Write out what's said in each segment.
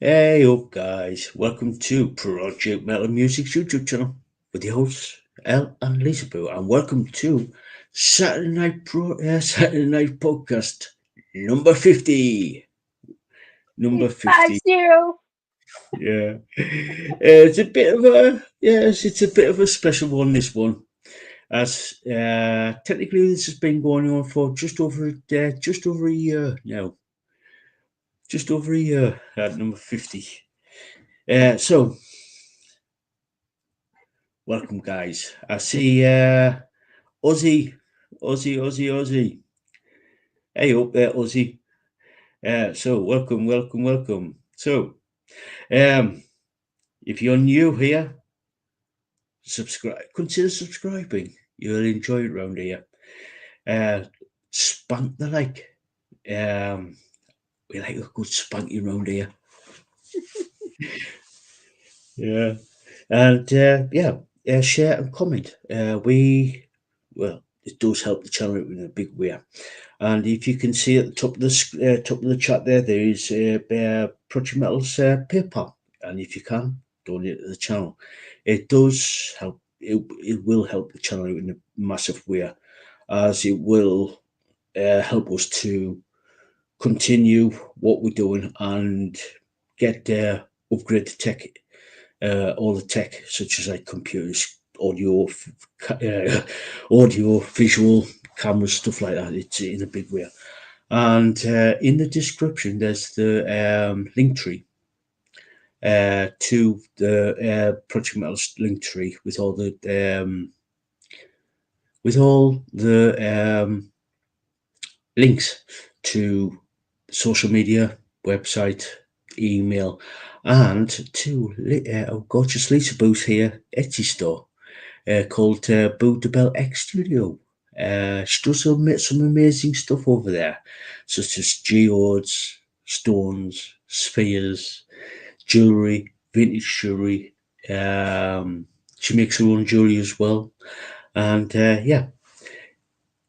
Hey up guys, welcome to Project Metal Music's YouTube channel with your hosts El and Lisaboo, and welcome to Saturday Night Podcast number 50. Number It's five 50. zero. Yeah. It's a bit of a it's a bit of a special one, this one. As technically this has been going on for just over a year now. Just over a year at number 50. So welcome, guys. I see Ozzy, Ozzy. Hey up there, Ozzy. So welcome. So, um, if you're new here, consider subscribing. You'll enjoy it round here. Uh, Spank the like. Um, we like a good spanking round here. Yeah, and share and comment. Well, it does help the channel in a big way. And if you can see at the top of the chat there is Project Metal's PayPal, and if you can donate to the channel, it does help. It will help the channel in a massive way, as it will help us to continue what we're doing and get upgrade the tech, all the tech such as like computers, audio, visual cameras, stuff like that. It's in a big way. And in the description, there's the Linktree to the Project Metal's Linktree with all the links to social media, website, email, and to our gorgeous Lisa Booth here Etsy store called Boo the Bell X Studio. She does some amazing stuff over there, such as geodes, stones, spheres, jewellery, vintage jewellery. She makes her own jewellery as well. And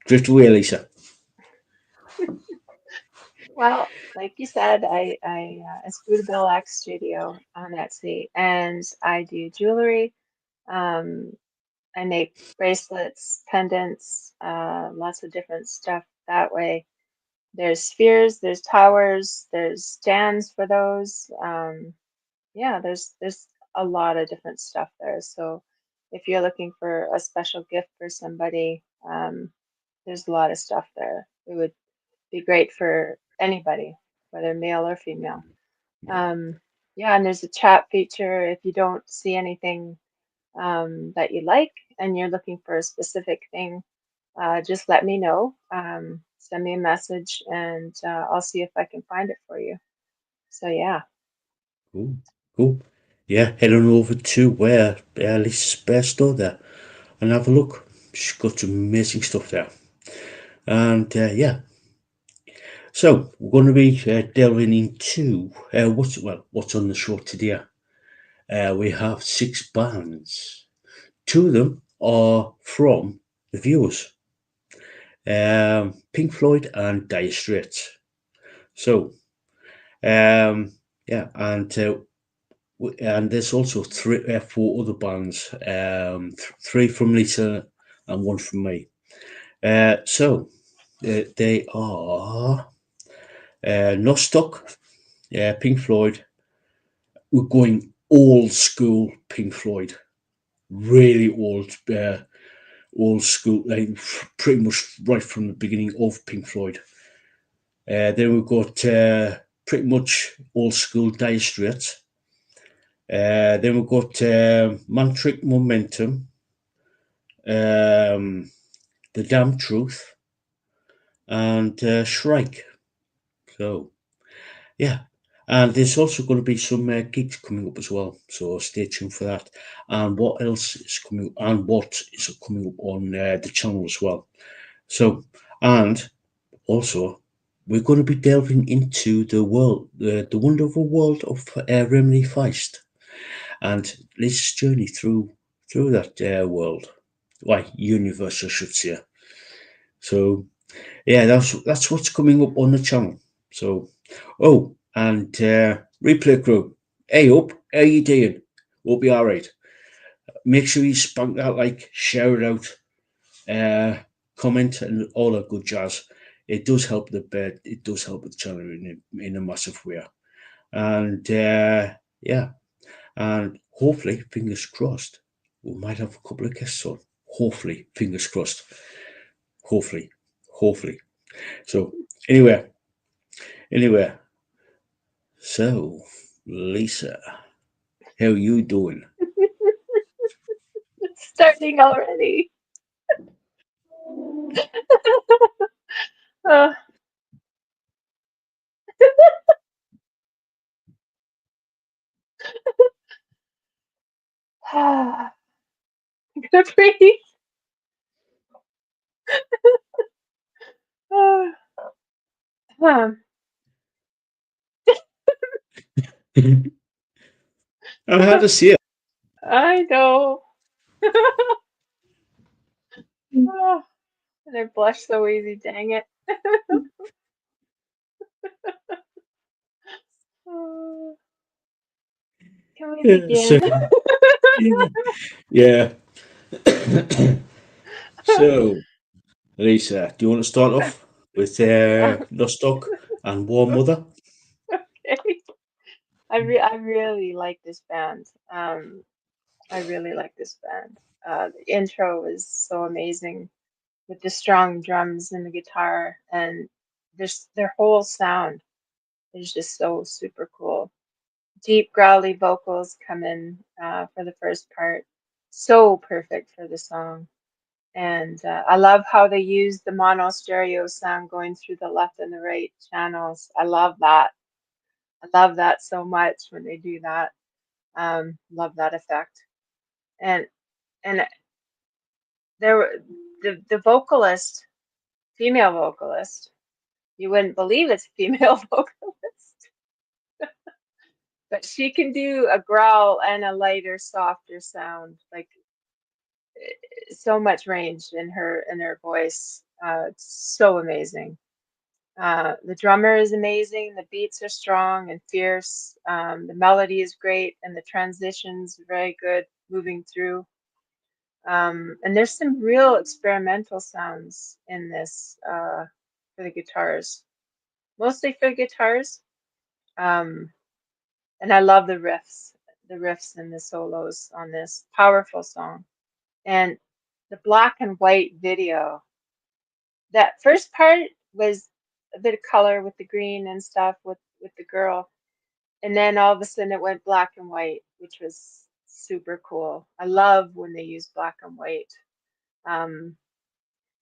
drift away, Lisa. Well, like you said, it's Bill X Studio on Etsy, and I do jewelry. Um, I make bracelets, pendants, lots of different stuff that way. There's spheres, there's towers, there's stands for those. Yeah, there's a lot of different stuff there. So if you're looking for a special gift for somebody, there's a lot of stuff there. It would be great for anybody, whether male or female. Yeah. Um, yeah, and there's a chat feature if you don't see anything that you like and you're looking for a specific thing, just let me know. Send me a message and I'll see if I can find it for you. So yeah. Cool. Cool. Yeah, head on over to where Lisa's Bear store there and have a look. She's got some amazing stuff there. And so we're going to be delving into what's on the show today. We have six bands. Two of them are from the viewers, Pink Floyd and Dire Straits. So and there's also four other bands, three from Lisa and one from me. They are Nostoc, Pink Floyd. We're going old school Pink Floyd, really old school, like pretty much right from the beginning of Pink Floyd. Then we've got pretty much old school Dire Straits. Then we've got Mantric Momentum, The Damn Truth, and Shrike. So, yeah. And there's also going to be some gigs coming up as well. So stay tuned for that. And what else is coming and what is coming up on the channel as well. So, and also, we're going to be delving into the wonderful world of Raymond E Feist and Liz's journey through that world. Why, universe, I should say. So, yeah, that's what's coming up on the channel. So, oh, and Replay crew, hey up, how you doing? Hope you alright. Make sure you spunk that like, share it out, comment, and all that good jazz. It does help the bed. It does help the channel in a massive way. And yeah, and hopefully, fingers crossed, we might have a couple of guests on. Hopefully, fingers crossed. Hopefully, hopefully. So anyway, so Lisa, how you doing? It's starting already. Oh, I'm gonna breathe. Oh, I had to see I know. it. Oh, and I blush so easy, dang it. Oh, can we Yeah, so begin? yeah, yeah. So Lisa, do you want to start off with Nostoc and Warm Mother? Okay. I really like this band. I really like this band. The intro is so amazing with the strong drums and the guitar, and their whole sound is just so super cool. Deep growly vocals come in for the first part, so perfect for the song. And I love how they use the mono stereo sound going through the left and the right channels. I love that. I love that so much when they do that. Love that effect. And and there were the vocalist, female vocalist. You wouldn't believe it's a female vocalist, but she can do a growl and a lighter, softer sound. Like so much range in her voice. It's so amazing. The drummer is amazing. The beats are strong and fierce. The melody is great, and the transitions are very good moving through. And there's some real experimental sounds in this for the guitars, mostly for guitars. Um, and I love the riffs and the solos on this powerful song. And the black and white video, that first part was a bit of color with the green and stuff with the girl, and then all of a sudden it went black and white, which was super cool. I love when they use black and white. Um,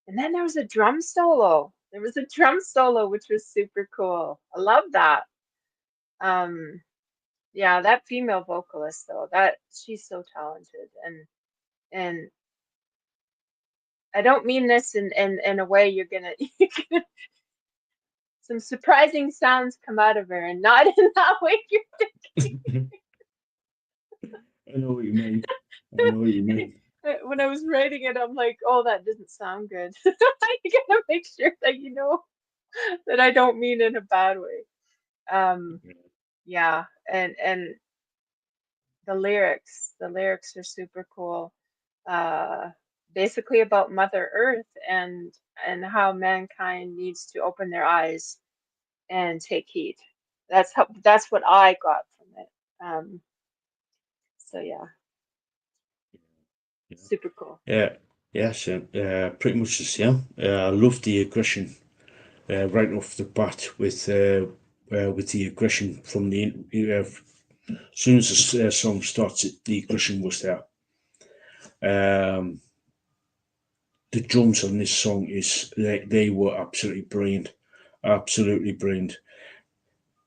and then there was a drum solo. There was a drum solo which was super cool. I love that. Um, yeah, that female vocalist though, that she's so talented, and I don't mean this in a way you're gonna, some surprising sounds come out of her, and not in that way you're I know what you mean. I know what you thinking. mean. When I was writing it, I'm like, oh, that doesn't sound good. I gotta make sure that you know that I don't mean in a bad way. Um, yeah, and the lyrics are super cool. Uh, Basically about Mother Earth and how mankind needs to open their eyes and take heed. That's what I got from it. So yeah, Yeah, super cool. yeah, yeah. So pretty much the same. I love the aggression right off the bat with the aggression from as soon as the song starts, the aggression was there. Um, the drums on this song they were absolutely brilliant,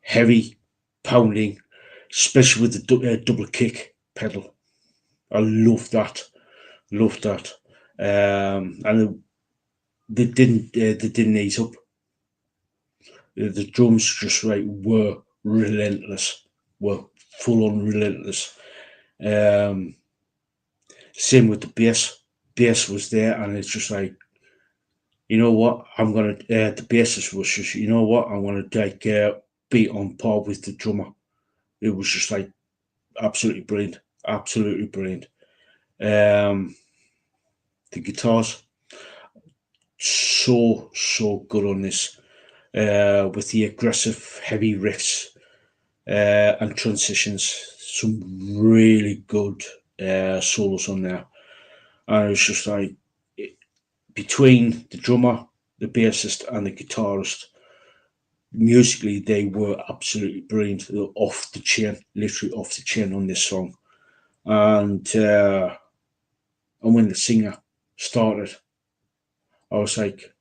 heavy, pounding, especially with the double kick pedal. I love that, and they didn't ease up. The drums just right were relentless, were full on relentless. Um, Same with the bass. Bass was there, and it's just like, you know what, I'm gonna. The bassist was just, you know what, I'm gonna like beat on par with the drummer. it was just like absolutely brilliant, absolutely brilliant. Um, the guitars so good on this, with the aggressive heavy riffs and transitions. Some really good solos on there, and it was just like between the drummer, the bassist, and the guitarist, musically they were absolutely brilliant. They were off the chain, literally off the chain on this song. And when the singer started, I was like,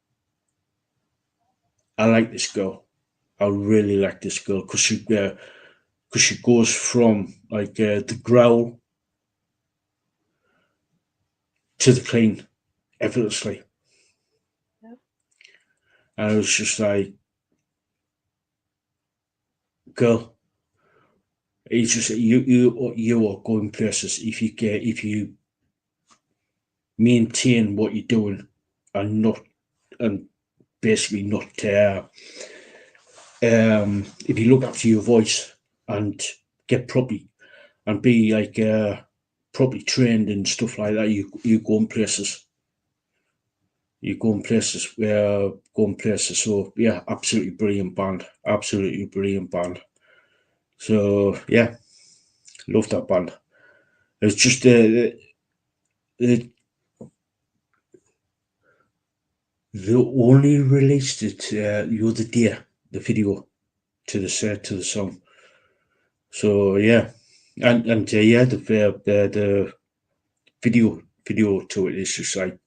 I like this girl. I really like this girl because she goes from like the growl to the clean effortlessly, Yep. and I was just like, girl, it's just you are going places if you maintain what you're doing and not and basically not if you look after your voice and get properly and be like properly trained and stuff like that, you go in places. You go in places where go in places. So yeah, absolutely brilliant band. Absolutely brilliant band. So yeah, love that band. It's just the they only released it the other day, the video to the song. So yeah, and yeah, the video to it is just like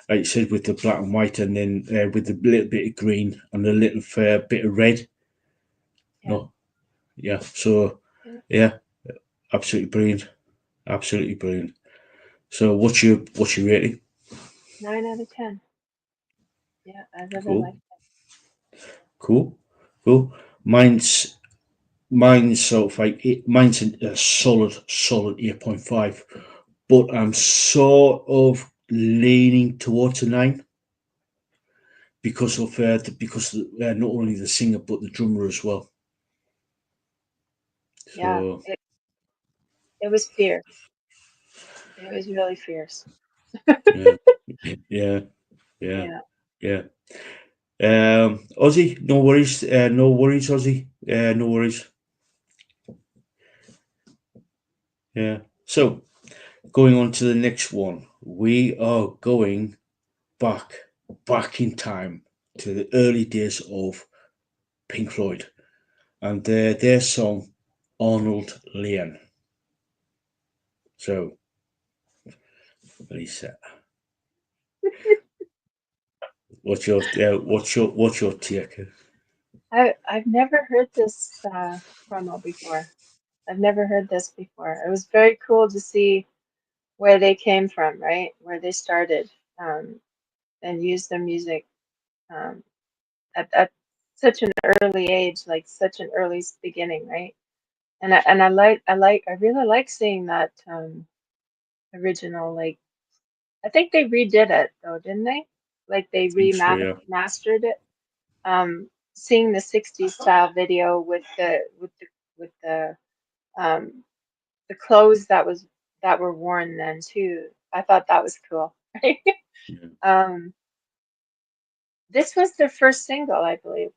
you said, with the black and white, and then with a little bit of green and a little bit of red. Yeah. No, yeah. So Yeah. yeah, absolutely brilliant, absolutely brilliant. So what's your rating? 9 out of 10. Yeah, I really Cool, like it. cool, cool. Mine's mine's sort of like mine's a solid 8.5, but I'm sort of leaning towards a 9 because of not only the singer but the drummer as well. Yeah, So it was fierce. It was really fierce. yeah, yeah, yeah, Yeah. yeah. Ozzy, no worries, no worries, Ozzy, no worries. Yeah. So going on to the next one, we are going back back in time to the early days of Pink Floyd and their song Arnold Layne. So, Lisa, what's your take? I've never heard this promo before. I've never heard this before. It was very cool to see where they came from, right? Where they started, and use their music um, at such an early age, like such an early beginning, right? And I really like seeing that original. Like I think they redid it though, didn't they? Like they I think so. Yeah. remastered it. Seeing the '60s style video with um, the clothes that were worn then too. I thought that was cool. Right? Yeah. um, this was their first single, I believe.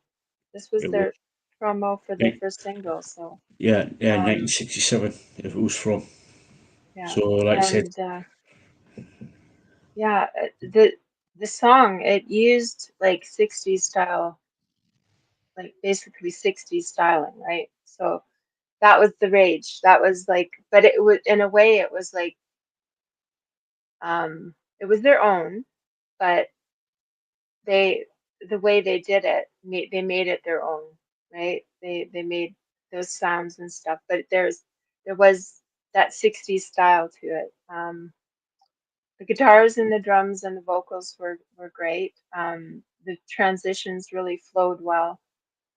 This was It was. their promo for their first single. So Yeah, yeah, um, 1967. It was from. yeah, So, like I said, and yeah, the song it used like '60s style, like basically '60s styling, right? So that was the rage. That was like, but it was in a way it was their own, but they the way they did it, they made it their own, right? They made those sounds and stuff, but there was that '60s style to it. The guitars and the drums and the vocals were great. The transitions really flowed well.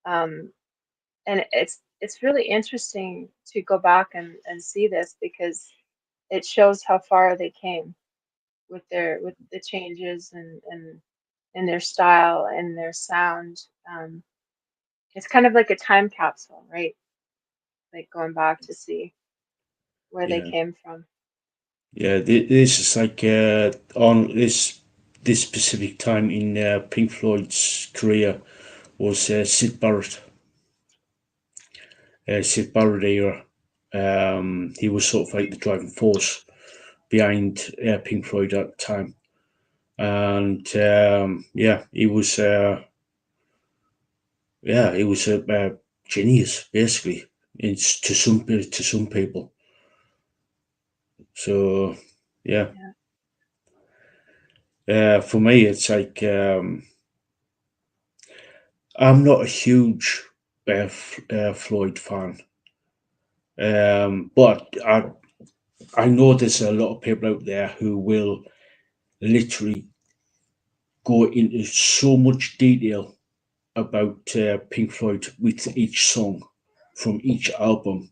Um, and it's really interesting to go back and see this because it shows how far they came with the changes and their style and their sound. It's kind of like a time capsule, right? like going back to see where they yeah, came from. yeah. This is like on this specific time in Pink Floyd's career was Sid Barrett era. He was sort of like the driving force behind Pink Floyd at the time, and yeah, he was a genius basically. It's to some people. So yeah, Yeah, for me, it's like I'm not a huge Floyd fan, but I know there's a lot of people out there who will literally go into so much detail about Pink Floyd with each song from each album.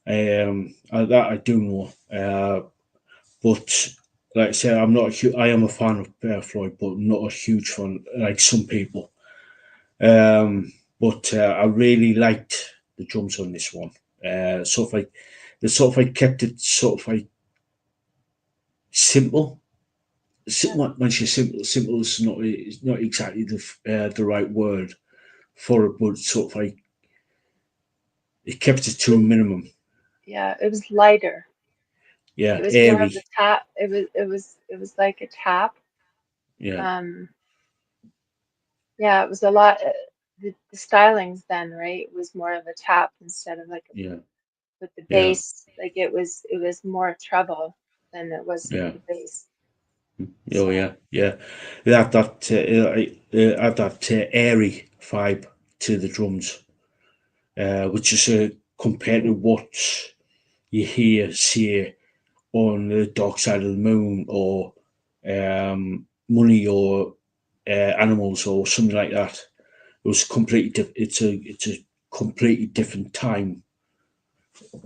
That I do know, but like I said, I am a fan of Floyd, but not a huge fan like some people. But I really liked the drums on this one. Sort of like they sort of like kept it sort of like simple. yeah. When she's simple, simple is not exactly the right word for it, but sort of like it kept it to a minimum. Yeah, it was lighter. It Yeah, was more of a airy. tap. It was like a tap. Yeah, Um, yeah, it was a lot. The stylings then, right, was more of a tap instead of like a, yeah, with the yeah, bass. Like it was more treble than it was with yeah. the bass. Oh So yeah, yeah. It had that airy vibe to the drums, which is compared to what you hear, say, on the Dark Side of the Moon or Money or Animals or something like that. It was completely it's a completely different time.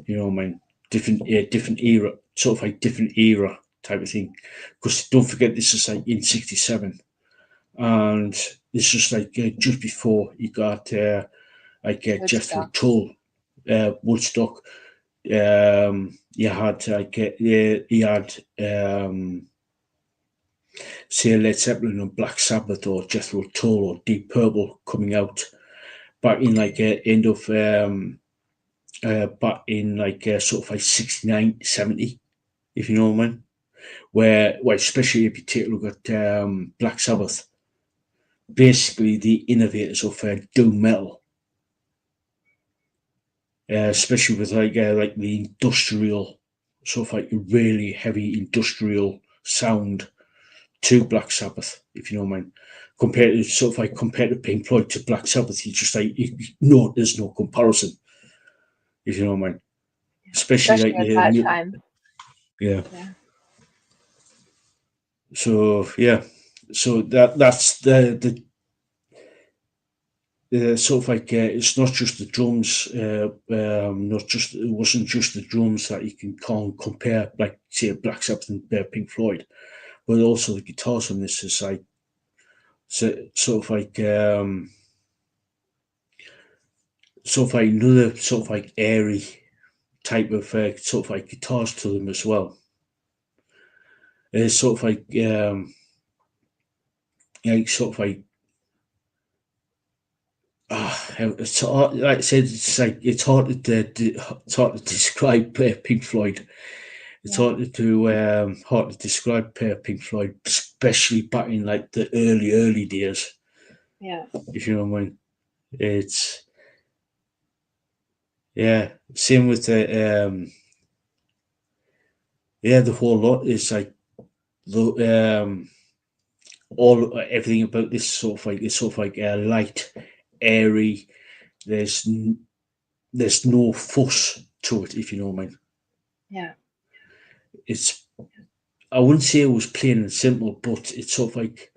You know what I mean? Different era, sort of like different era type of thing. Because don't forget, this is like in '67, and this was like just before you got Jethro Woodstock. Tull, Woodstock. You had like you had say Led Zeppelin or Black Sabbath or Jethro Tull or Deep Purple coming out back in like end of back in like sort of like 69, 70, if you know what I mean. Where, well, especially if you take a look at Black Sabbath, basically the innovators of doom metal, Yeah, especially with like the industrial, sort of like really heavy industrial sound to Black Sabbath, if you know what I mean. Compared to Pink Floyd to Black Sabbath, you just like no, there's no comparison, if you know what I mean. yeah. Especially Especially like at that time. yeah. Yeah, So yeah, so that's the sort of like it's not just the drums, not just it wasn't just the drums that you can compare, like say Black Sabbath and Pink Floyd, but also the guitars on this is like sort of like sort of like another sort of like airy type of sort of like guitars to them as well. It's sort of like sort of like it's hard, like I said, it's like it's hard to describe Pink Floyd. It's yeah, hard to describe Pink Floyd, especially back in like the early days. yeah, If you know what I mean, it's yeah. Same with the yeah, the whole lot is like the all everything about this sort of like it's sort of like light, airy. There's there's no fuss to it. If you know what I mean, yeah, it's I wouldn't say it was plain and simple, but it's sort of like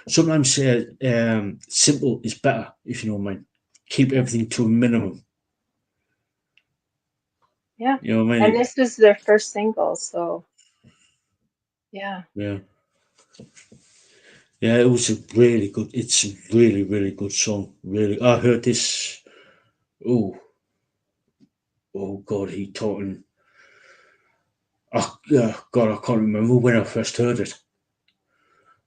sometimes simple is better, if you know what I mean. Keep yeah, everything to a minimum. yeah. You know what I And mean? this was their first single, so yeah, Yeah. Yeah, it was a really good, it's a really, really good song. Really. I heard this, oh, oh God, he talking. Oh, God, I can't remember when I first heard it.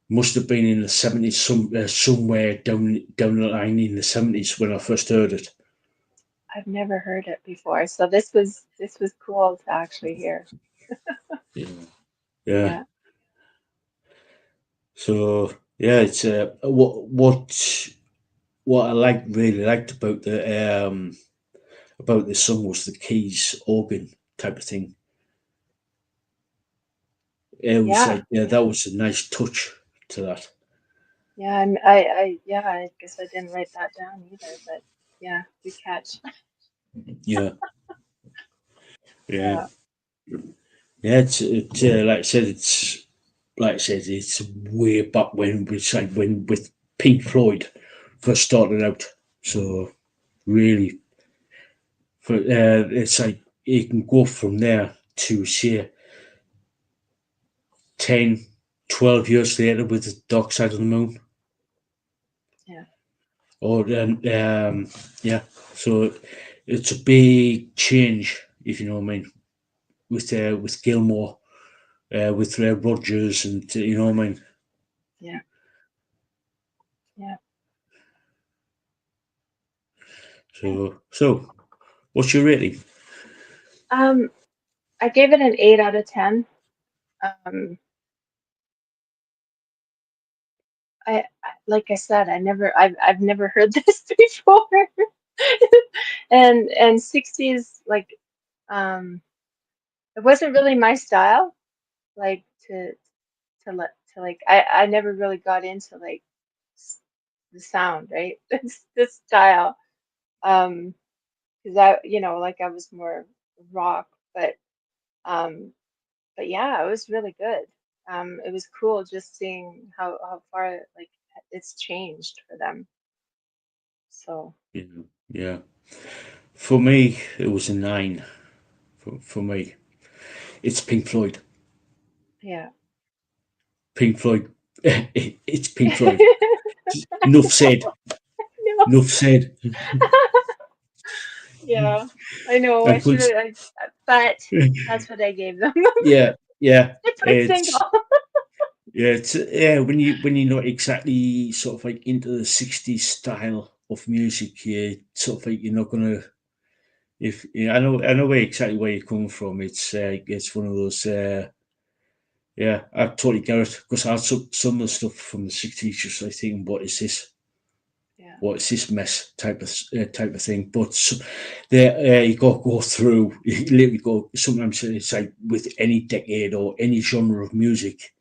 Must have been in the 70s, somewhere down the line in the 70s when I first heard it. I've never heard it before, so this was cool to actually hear. Yeah, yeah. Yeah, So yeah, it's what I really liked about the song was the keys organ type of thing. It was yeah, like, yeah, that was a nice touch to that. yeah. Yeah, I guess I didn't write that down either, but yeah, good catch. Yeah, yeah, Yeah, yeah. Like I said, it's way back when with Pink Floyd first started out. So really, it's like you can go from there to say 10, 12 years later with the Dark Side of the Moon. yeah, Or yeah, so it's a big change, if you know what I mean, with Gilmore, with Rogers, and you know what I mean. yeah, yeah. So what's your rating? Um, I gave it an 8 out of 10. Um, like I said, I've never heard this before, and 60s um, it wasn't really my style, like to like I never really got into like the sound, right? This style, um, because like I was more rock, um, but yeah, it was really good. It was cool just seeing how far like it's changed for them. So Yeah, yeah. For me, it was a 9. For me, it's Pink Floyd. yeah. Pink Floyd. It's Pink Floyd. Enough said. No. Enough said. Yeah, I know. I I should could. have, but that's what I gave them. Yeah, yeah. Different It's single. Yeah, when you're not exactly sort of like into the '60s style of music, you sort of like you're not gonna. If I know exactly where you're coming from. It's one of those. Yeah, I totally get it because I had some of the stuff from the '60s. Just like thinking, what is this? Yeah, What is this mess type of thing? But there, you got to go through. You literally go. Sometimes it's like with any decade or any genre of music,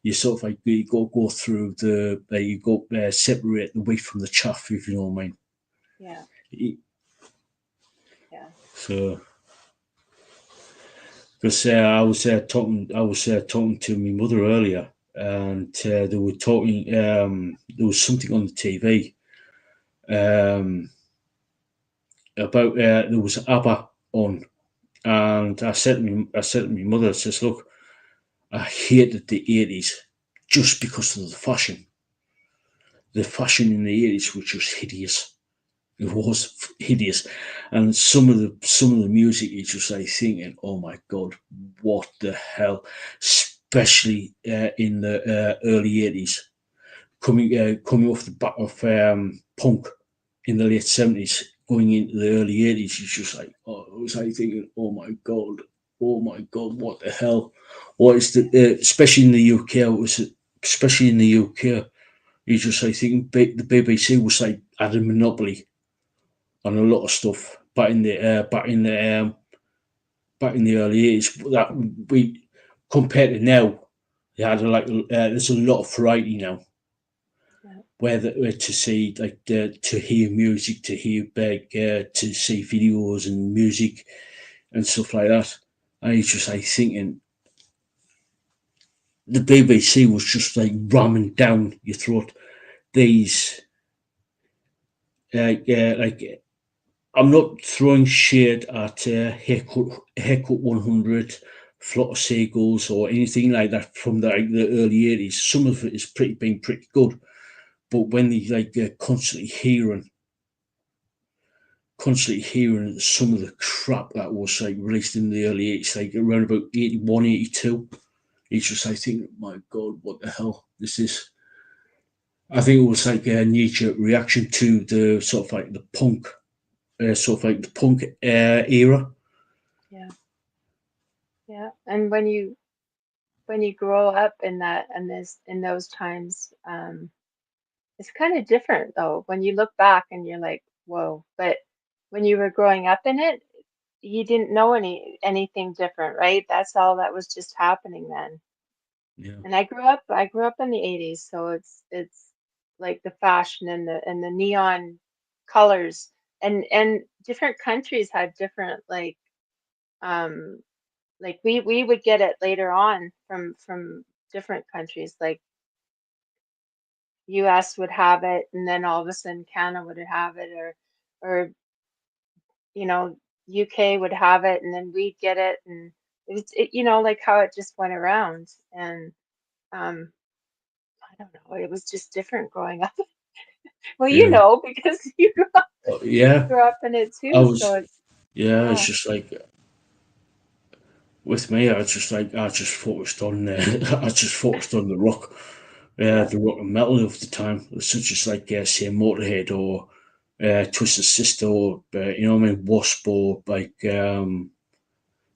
you sort of like you go through the you go separate the wheat from the chaff, if you know what I yeah, mean. yeah. So because I was talking to my mother earlier, and they were talking. There was something on the TV about there was ABBA on, and I said to my mother, I says, look, I hated the 80s just because of the fashion. The fashion in the 80s was just hideous. It was hideous, and some of the music is just like thinking, "Oh my god, what the hell?" Especially in the early 80s, coming off the back of punk in the late 70s, going into the early 80s. It's just like, oh, it was like thinking, oh my god, what the hell? What is the especially in the UK? It was especially in the UK. You just like thinking the BBC was like had a monopoly on a lot of stuff back in the early 80s. That we compared to now, they had there's a lot of variety now. Yeah. Whether to see to hear music, to hear to see videos and music and stuff like that. And it's just like thinking the BBC was just like ramming down your throat these like I'm not throwing shade at Haircut 100, Flock of Seagulls, or anything like that from the early 80s. Some of it is been pretty good, but when they constantly hearing constantly hearing some of the crap that was like released in the early 80s, like around about 81, 82. It's just like thinking, my God, what the hell is this? I think it was like a knee jerk reaction to the sort of like the punk, era. Yeah. Yeah. And when you grow up in that and this in those times, it's kind of different though. When you look back and you're like, whoa. But when you were growing up in it, you didn't know anything different, right? That's all that was just happening then. Yeah, And I grew up in the 80s, so it's like the fashion and the neon colors and different countries had different um like we would get it later on from different countries. Like US would have it and then all of a sudden Canada would have it or you know UK would have it and then we'd get it and you know like how it just went around and um I don't know, it was just different growing up. Well, you yeah, know, because you yeah. grew up in it I too, so was, it's yeah. It's yeah, just like with me, I just focused on I just focused on yeah, the rock and metal of the time, such as like say Motorhead or Twisted Sister or you know what I mean, Wasp or like the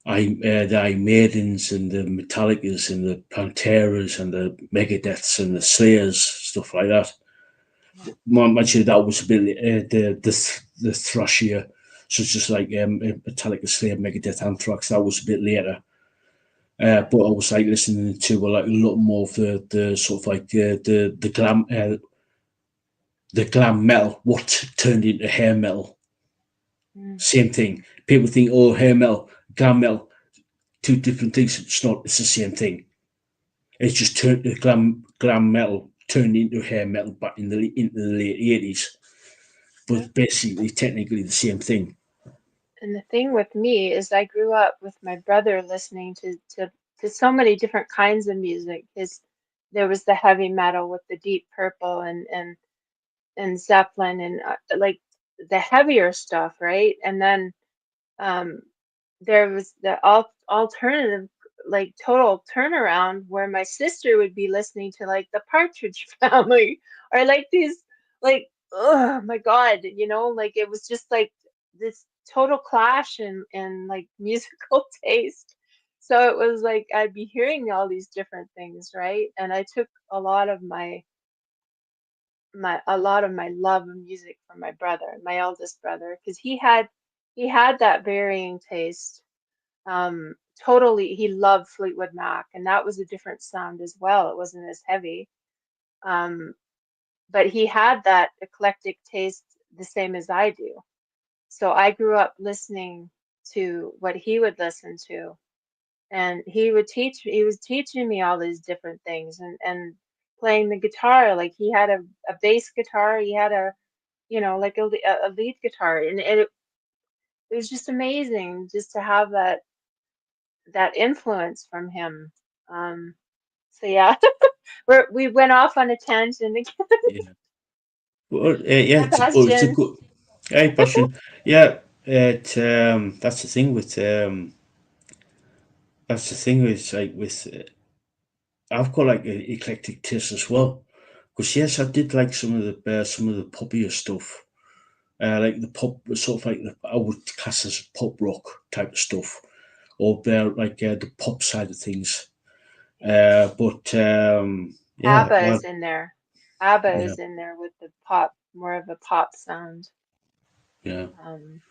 Iron Maidens and the Metallicas and the Panteras and the Megadeths and the Slayers, stuff like that. yeah, Actually, that was a bit the thrashier, such as like Metallica, Slayer, Megadeth, Anthrax. That was a bit later. yeah, But I was like listening to like a lot more of the sort of like the glam metal, what turned into hair metal. mm, Same thing. People think, oh, hair metal, glam metal, two different things. It's not. It's the same thing. It's just turned the glam metal turned into hair metal back into the late 80s. yeah. But basically, technically the same thing. And the thing with me is I grew up with my brother listening to so many different kinds of music. His there was the heavy metal with the Deep Purple and Zeppelin and like the heavier stuff, right? And then um there was the alternative like total turnaround where my sister would be listening to like the Partridge Family or like these like oh my God, you know, like it was just like this total clash in like musical taste. So it was like I'd be hearing all these different things, right? And I took a lot of a lot of my love of music from my brother, my eldest brother, because he had that varying taste. Totally, he loved Fleetwood Mac, and that was a different sound as well. It wasn't as heavy. Um, but he had that eclectic taste the same as I do. So I grew up listening to what he would listen to, and he was teaching me all these different things and playing the guitar. Like he had a bass guitar, he had a you know, like a lead guitar, and it was just amazing just to have that influence from him. Um, so yeah, we went off on a tangent again. Yeah. Well, yeah, Hi, it's a Bastion. good. Hey, passion. Yeah, that's the thing with like with I've got like an eclectic taste as well. Because yes, I did like some of the poppier stuff, like the pop, sort of like I would class as pop rock type of stuff, or like the pop side of things. Yeah, But yeah, ABBA well, is in there. ABBA yeah, is in there with the pop, more of a pop sound. yeah, Um,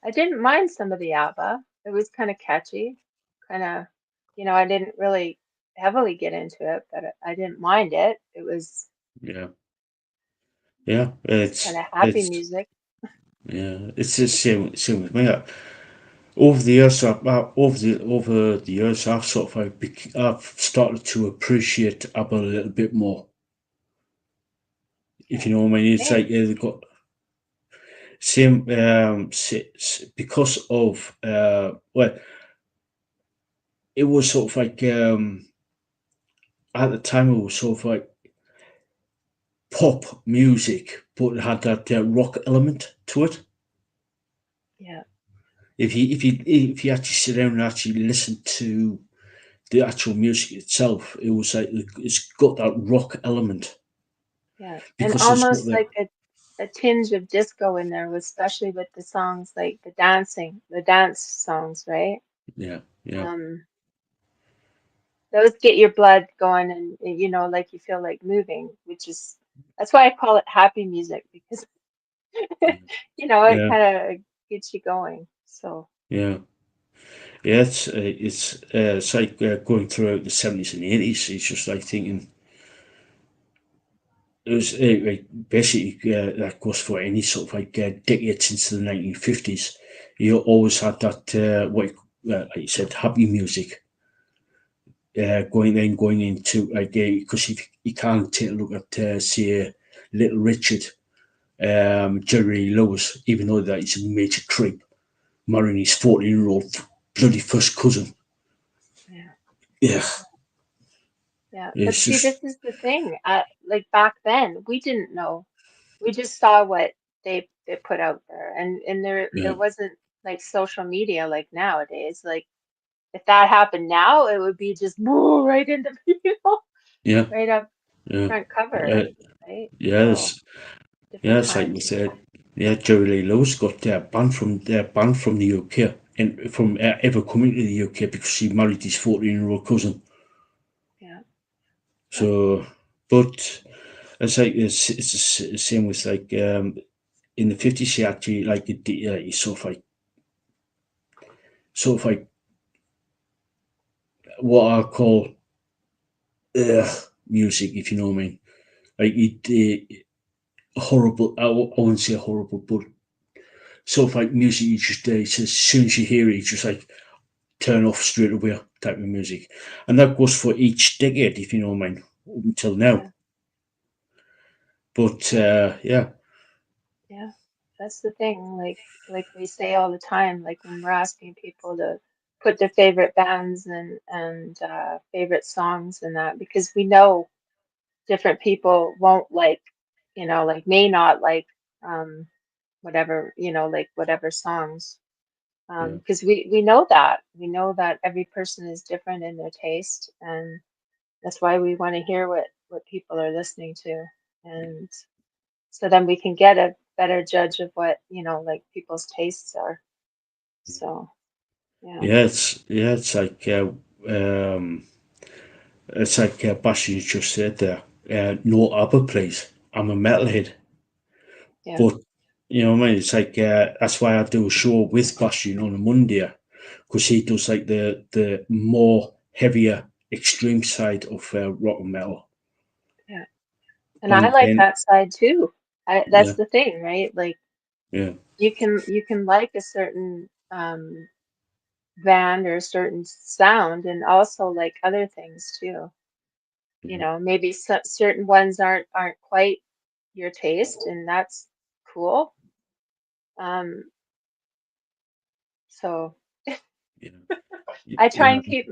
I didn't mind some of the ABBA. It was kind of catchy, kind of, you know, I didn't really heavily get into it, but I didn't mind it. It was yeah, yeah. kind of happy music. It's the same with me. Over the years, over the years, I've sort of I've started to appreciate ABBA a little bit more. If Yeah, you know what I mean, it's same. like they've got same because of well, it was sort of like at the time it was sort of like pop music, but it had that rock element to it. Yeah. If you actually sit down and actually listen to the actual music itself, it was like it's got that rock element Yeah. And because it's got almost that. like a tinge of disco in there, especially with the songs like the dance songs, right? Yeah, yeah, Um, those get your blood going and like you feel like moving, which is that's why I call it happy music because it yeah, kind of gets you going. So yeah. Yeah, it's like going throughout the 70s and 80s. It's just like thinking it was like basically that goes for any sort of like decade since the 1950s. You always had that like you said, happy music going into like because if you can't take a look at say Little Richard, Jerry Lewis, even though that he's a major creep, marrying his 14-year-old bloody first cousin. yeah, Yeah, yeah. But it's see, just this is the thing. Like back then, we didn't know. We just saw what they put out there, and there yeah, wasn't like social media like nowadays. Like if that happened now, it would be just woo, right into yeah, right up yeah. front cover, Uh, right? So yes, different yes, like you times. said, yeah, Jerry Lee Lewis got banned from the UK and from ever coming to the UK because he married his 14-year-old cousin. Yeah, yeah, So, but it's like it's the same with like in the 50s. He actually like he sort of like what I call music, if you know what I mean. Like horrible. I wouldn't say horrible, but sort of like music you just as soon as you hear it, you just like turn off straight away type of music, and that goes for each decade, if you know what I mean, up until now. yeah, But yeah, yeah, yeah. That's the thing. Like we say all the time, like when we're asking people to put their favorite bands and favorite songs and that, because we know different people won't like, like may not like um whatever, like whatever songs. yeah, Because we know that every person is different in their taste, and that's why we want to hear what people are listening to, and so then we can get a better judge of what like people's tastes are. So yeah, it's like Bashi just said there. No ABBA plays. I'm a metalhead, yeah, but you know what I mean. It's like that's why I do a show with Bashi on a Monday because he does like the more heavier extreme side of rock and metal, yeah. And I and like then that side too. yeah, That's the thing, right? Like yeah, you can like a certain band or a certain sound and also like other things too. yeah, Maybe certain ones aren't quite your taste, and that's cool. Um, so yeah, yeah, I try and keep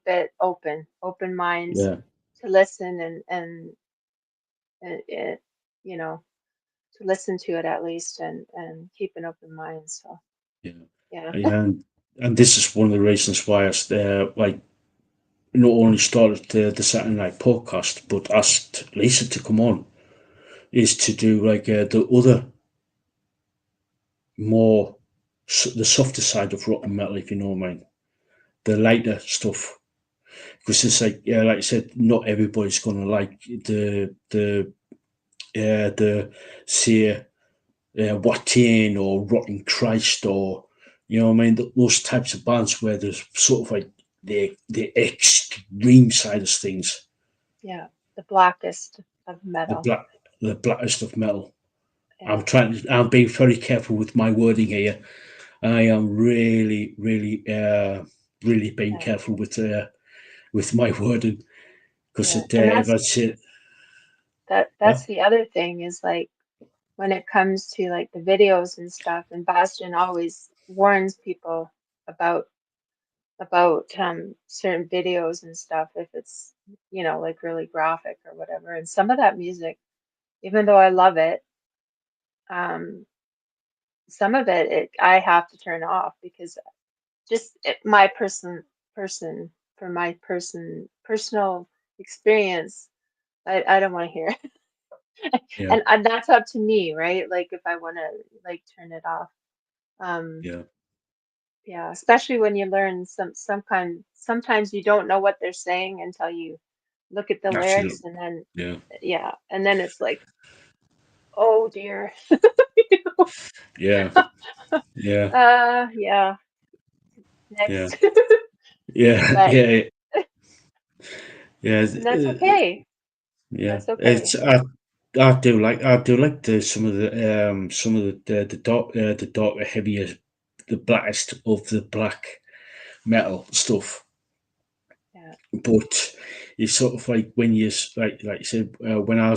it open mind yeah, to listen and it, you know, to listen to it at least and keep an open mind. So yeah, yeah, yeah, and this is one of the reasons why like not only started the Saturday Night podcast, but asked Lisa to come on, is to do like the other more the softer side of rock and metal, if you know what I mean, the lighter stuff. Because it's like, yeah, like I said, not everybody's gonna like the say Watain or Rotten Christ or you know what I mean, those types of bands where there's sort of like the extreme side of things, yeah, the blackest of the metal. black the blackest of metal. Yeah, I'm being very careful with my wording here. I am really being yeah, careful with my wording because yeah. it And if I that's say that what that's the other thing is like when it comes to like the videos and stuff, and Bastion always warns people about certain videos and stuff if it's like really graphic or whatever. And some of that music, even though I love it, um some of it I have to turn off because just my person for my personal experience, I don't want to hear it. yeah, And that's up to me, right? Like if I want to like turn it off. Um, yeah. yeah, especially when you learn sometimes you don't know what they're saying until you look at the Actually, lyrics and then yeah, yeah, and then it's like, oh dear. yeah, yeah, Yeah, yeah, next. yeah, But yeah, yeah. and that's okay. Yeah, That's okay. I do like the some of the darker heavier the blackest of the black metal stuff, Yeah. but it's sort of like when like you said when I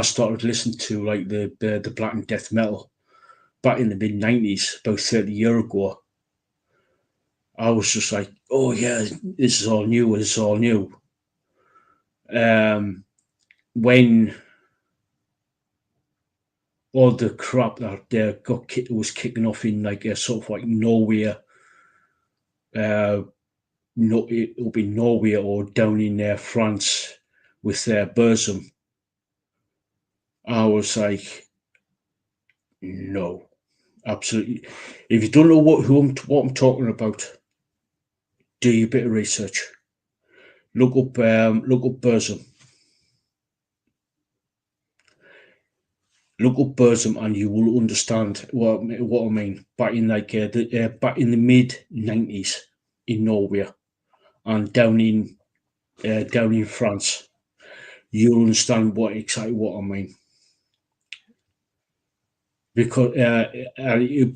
started listening to like the black and death metal back in the mid 90s about 30 year ago. I was just like, oh yeah, this is all new. This is all new. Um, when all the crap that was kicking off in like a sort of like Norway, uh, no, it'll be Norway or down in France with their Burzum. I was like, no, absolutely. If you don't know what I'm talking about, do your bit of research. Look up Burzum. Look up Burzum, and you will understand what I mean. Back in the mid 90s in Norway and down in France, you'll understand what I mean. Because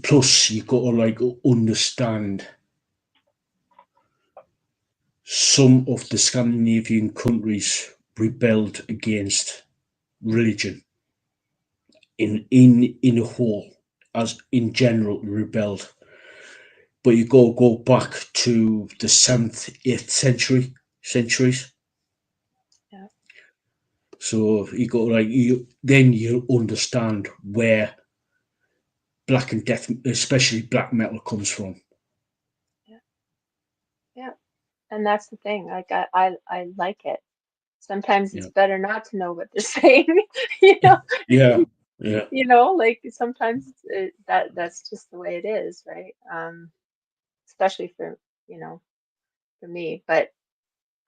plus you got to like understand some of the Scandinavian countries rebelled against religion in a whole, as in general rebelled. But you go back to the seventh, eighth centuries. Yeah. So you got like you understand where black and death, especially black metal, comes from. Yeah. Yeah. And that's the thing. Like I like it. Sometimes it's Yeah, better not to know what they're saying, you know. yeah, yeah, Like sometimes that's just the way it is, right? Especially for, you know, for me. But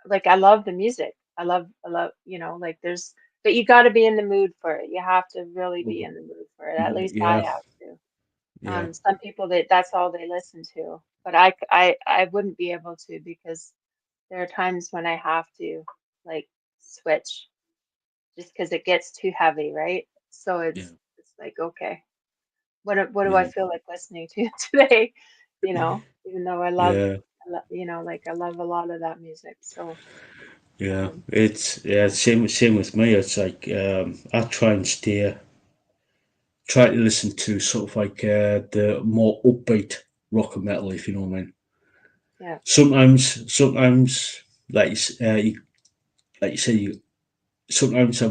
like I love the music. I love, like there's but you got to be in the mood for it. You have to really be in the mood for it. At least I yeah, have to. yeah, Some people that's all they listen to, but I wouldn't be able to because there are times when I have to like switch just because it gets too heavy, right? So yeah, it's like okay, what do I yeah, feel like listening to today? Even though yeah, like I love a lot of that music. So yeah. um, It's yeah, same with me. It's like I try to listen to sort of like the more upbeat rock and metal, if you know what I mean. yeah, Sometimes, like you say, sometimes I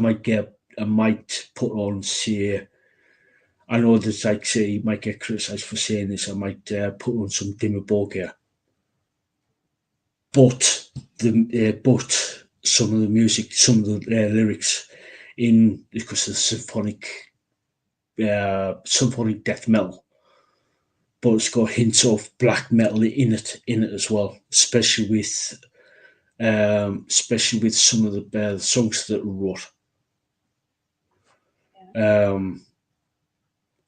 might put on say. I know that like say you might get criticised for saying this. I might put on some Dimmu Borgir, but some of the music, some of the lyrics in because of the symphonic death metal, but it's got hints of black metal in it as well, especially with some of the songs that were wrote. yeah, Um,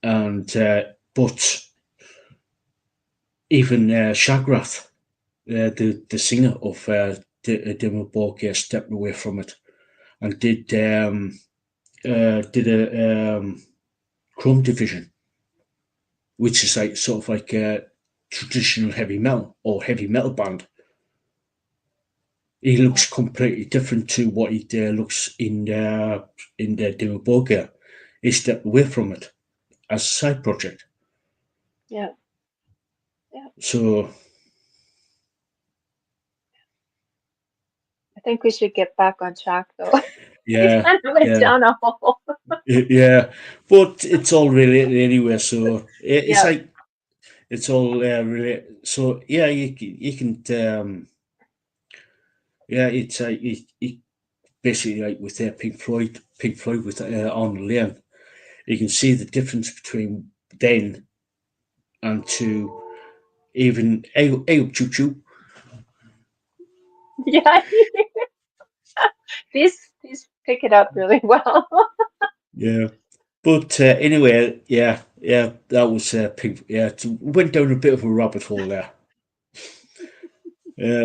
and but even Shagrath, the singer of Dimmu Borgir, stepped away from it and did a Chrome Division, which is like sort of like a traditional heavy metal or heavy metal band. He yeah, looks completely different to what he looks in the Dimmu Borgir. He stepped away from it as a side project. yeah, yeah. So I think we should get back on track though. It yeah, kind of went yeah, down a hole. yeah. But it's all related anyway, so it's Yeah. like it's all related. So yeah, you can yeah, it's it basically like with Pink Floyd with Arnold Layne. You can see the difference between then and to even Ayo Choo Choo. Yeah. These pick it up really well. Yeah. But anyway, yeah, yeah, that was Pink. Yeah, went down a bit of a rabbit hole there.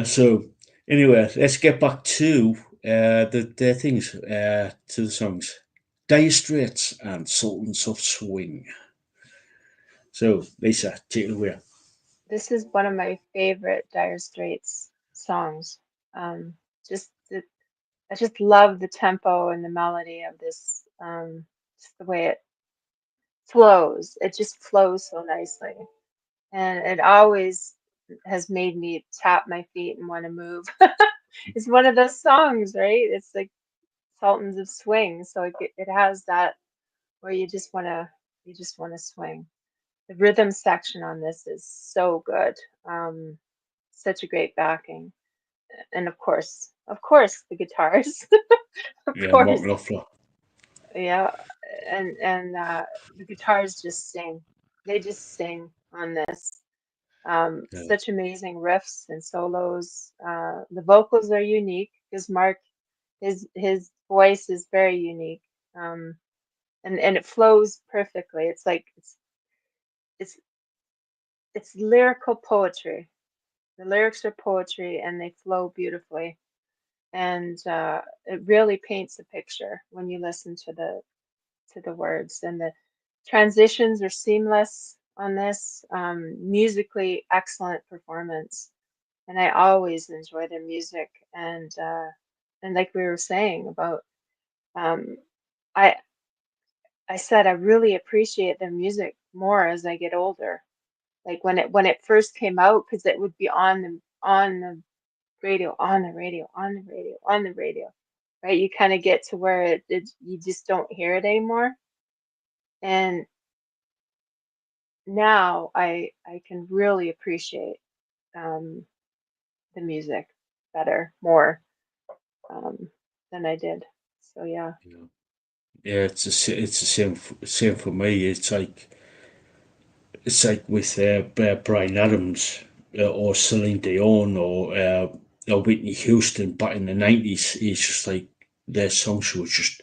So anyway, let's get back to the things, to the songs. Dire Straits and Sultans of Swing. So Lisa, take it away. This is one of my favorite Dire Straits songs. Um, just the, I just love the tempo and the melody of this. Just the way it flows. It just flows so nicely, and it always has made me tap my feet and want to move. It's one of those songs, right? It's like Sultans of Swing, so it has that where you just want to swing. The rhythm section on this is so good. Um, Such a great backing, and of course, the guitars, of Yeah, Mark course, Knopfler. yeah, and the guitars just sing. They just sing on this. Yeah, Such amazing riffs and solos. The vocals are unique because Mark, his voice is very unique. Um, and it flows perfectly. It's like it's it's lyrical poetry. The lyrics are poetry and they flow beautifully. And it really paints a picture when you listen to the words. And the transitions are seamless on this. Musically excellent performance. And I always enjoy their music. And like we were saying about, um, I I said I really appreciate their music more as I get older. Like when it first came out, because it would be on the radio, on the radio, on the radio, on the radio, right? You kind of get to where it you just don't hear it anymore. And now I can really appreciate um, the music better, more um, than I did. So yeah, yeah, yeah. It's the same for me. It's like with Brian Adams or Celine Dion or Whitney Houston back in the 90s. It's just like their songs were just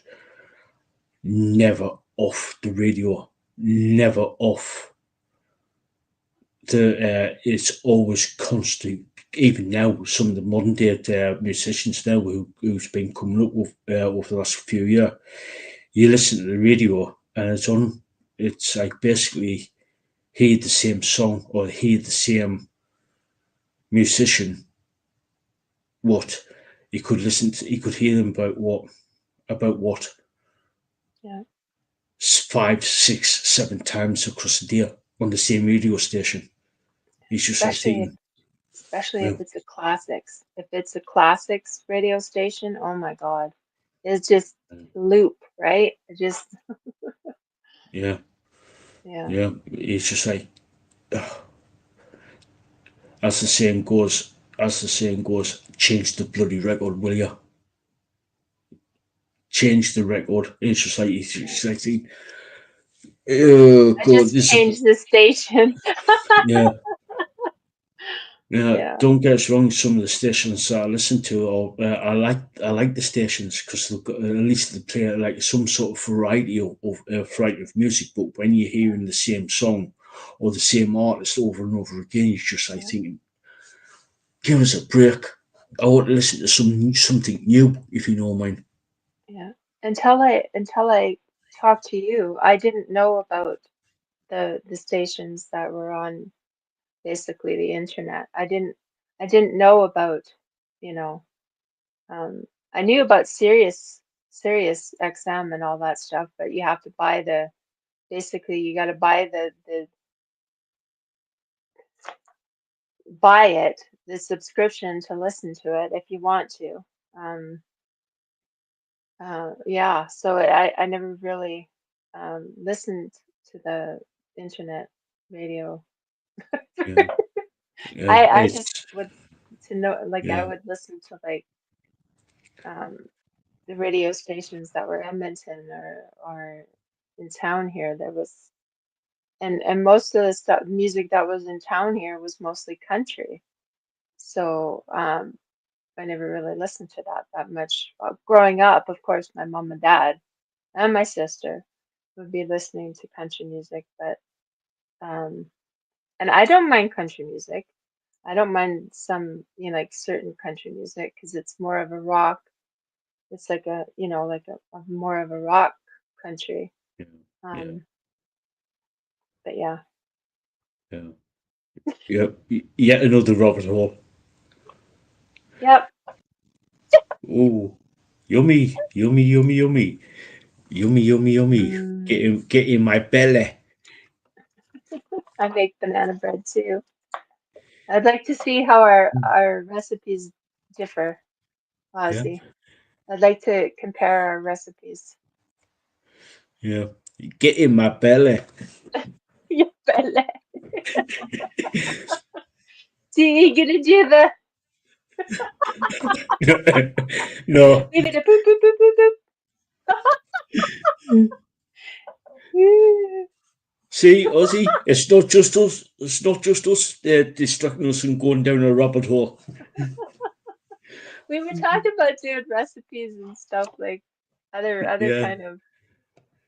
never off the radio, never off it's always constant. Even now, some of the modern day musicians now who's been coming up with over the last few years, you listen to the radio and it's on. It's like basically hear the same song or hear the same musician. What you could listen to, you could hear them about what yeah, 5, 6, 7 times across the day on the same radio station. It's just like especially thinking, especially if well, it's a classics. If it's a classics radio station, oh my God, it's just loop, right? It just yeah, yeah. yeah. It's just like as the saying goes, change the bloody record, will you? Change the record. It's just like it's like, oh I god, just this is changed the station. yeah. Yeah, Yeah, don't get us wrong. Some of the stations that I listen to, or I like the stations because they've got at least they play like some sort of variety of music. But when you're hearing the same song or the same artist over and over again, you're just like yeah, thinking, give us a break. I want to listen to something new, if you know what I mean. yeah. Until I talked to you, I didn't know about the stations that were on basically the internet. I didn't know about, you know, um, I knew about Sirius XM and all that stuff, but you have to buy the basically you got to buy the buy it the subscription to listen to it if you want to. Um, Yeah, so I never really listened to the internet radio. Yeah, yeah, I just it's would to know like I yeah, would listen to like um the radio stations that were Edmonton or in town here. There was and most of the stuff music that was in town here was mostly country. So I never really listened to that much. Growing up, of course, my mom and dad and my sister would be listening to country music, but um, and I don't mind country music. I don't mind some, like certain country music because it's more of a rock. It's like a more of a rock country. yeah, yeah, Um, but yeah, yeah, yeah. Yet another rabbit hole. yep. Oh, yummy, yummy, yummy, yummy, yummy, yummy, yummy. Mm, Get in my belly. I make banana bread too. I'd like to see how our recipes differ, Yeah, Ozzy. I'd like to compare our recipes. yeah. Get in my belly. You better. Do you gonna do the No. give it a boop boop boop boop boop? See, Ozzy, it's not just us. It's not just us distracting us and going down a rabbit hole. We were talking about doing recipes and stuff like other Yeah, kind of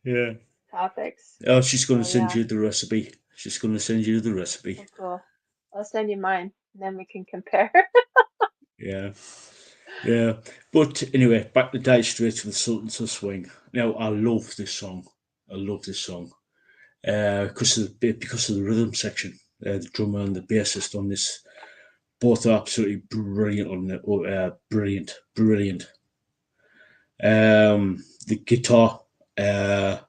yeah. topics. Oh, she's going So to send yeah, you the recipe. She's going to send you the recipe. oh cool. I'll send you mine, and then we can compare. Yeah, yeah. But anyway, back to Dire Straits with Sultans of Swing. Now, I love this song. I love this song because of the rhythm section. The drummer and the bassist on this both are absolutely brilliant on it. Oh, brilliant, brilliant. The guitar, uh,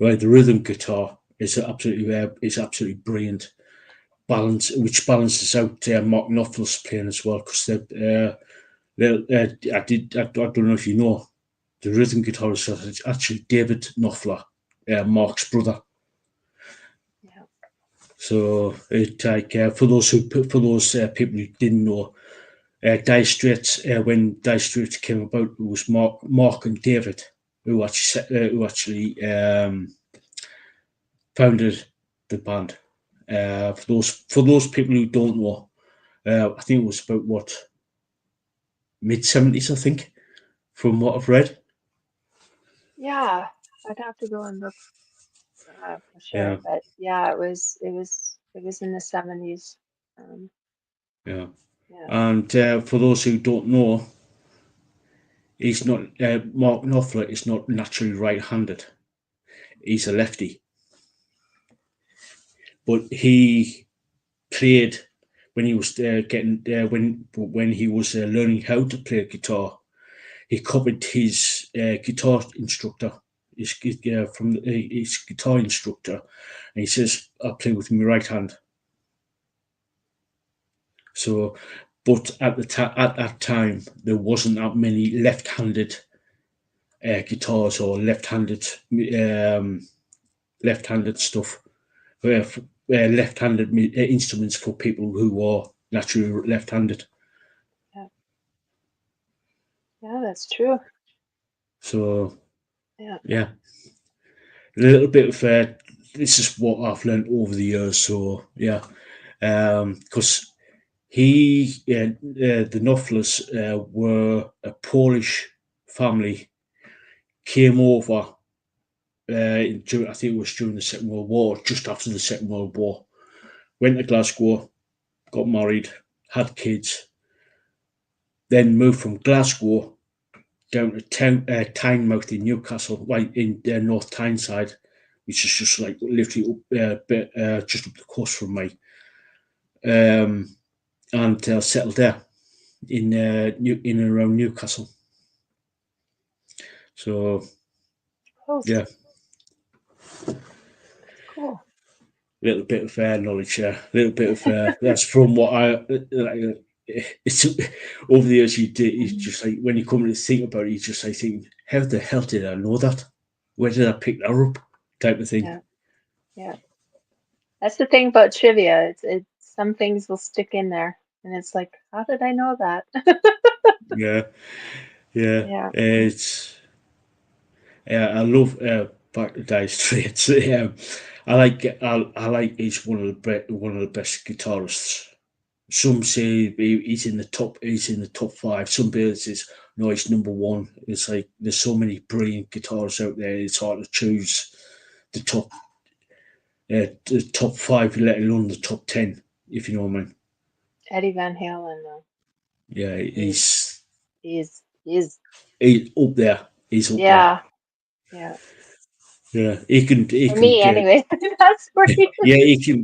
right, the rhythm guitar is absolutely brilliant. Which balances out Mark Knopfler's playing as well because I don't know if you know the rhythm guitarist is actually David Knopfler, Mark's brother. Yeah. So it like for those people who didn't know, Dire Straits when Dire Straits came about, it was Mark and David who actually founded the band. For those people who don't know, I think it was about what mid 70s, I think, from what I've read. Yeah, I'd have to go and look for Yeah, sure, but yeah, it was in the 70s. Um, yeah. yeah. And for those who don't know, he's not Mark Knopfler is not naturally right-handed. He's a lefty, but he played when he was getting when he was learning how to play guitar. He copied his guitar instructor, his guitar instructor, and he says, "I play with my right hand." So, but at that time, there wasn't that many left-handed guitars or um, left-handed stuff, left-handed instruments for people who are naturally left-handed. Yeah, yeah, that's true. So, Yeah. yeah, a little bit of this is what I've learned over the years. So, yeah, because the Knopflers were a Polish family, came over. I think it was during the Second World War, just after the Second World War. Went to Glasgow, got married, had kids, then moved from Glasgow down to Tynemouth in Newcastle, right in North Tyneside, which is just like literally just up the coast from me, um, and settled there in and around Newcastle. So Cool. yeah, Cool. little bit of knowledge, a little bit of that's from what I like. it's over the years you did. It's just like when you come to think about it, you just like think, how the hell did I know that? Where did I pick that up? Type of thing. Yeah, yeah. That's the thing about trivia. It's some things will stick in there, and it's like, how did I know that? Yeah, yeah. Yeah. I love back to Dire Straits. I like he's one of the best guitarists. Some say he's in the top. He's in the top five. Some people says no, he's number one. It's like there's so many brilliant guitarists out there. It's hard to choose the top five, let alone the top 10. If you know what I mean. Eddie Van Halen, though, Yeah, is is he's up there. He's up there. yeah, yeah. Yeah, he For can. me, anyway. That's where he Yeah,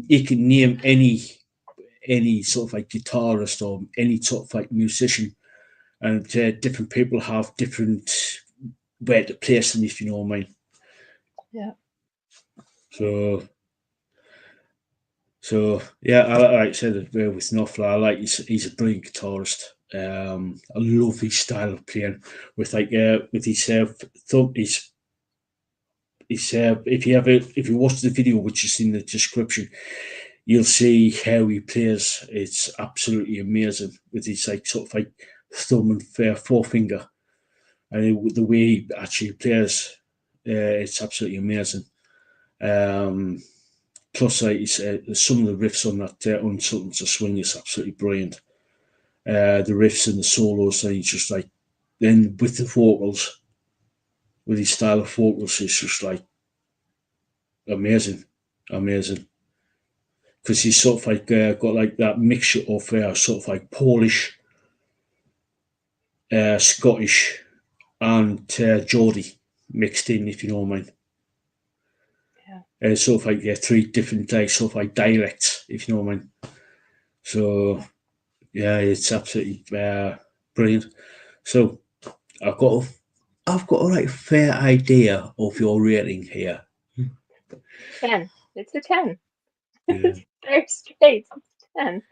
he can name any sort of like guitarist or any sort of like musician, and different people have different where to place them, if you know what I mean. Yeah. So, yeah, like I said with Knopfler, I like he's a brilliant guitarist. I love his style of playing with his thumb. If you watch the video, which is in the description, you'll see how he plays. It's absolutely amazing with his like sort of like thumb and forefinger, and the way he actually plays, it's absolutely amazing. Um, Plus, like some of the riffs on that on Sultans of Swing is absolutely brilliant. The riffs and the solos, and he's just like then with the vocals, with his style of vocals, it's just like amazing, amazing. Because he's sort of like got like that mixture of sort of like Polish, Scottish, and Geordie mixed in, if you know what I mean. Yeah. Sort of like three different sort of like dialects, if you know what I mean. So yeah, it's absolutely brilliant. So I've got a, I've got a like fair idea of your rating here. 10. It's a 10. Yeah, Very straight. It's 10.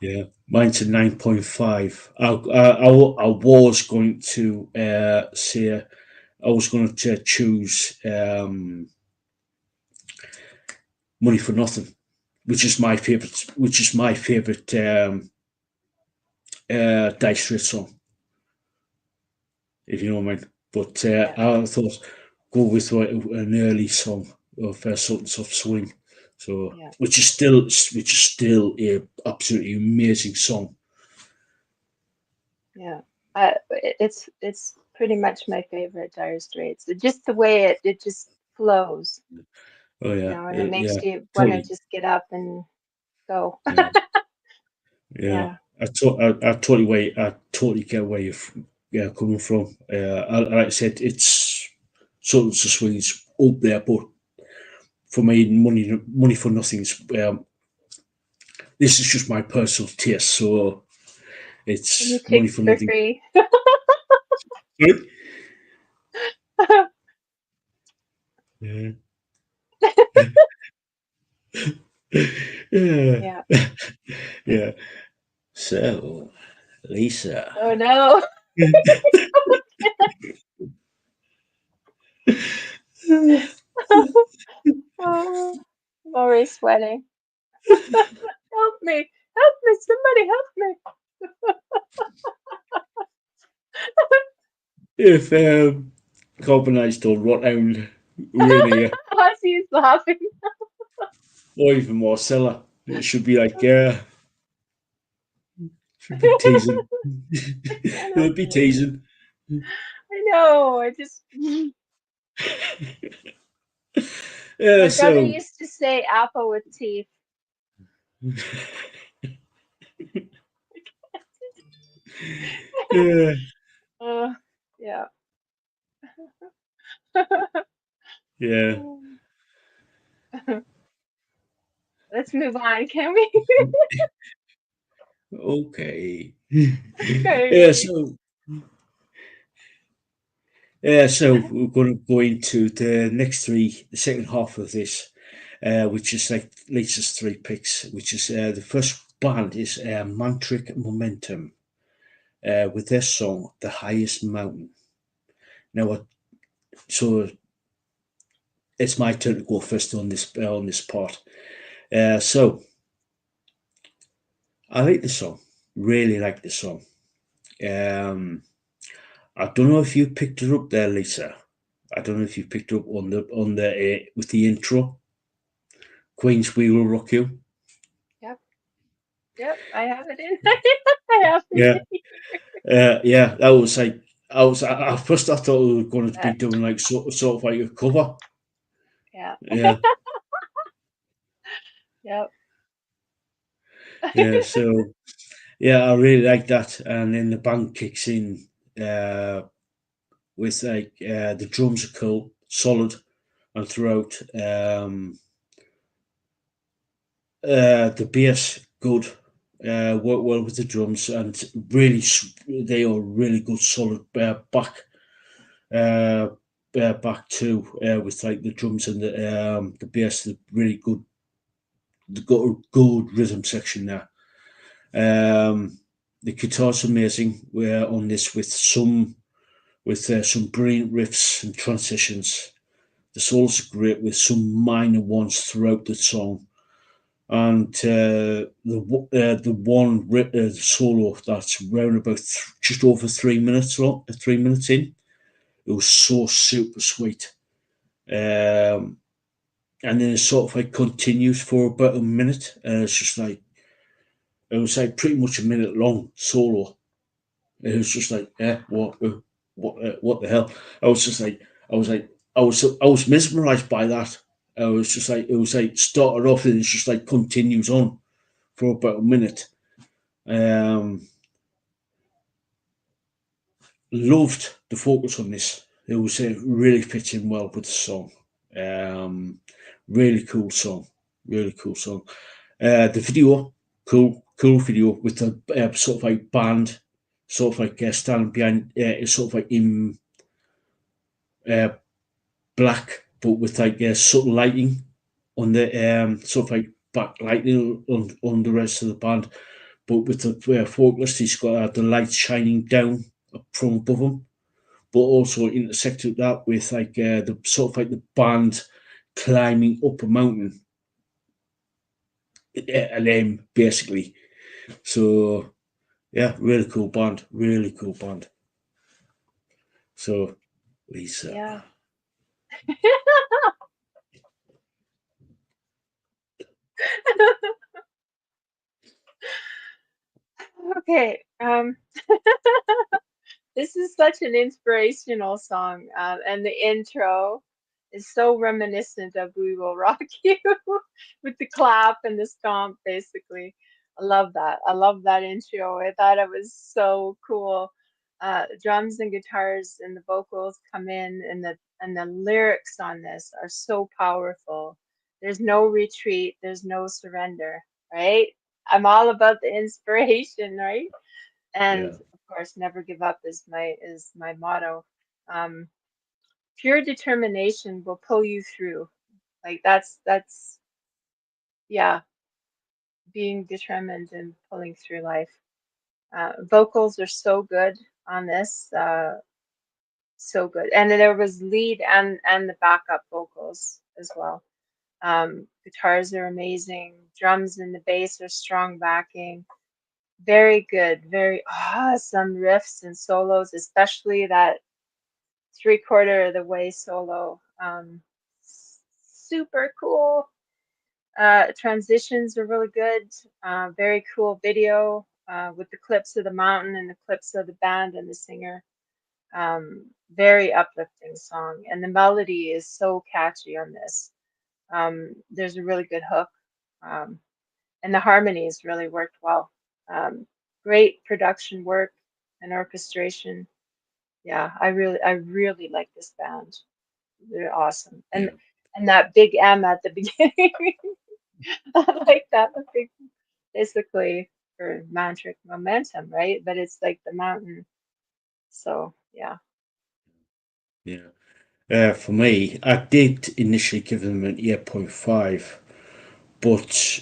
yeah. Mine's a 9.5. I was going to say I was going to choose Money for Nothing, which is my favorite. Which is my favorite Dice Street song, if you know what I mean. But Yeah. I thought go with an early song of Sultans of Swing, so Yeah. which is still a absolutely amazing song. Yeah. It's pretty much my favorite Dire Straits. Just the way it just flows, Oh yeah, and it makes yeah, you want to totally. just get up and go. Yeah, yeah. Yeah. I totally get where you're coming from. Like I said, it's Sultans of Swing is up there, but for me, money for nothing is. This is just my personal taste, so And you it's money take for for nothing. free. Yeah. Yeah. Yeah. Yeah. So, Lisa. Oh no. Oh, I'm already sweating. Help me. Help me. Somebody help me. If Copenhagen's don't rot down really, Ozzy's laughing. or even Marcella, it should be like, should be teasing. I can't It'll help be it. teasing. I know. I just Yeah, my brother so, used to say apple with teeth. yeah, Yeah. yeah, Let's move on, can we? okay. Yeah, Okay. so, yeah, so we're going to go into the next three, the second half of this, which is like Lisa's three picks, which is the first band is Mantric Momentum with their song "The Highest Mountain." Now, so it's my turn to go first on this part. So I like the song, really like the song. Um, I don't know if you picked it up there, Lisa. I don't know if you picked it up on the with the intro. Queen's "We Will Rock You." Yep. Yep. I have it in. I have it Yeah, in. yeah. That was like at first I thought we were going to be That, doing like sort of like a cover. yeah. Yeah, Yep. yeah. So yeah, I really like that, and then the band kicks in uh, with like the drums are cool, solid, and throughout. The bass good, work well with the drums, and really they are really good, solid uh, back too, with like the drums and the bass, the really good, the got a good rhythm section there. The guitar's amazing. We're on this with some brilliant riffs and transitions. The solos are great with some minor ones throughout the song, and the one solo that's around about just over 3 minutes long, 3 minutes in, it was so super sweet. Um, and then it sort of like continues for about a minute, and it's just like it was like pretty much a minute long solo. It was just like, what the hell? I was just like, I was like, I was mesmerized by that. I was just like, it was like started off and it's just like continues on for about a minute. Um, Loved the focus on this. It was really fitting well with the song. Um, really cool song. Really cool song. The video, cool video with the sort of like band, sort of like standing behind, sort of like in uh, black, but with like subtle lighting on the sort of like backlighting on the rest of the band. But with the vocalist, he's got the light shining down from above him, but also intersected that with like the sort of like the band climbing up a mountain, and then basically. So yeah, really cool band, really cool band. So Lisa, Yeah. Okay. This is such an inspirational song, and the intro is so reminiscent of "We Will Rock You" with the clap and the stomp, basically. I love that. I love that intro. I thought it was so cool. Drums and guitars and the vocals come in, and the lyrics on this are so powerful. There's no retreat. There's no surrender. Right? I'm all about the inspiration, right? And yeah, of course, never give up is my motto. Um, Pure determination will pull you through. Like that's yeah, being determined and pulling through life. Vocals are so good on this, so good. And then there was lead and the backup vocals as well. Guitars are amazing. Drums and the bass are strong backing. Very good, very awesome riffs and solos, especially that three-quarter of the way solo. Super cool. Transitions are really good. Very cool video with the clips of the mountain and the clips of the band and the singer. Very uplifting song, and the melody is so catchy on this. There's a really good hook, um, and the harmonies really worked well. Great production work and orchestration. Yeah, I really like this band. They're awesome. yeah, And that big M at the beginning. I like that. The big, basically for mantric momentum, right? But it's like the mountain. So yeah. yeah. For me, I did initially give them an 8.5, but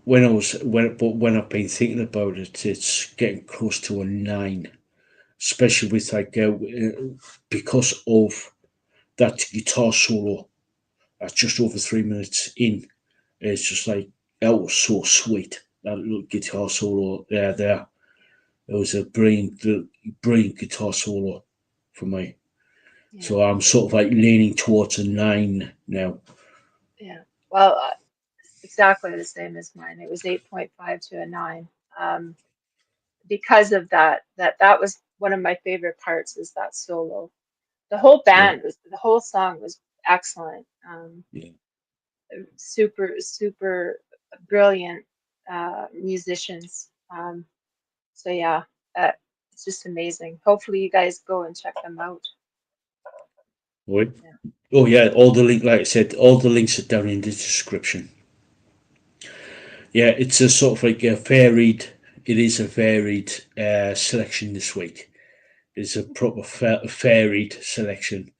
when I've been thinking about it, it's getting close to a 9, especially with because of that guitar solo at just over 3 minutes in. It's just like that was so sweet. That little guitar solo there. It was a brilliant guitar solo for me. Yeah, So I'm sort of like leaning towards a 9 now. yeah. Well, exactly the same as mine. It was 8.5 to a 9. Because of that was one of my favorite parts is that solo. Yeah, The whole song was excellent. yeah. Super brilliant musicians. So yeah, uh, it's just amazing. Hopefully you guys go and check them out. Right. Yeah, Oh yeah, all the link, like I said, all the links are down in the description. Yeah, it's a sort of like a varied. It is a varied selection this week. It's a proper varied selection.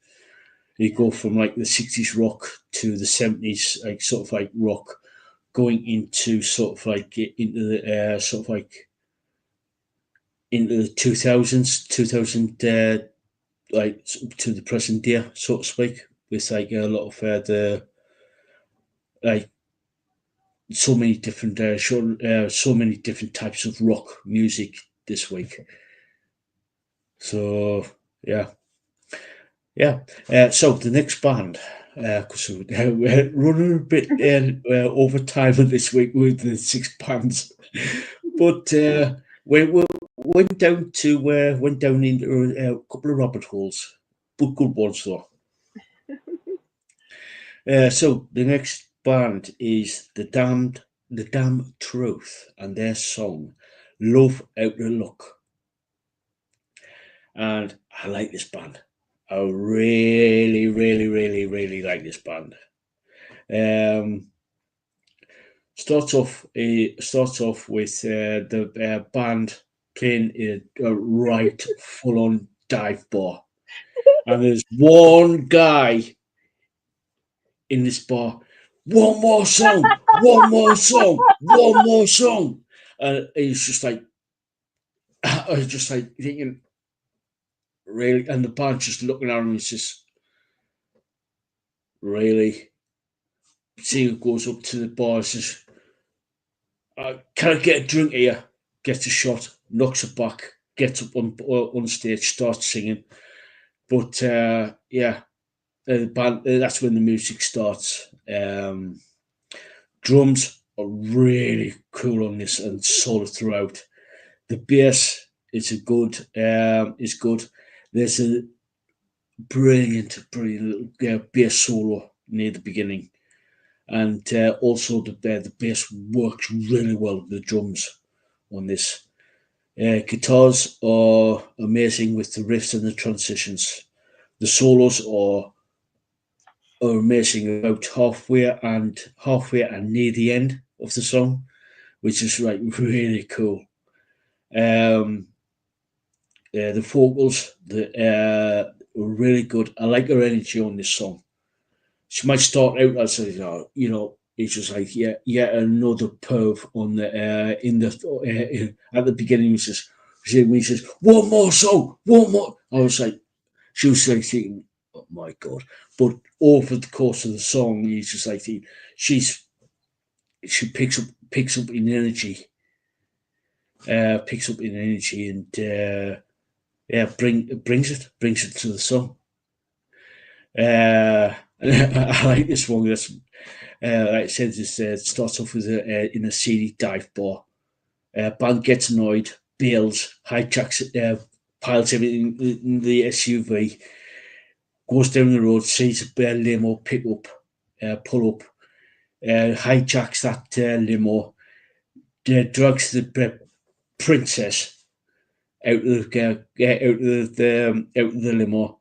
You yeah, go from like the 60s rock to the 70s, like sort of like rock, going into sort of like into the sort of like into the 2000s, 2000 like to the present day, so to speak, with like a lot of the like so many different types of rock music this week. So yeah, yeah. So the next band, because we're running a bit over time this week with the 6 bands, but we went down into a couple of rabbit holes, but good ones though. So the next band is the Damn Truth, and their song "Love Out the Luck." And I like this band. I really, really, really, really like this band. Um, starts off with the band playing a right full on dive bar, and there's one guy in this bar. One more song, one more song, one more song, and he's just like, I was just like thinking, really, and the band just looking at him, and just really. Singer goes up to the bar and says, "Can I get a drink here?" Gets a shot, knocks it back, gets up on stage, starts singing. But yeah, the band, that's when the music starts. Drums are really cool on this and solid throughout. The bass is good. There's a brilliant little bass solo near the beginning, and also the bass works really well with the drums on this. Guitars are amazing with the riffs and the transitions. The solos are amazing about halfway and near the end of the song, which is like really cool. Um, the vocals were really good. I like her energy on this song. She might start out as it's just like yeah, another perv on the in the at the beginning. He says one more song, one more. I was like, she was like thinking, oh my god. But over the course of the song, he's just like thinking, she picks up in energy, and yeah, brings it to the song. I like this one. Like I said, it starts off with in a seedy dive bar. Band gets annoyed, bails, hijacks, piles everything in the SUV, goes down the road, sees a limo pull up, hijacks that limo, drags the princess out of the limo.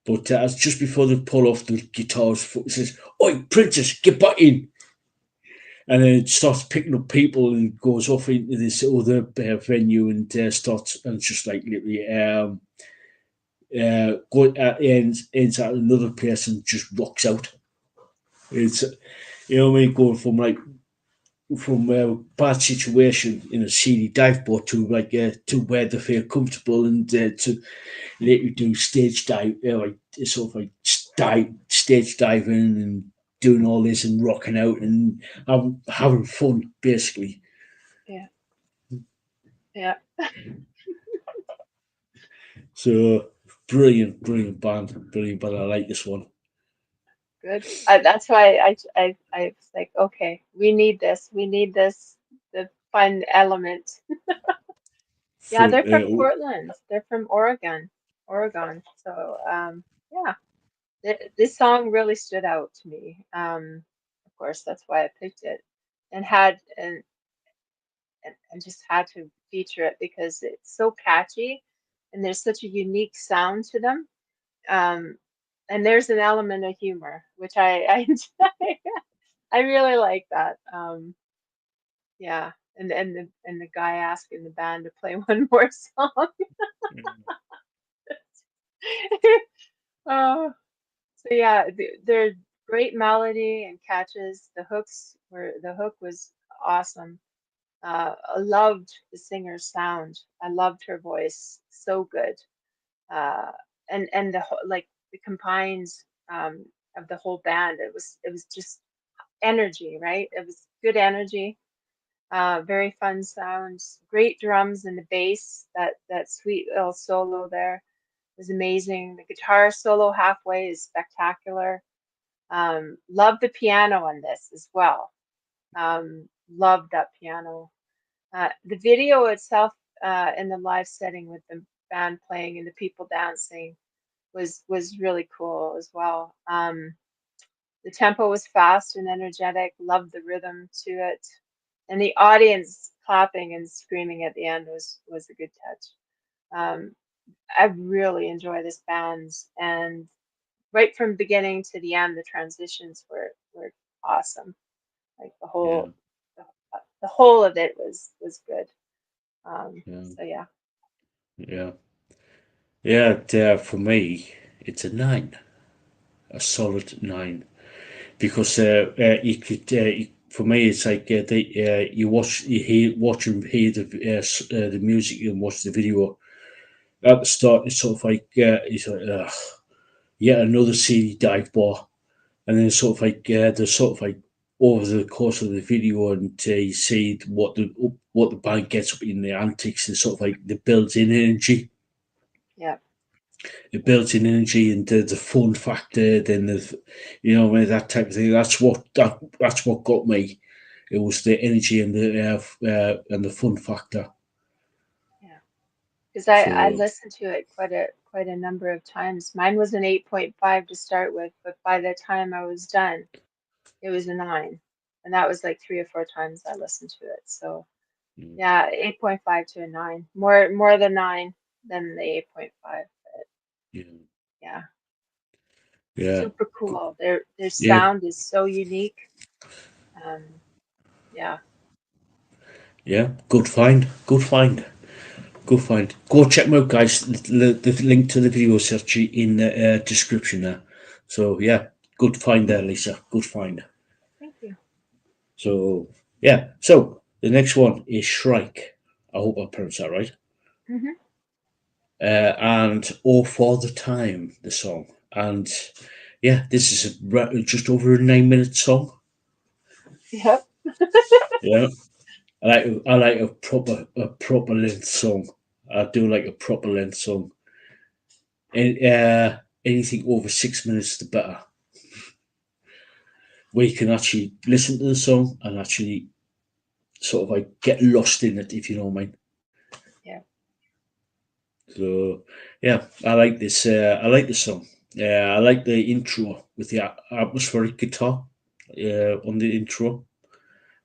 But as just before they pull off, the guitarist says, "Oi, princess, get back in!" And then it starts picking up people and goes off into this other venue and starts and just like literally ends at another place and just rocks out. It's, you know what I mean, going from like from a bad situation in a seedy dive boat to to where they feel comfortable and to later do stage dive, like sort of like stage diving and doing all this and rocking out and having fun basically. Yeah. Yeah. So brilliant band, brilliant band. I like this one. Good. That's why I was like, okay, we need this. We need this, the fun element. Yeah, For they're from Portland. They're from Oregon. Oregon. So, yeah, this song really stood out to me. Of course, that's why I picked it, and had and just had to feature it because it's so catchy, and there's such a unique sound to them. Um, and there's an element of humor, which I enjoy. I really like that. Yeah, and the guy asking the band to play one more song. Oh, so yeah, they're great melody and catches. The hook was awesome. I loved the singer's sound. I loved her voice, so good. Uh, and like the combines of the whole band. It was just energy, right? It was good energy. Very fun sounds, great drums and the bass. That sweet little solo there was amazing. The guitar solo halfway is spectacular. Love the piano on this as well. Love that piano. The video itself in the live setting with the band playing and the people dancing was really cool as well. The tempo was fast and energetic. Loved the rhythm to it, and the audience clapping and screaming at the end was a good touch. Um, I really enjoy this band, and right from beginning to the end, the transitions were awesome. Like Yeah, the, the whole of it was good. yeah, So yeah. yeah, yeah. For me, it's a nine, a solid nine, because you could. For me, it's like you watch and hear the music and watch the video at the start. It's sort of like it's like yet another CD dive bar, and then sort of like there's sort of like over the course of the video, and you see what the band gets up in the antics, and sort of like the built-in energy, Yeah. and the fun factor, then the that type of thing. That's what got me. It was the energy and the fun factor. Yeah. Because I So listened to it quite a number of times. Mine was an 8.5 to start with, but by the time I was done, it was a 9. And that was like 3 or 4 times I listened to it. So mm, yeah, 8.5 to a 9. More than 9 than the 8.5. yeah, Yeah. yeah, Super cool. Their yeah, sound is so unique. Um, yeah. yeah. Good find. Good find. Go find. Go check them out, guys. The link to the video is actually in the description there. So yeah, good find there, Lisa. Good find. Thank you. So yeah. So the next one is Shrike. I hope I pronounced that right. Hmm. And "All for the Time," the song. And yeah, this is just over a 9 minute song. Yep. Yeah, I like a proper length song. I do like a proper length song. And anything over 6 minutes, the better. Where you can actually listen to the song and actually sort of like get lost in it, if you know what I mean. Yeah. So yeah, I like this. I like the song. Yeah, I like the intro with the atmospheric guitar on the intro.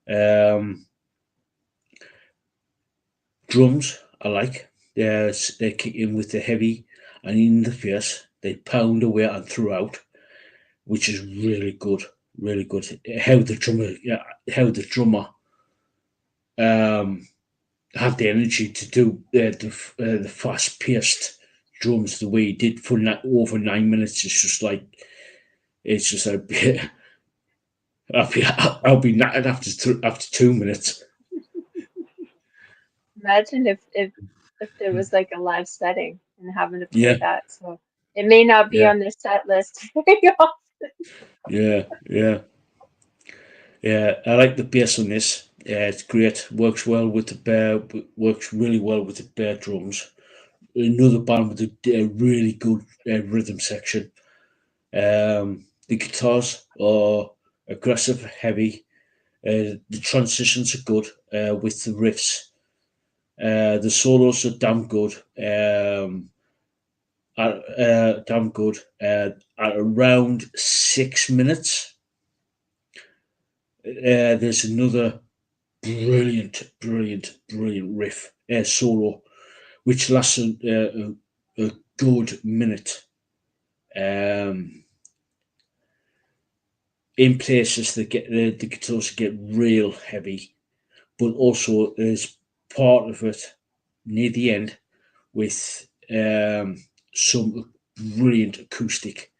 Um, Drums, I like. They kick in with the heavy and in the fierce. They pound away and throughout, which is really good. Really good. How the drummer um, had the energy to do the fast paced drums the way he did for over 9 minutes. It's just like I'll be knackered after 2 minutes. Imagine if there was like a live setting and having to play Yeah, that. So it may not be yeah, on their set list very often. yeah, yeah, yeah. I like the bass on this. Yeah, it's great. Works well with the bear. Works really well with the bear drums. Another band with a really good rhythm section. The guitars are aggressive, heavy. The transitions are good with the riffs. The solos are damn good. Damn good. At around 6 minutes, there's another brilliant riff solo, which lasts a good minute. Um, in places, the guitars get real heavy, but also there's part of it near the end with some brilliant acoustic,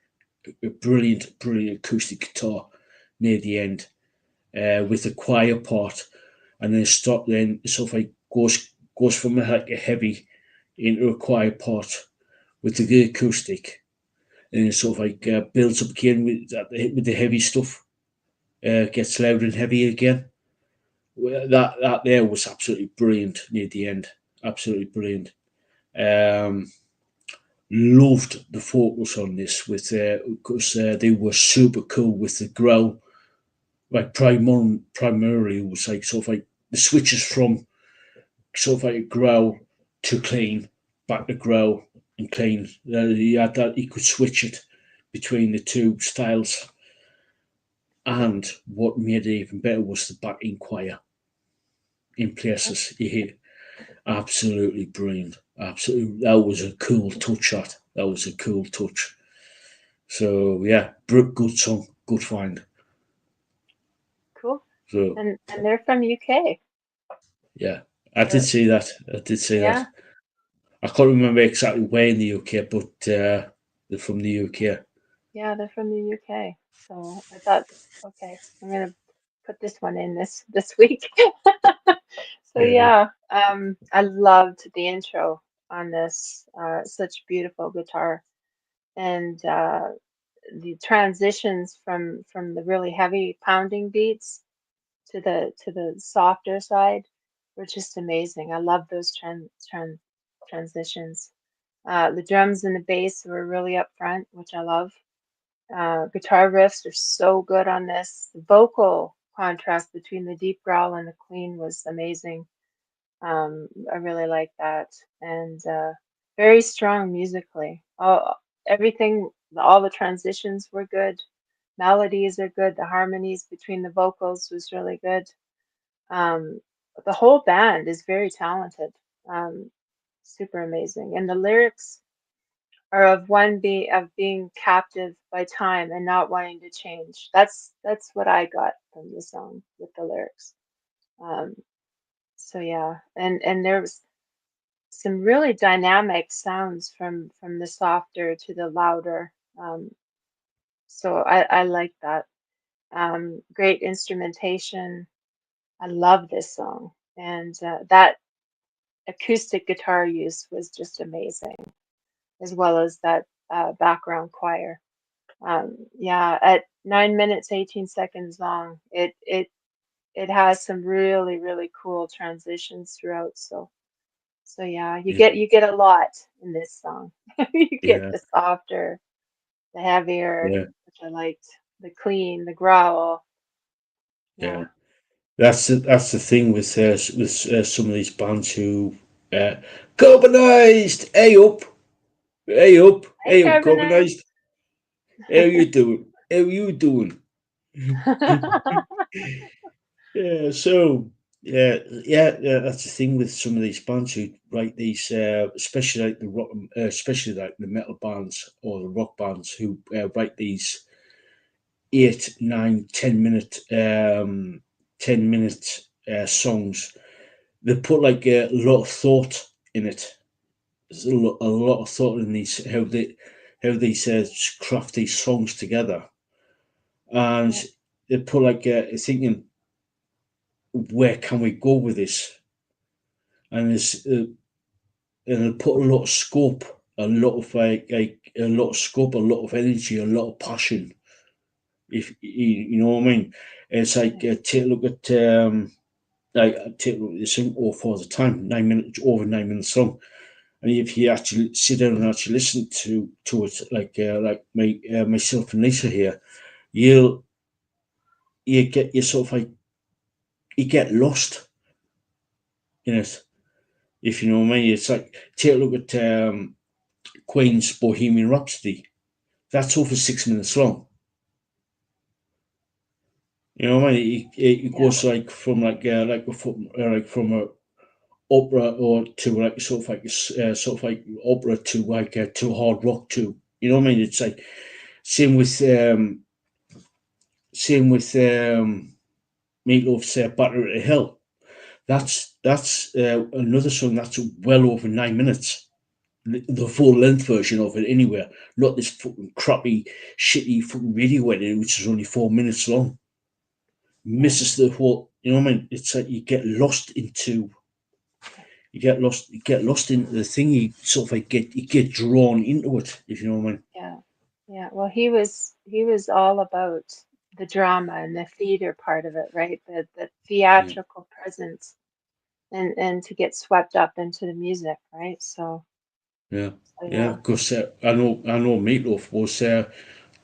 a brilliant acoustic guitar near the end with a choir part, and then stop. Then sort of like goes from like a heavy into a choir part with the acoustic, and it sort of like builds up again with the heavy stuff. Gets louder and heavy again. Well, that there was absolutely brilliant near the end. Absolutely brilliant. Um, Loved the focus on this with because they were super cool with the growl. Like primarily it was like sort of like the switches from sort of like a growl to clean, back to growl and clean. He had that he could switch it between the two styles. And what made it even better was the backing choir in places. You hear absolutely brilliant. Absolutely, that was a cool touch. That was a cool touch. So yeah, good song, good find. Cool. So And they're from UK. yeah, I did So see that. I did see that. yeah, I can't remember exactly where in the UK, but they're from the UK. yeah, they're from the UK. So I thought, okay, I'm gonna put this one in this week. So Yeah, yeah, I loved the intro on this. Such beautiful guitar and the transitions from the really heavy pounding beats to the softer side were just amazing. I love those transitions. The drums and the bass were really up front, which I love. Guitar riffs are so good on this. The vocal contrast between the deep growl and the clean was amazing. I really like that, and very strong musically. Everything, all the transitions were good. Melodies are good. The harmonies between the vocals was really good. Um, the whole band is very talented. Um, Super amazing, and the lyrics are of being captive by time and not wanting to change. That's what I got from the song with the lyrics. Um, so yeah, and there was some really dynamic sounds from the softer to the louder. So I like that. Great instrumentation. I love this song, and that acoustic guitar use was just amazing, as well as that background choir. Yeah, at 9 minutes 18 seconds long, it has some really cool transitions throughout. So yeah, yeah, you get a lot in this song. You get yeah, the softer, the heavier, yeah, which I liked, the clean, the growl. yeah. Yeah. That's the thing with some of these bands who uh, carbonized. Hey, Hey up, Carbonite. carbonized. How you doing? How you doing? Yeah, so yeah. That's the thing with some of these bands who write these, especially like the rock, especially like the metal bands or the rock bands who write these 8, 9, 10 minute, 10 minute songs. They put like a lot of thought in it. There's a lot of thought in these how they craft these songs together, and Yeah. they put like thinking, where can we go with this? And it's and they put a lot of scope, a lot of like a lot of scope, a lot of energy, a lot of passion. If you know what I mean, it's like take a look at take a look at this thing all for the time, 9 minutes, over 9 minutes long. And if you actually sit down and actually listen to it, like myself and Lisa here, you'll you get you sort of like you get lost in it. If you know what I mean, it's like take a look at Queen's Bohemian Rhapsody. That's over 6 minutes long. You know what I mean? It Yeah. goes like from a opera or to like sort of like opera to hard rock to, you know what I mean? It's like same with same with Meatloaf's Battery at Hell. That's another song that's well over 9 minutes. The full length version of it, anywhere. Not this fucking crappy, shitty fucking video edit, which is only 4 minutes long. Yeah. Misses the whole. You know what I mean? It's like you get lost into. You get lost into the thing. You sort of like you get drawn into it. If you know what I mean? Yeah. Yeah. Well, he was all about the drama and the theater part of it, right? The Yeah, theatrical presence and to get swept up into the music, right? yeah, So yeah. yeah. Because I know Meatloaf was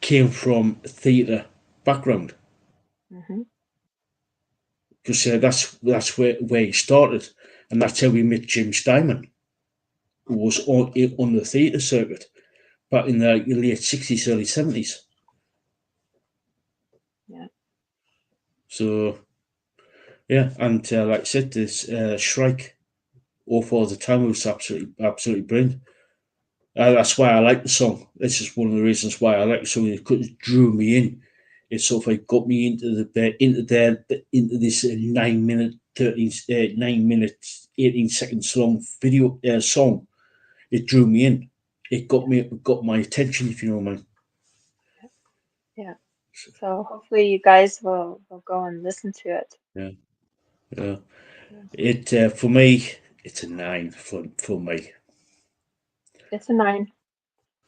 came from theatre background Hmm. because that's where he started, and that's how we met James Diamond, who was on the theatre circuit back in the late 60s, early 70s. Yeah. So yeah, and like I said, this Shrike all for the time was absolutely brilliant. That's why I like the song. This is one of the reasons why I like the song. It drew me in. It sort of like got me into this 9 minute 9 minutes 18 seconds long video song. It drew me in. It got my attention. If you know what I mean. Yeah. So hopefully you guys will go and listen to it. Yeah, yeah. Yeah. It for me, it's a 9 for me. It's a 9.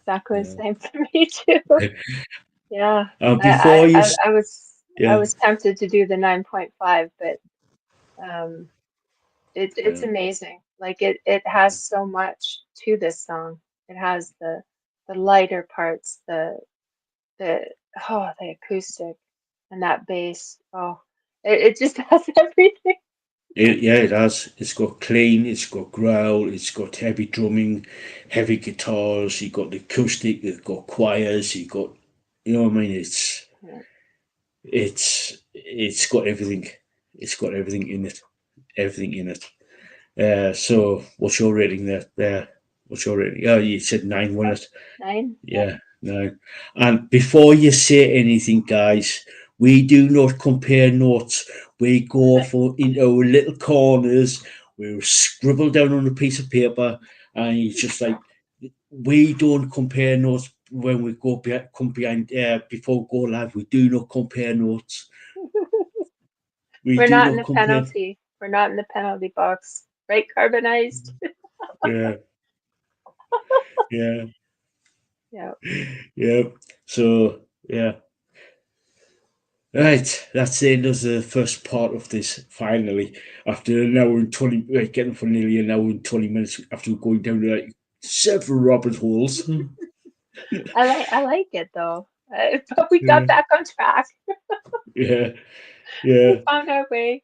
Exactly the Yeah. same for me too. Yeah. Before you, I yeah, was tempted to do the 9.5, but um it's yeah, amazing. Like it has so much to this song. It has the lighter parts, the the acoustic and that bass. Oh, it just has everything. yeah, it has. It's got clean, it's got growl, it's got heavy drumming, heavy guitars. You got the acoustic, you've got choirs, you got, you know what I mean. Yeah. It's got everything. It's got everything in it. Everything in it. So what's your rating there? What's your rating? Oh, you said 9, wasn't it? 9. Yep. Yeah, no. And before you say anything, guys, we do not compare notes. We go for in our little corners. We scribble down on a piece of paper, and it's just like we don't compare notes when we come behind before we go live. We do not compare notes. We We're do not in not the compare. penalty. We're not in the penalty box. Right, carbonized? Yeah, yeah, Yeah. yeah. So yeah. Right, that's the end of the first part of this. Finally, after an hour and 20, getting for nearly an hour and 20 minutes after going down like several rabbit holes. I like it though. But we got Yeah, back on track. yeah, We yeah, found our way.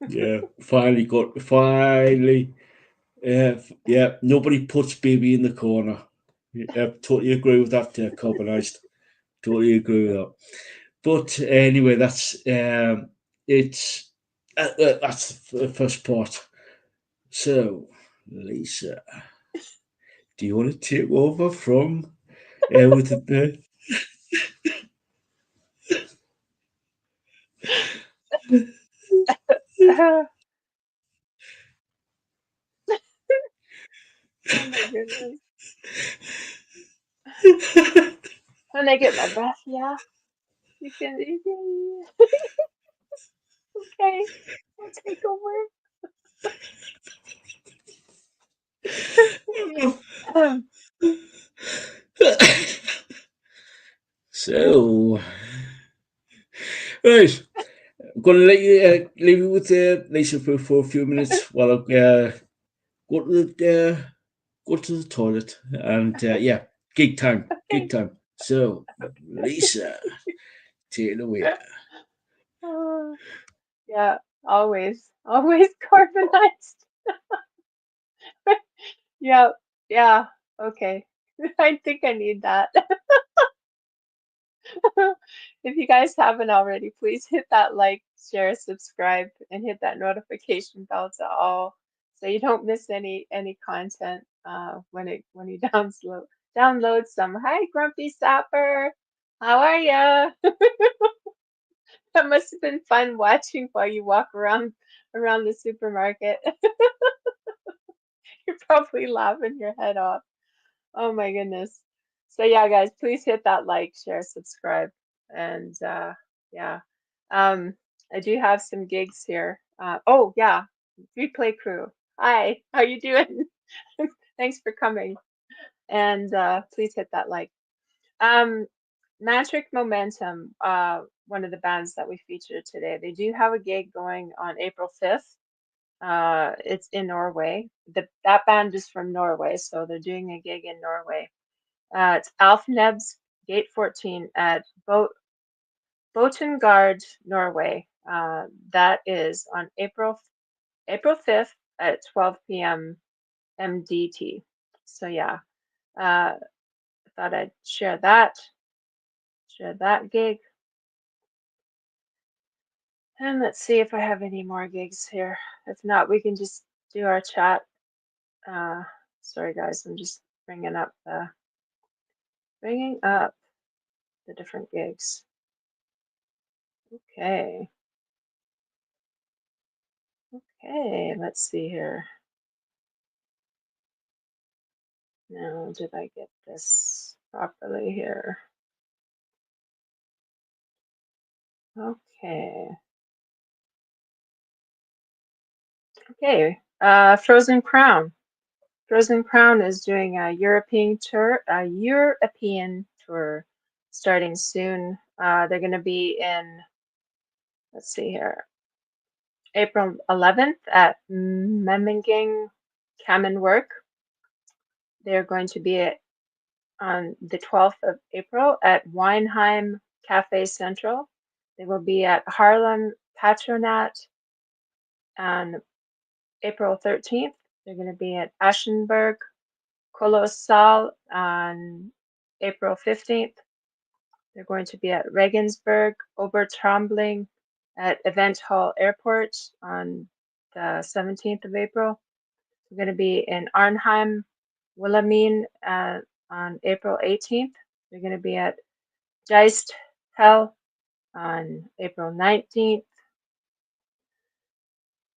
yeah. Finally. Yeah. Nobody puts baby in the corner. Yeah, totally agree with that. Carbonized. Totally agree with that. But anyway, it's that's the first part. So, Lisa, do you want to take over from with the Oh my goodness. When I get my breath, yeah. You can okay. I'll take over. Um, So, right, I'm going to let you leave you with Lisa for a few minutes while I go to the toilet and yeah, gig okay. time. So, Lisa, take it away. Uh, yeah, always carbonized. Yeah, yeah. Okay. I think I need that. If you guys haven't already, please hit that like, share, subscribe, and hit that notification bell to all so you don't miss any content when you download some. Hi, Grumpy Sapper. How are ya? That must have been fun watching while you walk around the supermarket. You're probably laughing your head off. Oh my goodness. So yeah, guys, please hit that like, share, subscribe, and yeah. Um, I do have some gigs here. Oh yeah, replay crew. Hi, how you doing? Thanks for coming. And please hit that like. Um, Mantric Momentum, one of the bands that we featured today, they do have a gig going on April 5th. It's in Norway. That band is from Norway, so they're doing a gig in Norway. It's Alfneb's Gate 14 at Botengard, Norway. That is on April 5th at 12 p.m. MDT. So yeah, I thought I'd share that gig. And let's see if I have any more gigs here. If not, we can just do our chat. Uh, sorry guys, I'm just bringing up the different gigs. Okay. Okay, let's see here. Now, did I get this properly here? Okay. Okay. Frozen Crown. Frozen Crown is doing a European tour starting soon. They're going to be in, let's see here, April 11th at Memmingen Kamenwerk. They're going to be on the 12th of April at Weinheim Cafe Central. They will be at Harlem Patronat on April 13th. They're going to be at Aschenberg Kolossal on April 15th. They're going to be at Regensburg Obertrambling at Event Hall Airport on the 17th of April. We're going to be in Arnheim Wilhelmine on April 18th. They're going to be at Geist Hell on April 19th.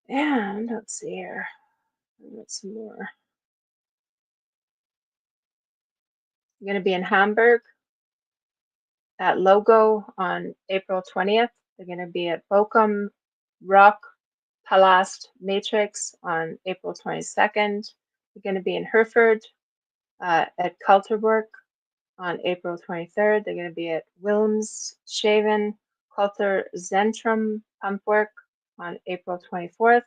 And let's see here. What's some more? I'm going to be in Hamburg at Logo on April 20th. They're going to be at Bochum Rock Palast Matrix on April 22nd. They're going to be in Herford at Kulturwerk on April 23rd. They're going to be at Wilmshaven Kulturzentrum Pumpwerk on April 24th.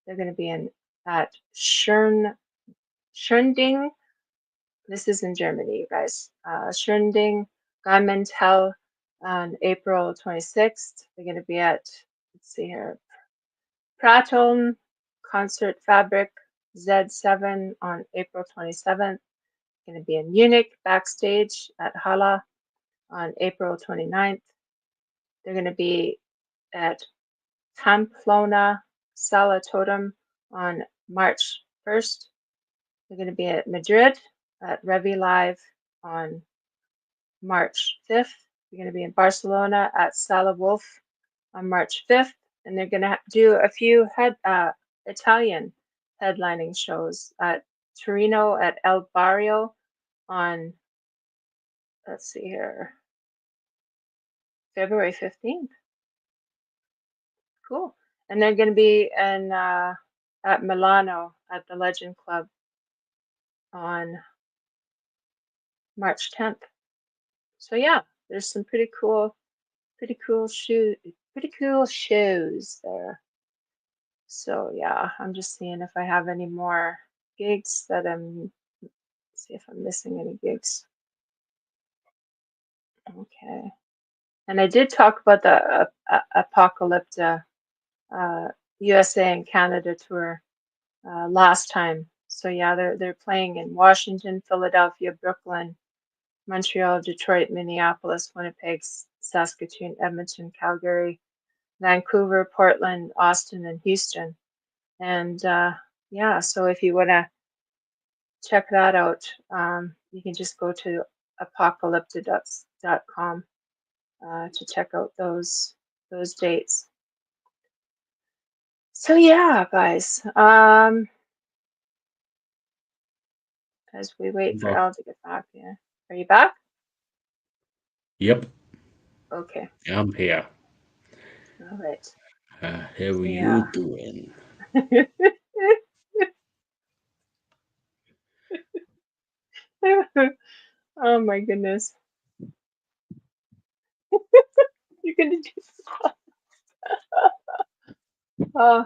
They're going to be at Schönding. This is in Germany, you guys. Schönding Garmenthal on April 26th. They're going to be at, let's see here, Pratteln Concert Fabric Z7 on April 27th. Going to be in Munich backstage at Halle on April 29th. They're going to be at Pamplona Sala Totem on March 1st. They're going to be at Madrid at Revi Live on March 5th. They're going to be in Barcelona at Sala Wolf on March 5th. And they're going to do a few Italian headlining shows at Torino at El Barrio on, let's see here, February 15th. Cool. And they're going to be in at Milano at the Legend Club on March 10th. So yeah, there's some pretty cool shows there. So yeah, I'm just seeing if I have any more gigs that see if I'm missing any gigs. Okay. And I did talk about the Apocalypta USA and Canada tour last time. So yeah, they're playing in Washington, Philadelphia, Brooklyn, Montreal, Detroit, Minneapolis, Winnipeg, Saskatoon, Edmonton, Calgary, Vancouver, Portland, Austin, and Houston. And yeah, so if you want to check that out, you can just go to apocalypta.com to check out those dates. So yeah, guys, as we wait for Al to get back, yeah. Are you back? Yep. Okay. I'm here. All right. How are you doing? Oh my goodness. You're gonna do Oh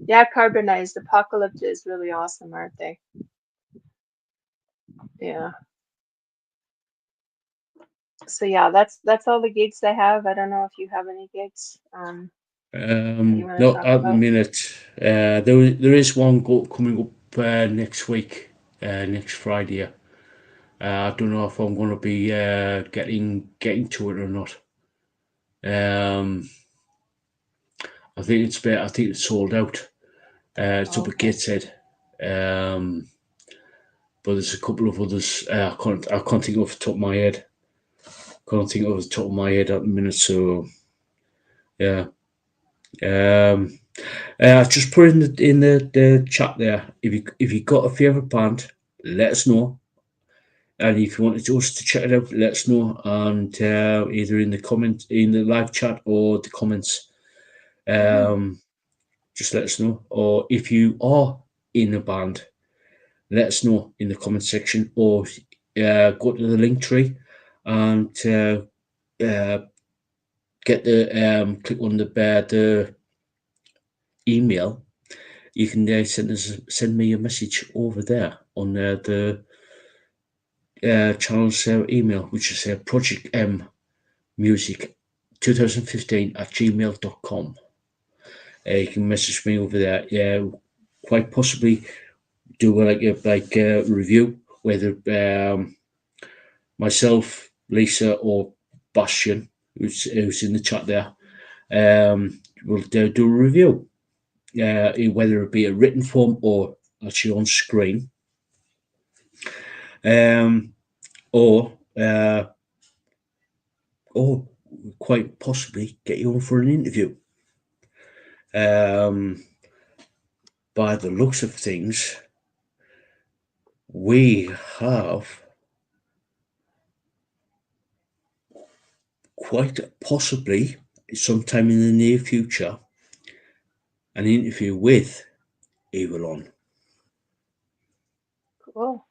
yeah, Carbonized Apocalypse is really awesome, aren't they? Yeah. So yeah, that's all the gigs I have. I don't know if you have any gigs you want to Not talk at the about. minute. There is one coming up next week, next Friday. I don't know if I'm going to be getting to it or not. I think it's sold out. It's up at Okay. Gateshead. But there's a couple of others. I can't think off the top of my head. Can't think off the top of my head at the minute. So yeah. I just put in the chat there. If you got a favorite band, let us know. And if you wanted us to check it out, let us know. And either in the live chat or the comments, just let us know. Or if you are in a band, let us know in the comment section. Or go to the Linktree and get the click on the email. You can send me a message over there on the channel's email, which is Project M Music 2015 at gmail.com. You can message me over there. Yeah, quite possibly do a review, whether myself, Lisa, or Bastian, who's in the chat there, will do a review. Whether it be a written form or actually on screen, or quite possibly get you on for an interview. By the looks of things, we have quite possibly sometime in the near future an interview with Evelyn. Cool.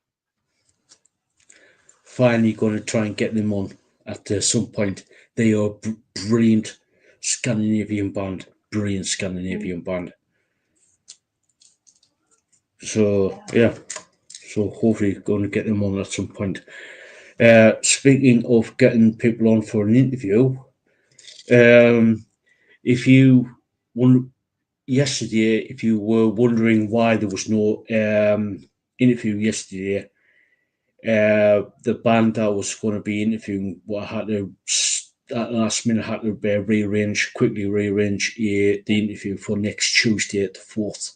Finally going to try and get them on at some point. They are brilliant Scandinavian band. Brilliant Scandinavian band. So yeah, so hopefully going to get them on at some point. Speaking of getting people on for an interview, if you yesterday, if you were wondering why there was no interview yesterday, the band that was going to be interviewing, what I had to at last minute had to quickly rearrange the interview for next Tuesday at the 4th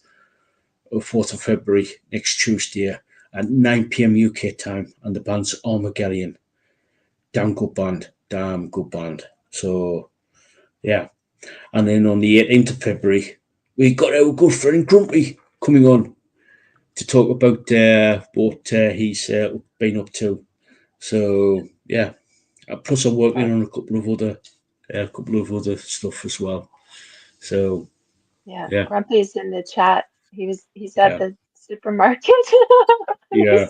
of February, next Tuesday at 9 p.m. UK time, and the band's Armageddon. Damn good band. So yeah, and then on the 18th of February, we got our good friend Grumpy coming on to talk about what he's been up to. So yeah, plus I'm working on a couple of other a couple of other stuff as well. So Yeah, yeah, Grumpy's in the chat. He's at yeah, the supermarket. And yeah.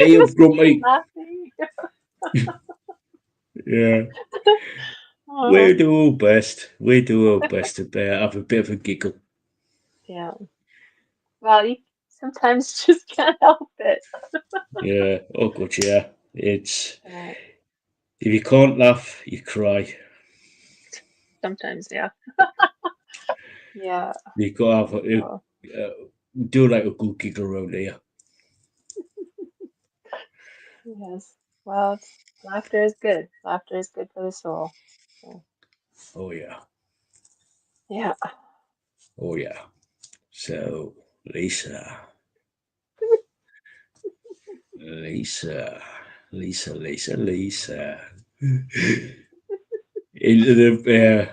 he Hey, up, was Grumpy. laughing. Yeah, we Oh, do our best. We do our best to have a bit of a giggle. yeah. Well, you sometimes just can't help it. Yeah. Oh god, yeah. It's Yeah, if you can't laugh, you cry. sometimes, yeah. Yeah. You got to have So, do like a good giggle around here. yes. Well, laughter is good. Laughter is good for the soul. So, Oh yeah. yeah. Oh yeah. So Lisa, Lisa, Lisa, Lisa, Lisa. Into the.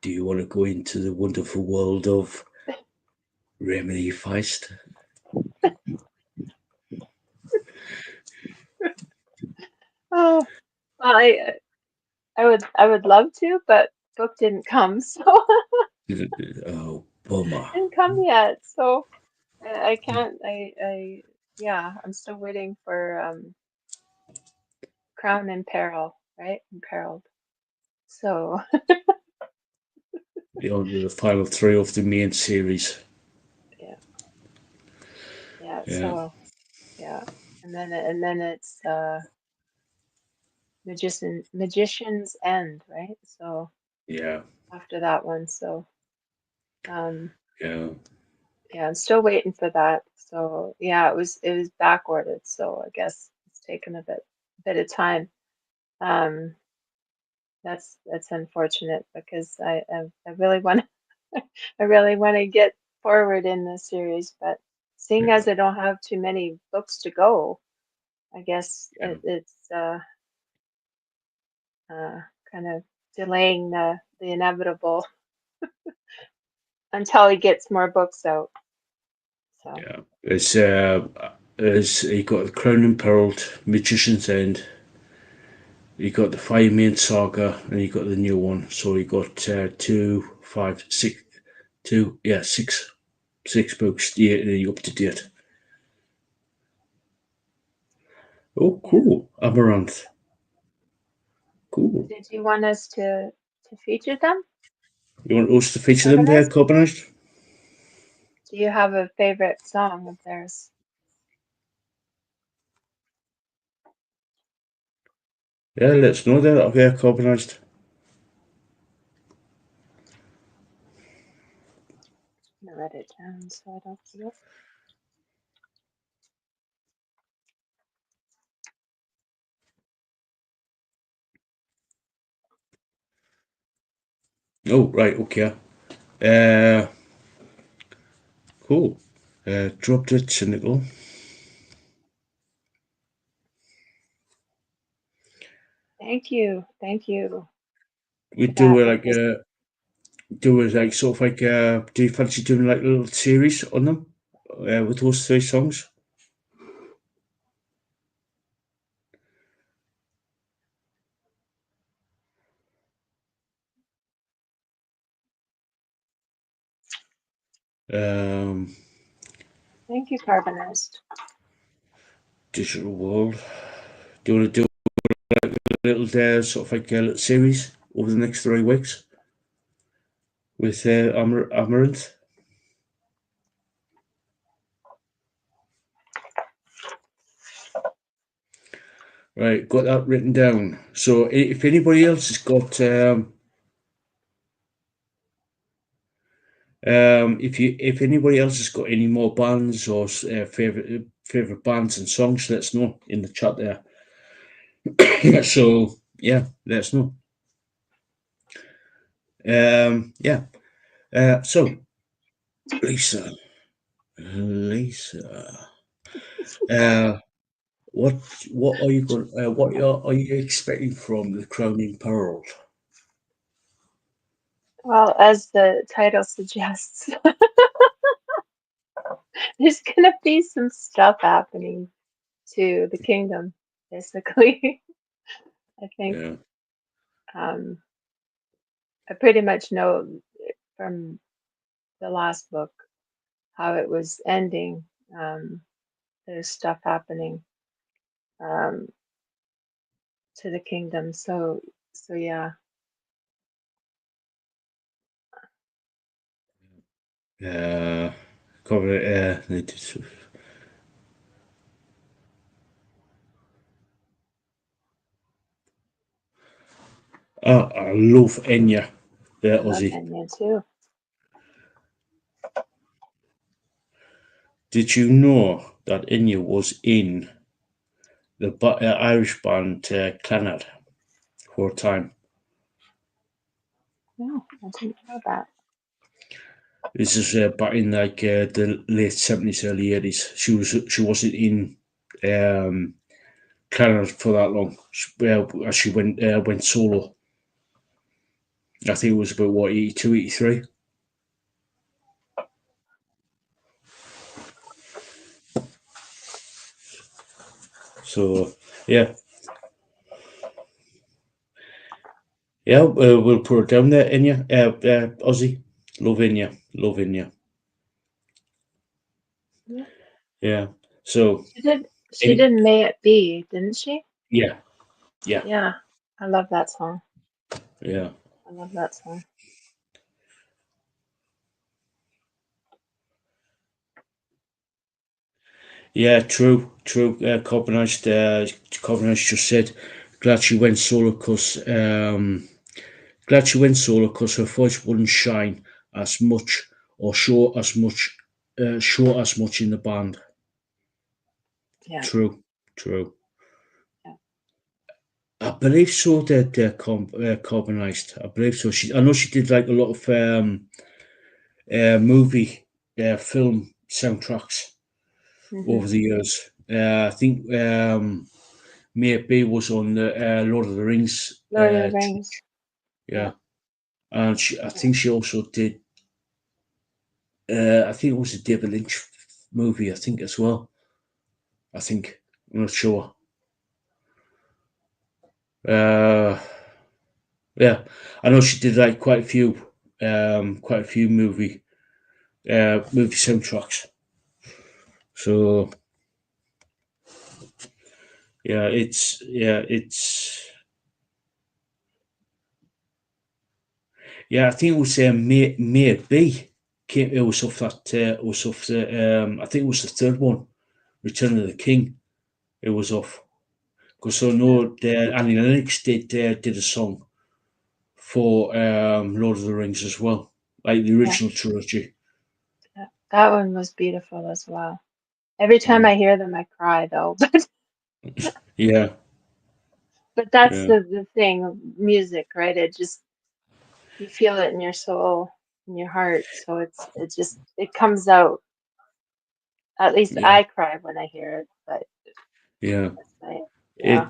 Do you want to go into the wonderful world of Raymond E Feist? Oh, well, I would love to, but book didn't come, so Oh, bummer. didn't come yet. So I can't. Yeah, I'm still waiting for Crown in Peril, right? Imperiled. So You know, the final three of the main series. yeah, yeah. Yeah, So yeah, and then it's Magician's End, right? So yeah, after that one, so um yeah, yeah, I'm still waiting for that. So yeah, it was back ordered, so I guess it's taken a bit of time. Um, that's unfortunate because I really want I really want to get forward in this series, but seeing yeah, as I don't have too many books to go, I guess yeah. it's uh, kind of delaying the inevitable until he gets more books out. So Yeah. It's you got the Crown Imperiled, Magician's End. You got the Fire Main Saga, and you got the new one. So you got two, five, six, two, yeah, six books. Yeah, you up to date. Oh, yeah. cool, Amaranth. Cool. Did you want us to feature them, You want us to feature them there, Carbonist? Carbonized? Do you have a favorite song of theirs? Yeah, let's know that. Okay, Carbonized. I'm gonna write it down so I don't forget. Oh, right, okay. Uh, cool. Dropped it, cynical. Thank you, thank you We for that do because do it like sort of like do you fancy doing like a little series on them with those three songs? Um, thank you, Carbonist. Digital World. Do you want to do a little sort of like a little series over the next 3 weeks with Amaranth? Right, got that written down. So if anybody else has got if anybody else has got any more bands or favorite bands and songs, let us know in the chat there. So yeah, let us know. Yeah. So Lisa, Lisa, uh, what what are you going? Are you expecting from the Crowning Pearl? Well, as the title suggests, there's gonna be some stuff happening to the kingdom, basically. I think Yeah, I pretty much know from the last book how it was ending. There's stuff happening um, to the kingdom. So yeah, Cover I love Enya, I love Ozzy. Enya too. Did you know that Enya was in the Irish band Clannad for a time? No, I didn't know that. This is back in like the late 70s, early 80s. She wasn't in Clannad for that long. She went solo. I think it was about what 82, 83. So yeah, yeah, we'll put it down there, Enya, Ozzy, love Enya, love Enya. Yeah. Yeah. So She did. She in, did "May It Be," didn't she? yeah, yeah, Yeah, I love that song. yeah, I love that song. yeah. True, true. Carbonized just said, glad she went solo because her voice wouldn't shine as much or show as much in the band. Yeah, True, true. yeah. I believe so that carbonized. I believe so. I know she did like a lot of movie, film soundtracks over Mm-hmm. the years. I think maybe was on the Lord of the Rings. Lord of the Rings. Yeah, Yeah, and I yeah. think she also did. I think it was a David Lynch movie. I think as well. I think I'm not sure. Uh, yeah, I know she did like quite a few movie soundtracks. So yeah, I think it was May It Be. It was off that. It was off the. I think it was the third one, Return of the King. It was off because I Yeah. know Annie Lennox did a song for Lord of the Rings as well, like the Yeah, original trilogy. yeah. That one was beautiful as well. Every time Yeah, I hear them, I cry though. yeah, But that's yeah, the thing, music, right? It just you feel it in your soul, in your heart. So it comes out. At least yeah, I cry when I hear it. But yeah. that's my yeah, It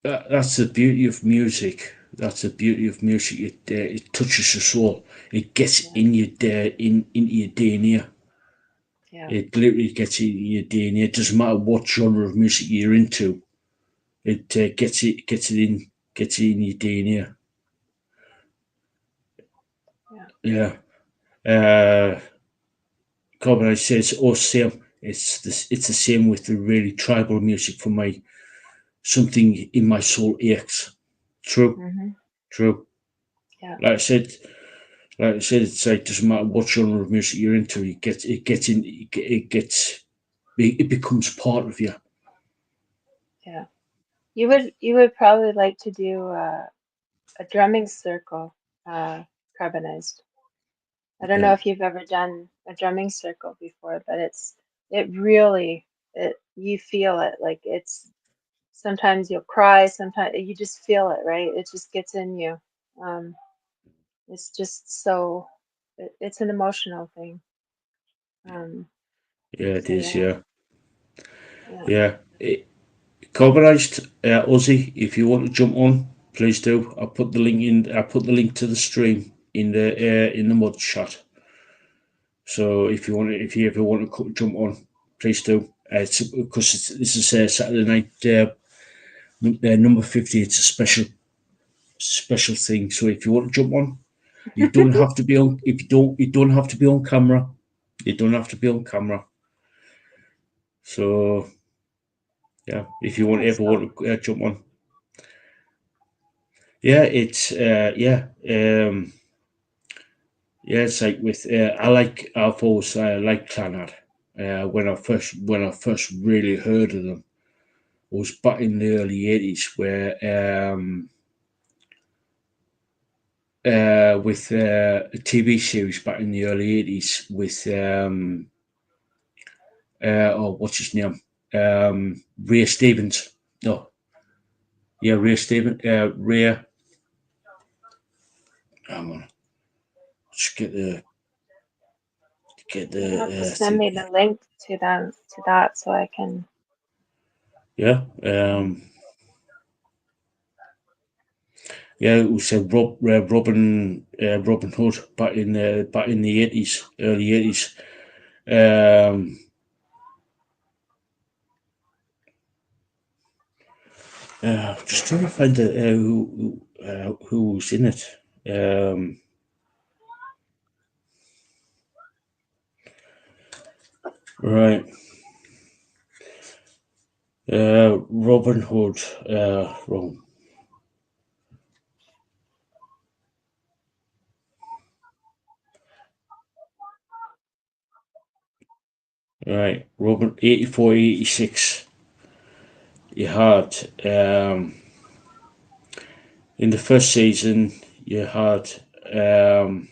that's the beauty of music. That's the beauty of music. It touches your soul. It gets yeah, in your into your DNA. yeah, It literally gets into your DNA. It doesn't matter what genre of music you're into. It gets it in your DNA. yeah. Yeah. Uh, Carbonite says, "Oh, same. It's the same with the really tribal music for my something in my soul aches. True, Mm-hmm. true. Yeah, Like I said, it's like doesn't matter what genre of music you're into. It becomes part of you. yeah. You would probably like to do a drumming circle, carbonized. I don't know Yeah, if you've ever done a drumming circle before, but it really it you feel it like it's sometimes you'll cry, sometimes you just feel it, right? It just gets in you. Um, it's just so it's an emotional thing. Um, yeah, it so is. yeah, Yeah, yeah, yeah. Carbonized Aussie. If you want to jump on, please do. I put the link in. I put the link to the stream in the mud chat. So if you ever want to jump on, please do. It's because this is Saturday night, number 50. It's a special thing. So if you want to jump on, You don't have to be on. If you don't have to be on camera. You don't have to be on camera. So yeah, if you want That's ever cool. want to jump on, yeah, it's yeah, it's like with I've always liked Clannad. When I first really heard of them was back in the early '80s, where with a TV series back in the early '80s with what's his name, Ray Stevens. No, yeah, Ray Stevens. Ray. Hang on, just get You'll have to the send thing. me the link to them to that so I can. Yeah. Yeah, it was Robin Hood back in the '80s, early '80s. Just trying to find who was in it. Right, Robin Hood. Wrong. Right, Robin 84, 86. You had in the first season. You had um,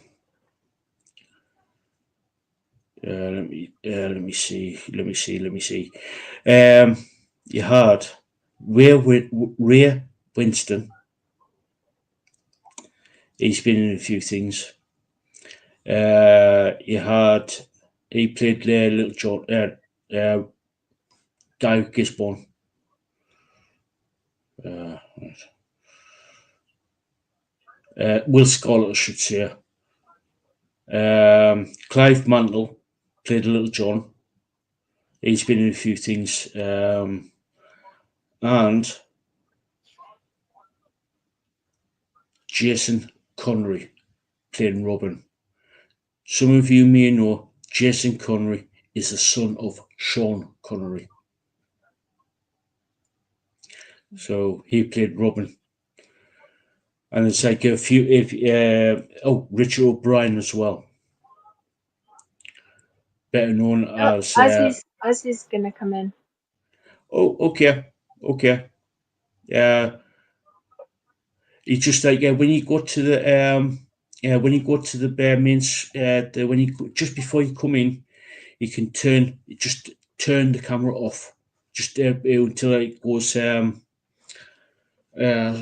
let me see. You had Ray Winston. He's been in a few things. You had he played Little John, Guy Gisborne. Uh, Will Scarlett, I should say. Clive Mantle played Little John. He's been in a few things. And Jason Connery playing Robin. Some of you may know Jason Connery is the son of Sean Connery. So he played Robin. And it's like a few, if Richard O'Brien as well, better known Oh, as. Ozzy's gonna come in. Oh, okay, okay. It's just like when you go to the when you go to the when just before you come in, you can turn the camera off, just until it goes. I'll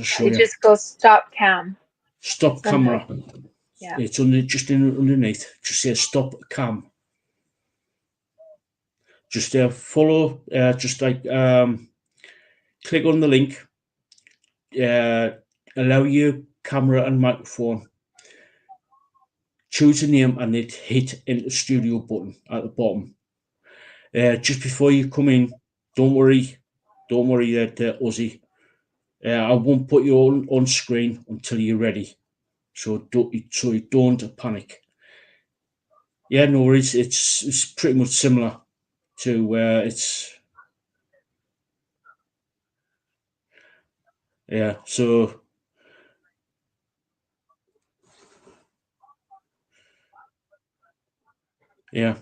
show It you. just goes stop cam. Stop It's under. camera. Yeah. It's underneath. Just say stop cam. Just follow. Just like click on the link. Uh, Allow your camera and microphone. Choose a name and it hit into studio button at the bottom. Just before you come in, don't worry, that Ozzy. I won't put you on screen until you're ready. So you don't panic. Yeah, no worries. It's pretty much similar to it's yeah. So yeah,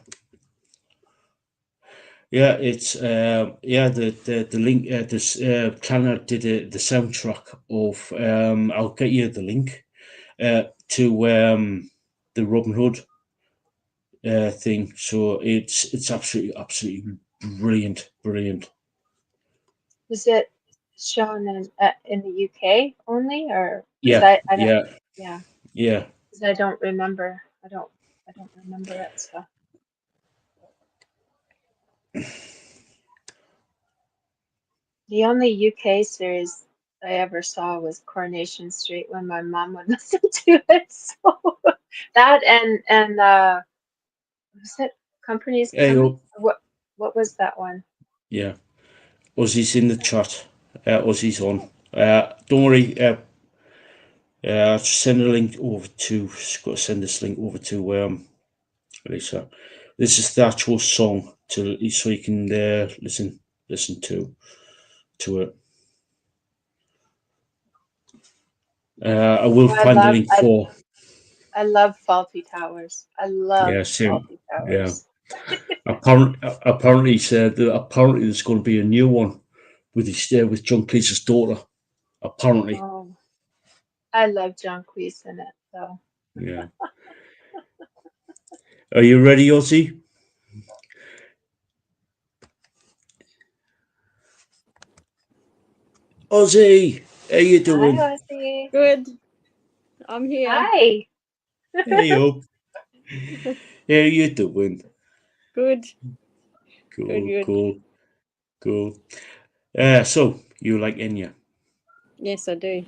yeah. It's yeah. The link. This Planner did the soundtrack of. I'll get you the link to the Robin Hood thing. So it's absolutely brilliant. Was it shown in the UK only, or because Yeah, I don't. yeah, Yeah, yeah. because I don't remember. I don't remember it. So the only UK series I ever saw was Coronation Street when my mom would listen to it. So that and was it Company's Hey, Coming? oh, What was that one? yeah. Ozzy's in the chat. Ozzy's on. Don't worry. I'll send a link over to. Got to send this link over to Lisa. This is the actual song to so you can listen to it. I will Oh, find the link for. I love Faulty Towers. I love Yeah, same. Faulty Yeah. Towers. Apparently said that apparently there's going to be a new one with John Cleese's daughter. Apparently. Oh, I love John Cleese in it, so Yeah. Are you ready, Ozzy? Ozzy, how you hi, doing? Ozzy. Good. I'm here. Hi. Hey up. How you doing? Good. Good, Cool, good. cool, cool. So you like Enya? Yes, I do.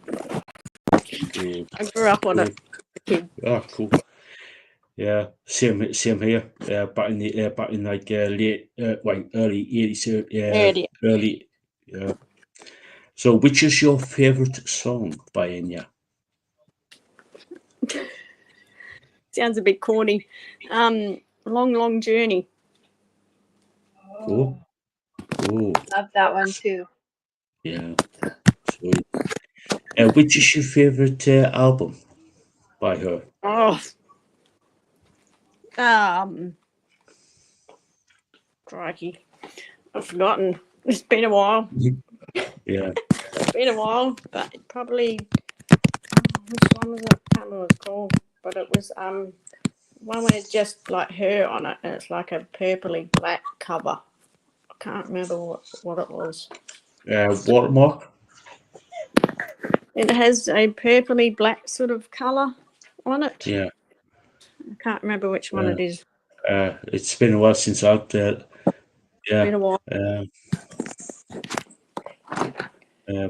Good, I grew up on it good. as a kid. Ah, cool. Yeah, same here. Back in like early '80s. Earlier. Early. Yeah. So, which is your favorite song by Enya? Sounds a bit corny. Long, long journey. Cool, Oh, cool. love that one too. Yeah. Sweet. Which is your favorite album by her? Oh, crikey. I've forgotten. It's been a while. Yeah. Been a while, but probably which one was it? I can't remember what it's called. But it was one with just like her on it, and it's like a purpley black cover. I can't remember what it was. Watermark. It has a purpley black sort of colour on it. Yeah. I can't remember which one Yeah. it is. It's been a while since I've yeah. Been a while. Uh, uh,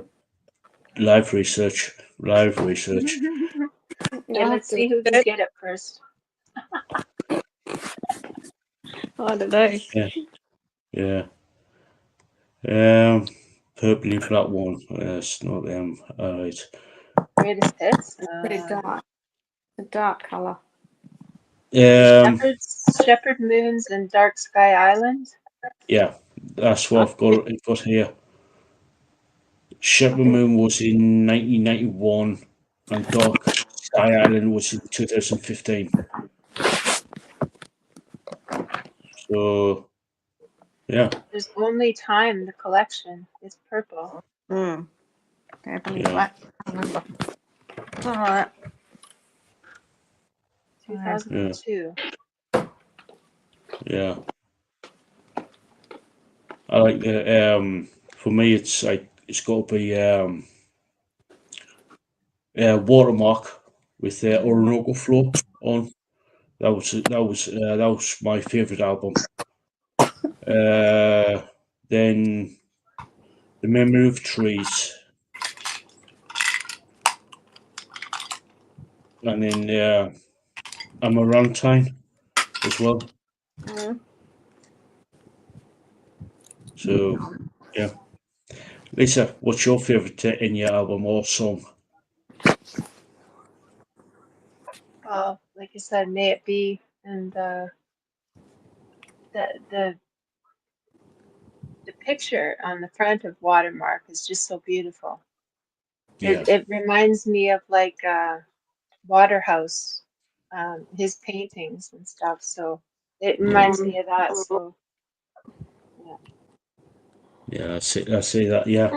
live research. Live research. Okay, I have let's to see who can research. get it first. I don't know. Yeah. Yeah. Um, purpley flat one. It's not them. All right. Greatest hits. Pretty dark. A dark colour. The Um, Shepherd Moons and Dark Sky Island. yeah, that's what I've got here. Shepherd Okay. Moon was in 1991, and Dark Sky Island was in 2015. So yeah, There's Only Time, the collection, is purple. Purpley yeah, black. I remember. Alright. yeah, 2002. yeah. I like the For me, it's like it's got to be Watermark with the Orinoco Flow on. That was my favorite album. Then The Memory of Trees, and then Amarantine as well. Mm. So yeah, Lisa, what's your favorite Enya album or song? Well, like I said, May It Be, and the the the picture on the front of Watermark is just so beautiful. Yeah, It reminds me of like Waterhouse, his paintings and stuff. So it yeah, reminds me of that. So yeah. yeah. I say that. Yeah.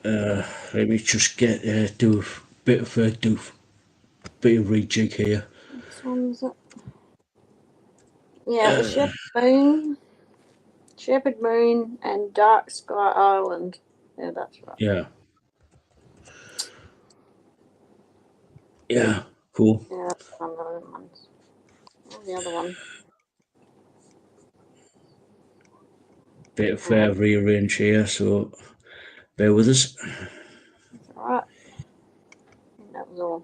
Let me just get do a bit of rejig here. Which one was it? Yeah, it was Shepherd Moon and Dark Sky Island. Yeah, that's right. Yeah, yeah, cool. Yeah, that's one of the ones. What was the other one? Bit of rearrange here, so bear with us. That's alright. That was all.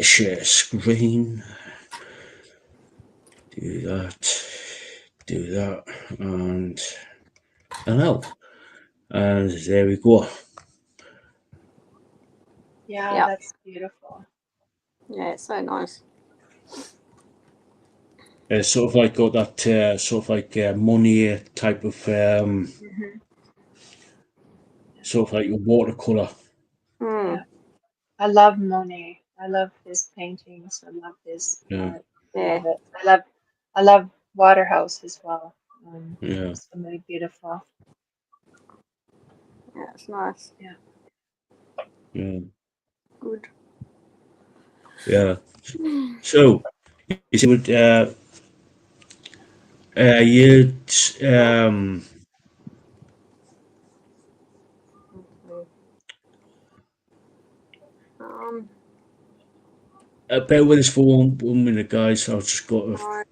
Share screen. Do that. Do that, and out. And there we go. Yeah, Yeah. that's beautiful. Yeah, it's so nice. Sort of like got that sort of like money type of Hmm. sort of like a watercolor. Mm. Yeah, I love Monet. I love his paintings. I love his Yeah, art. I Yeah. love it. I love Waterhouse as well. yeah, So many beautiful. Yeah, it's nice. Yeah. yeah, Good. yeah. So you see what you Um, bear with us for one minute, guys. I've just got to, no.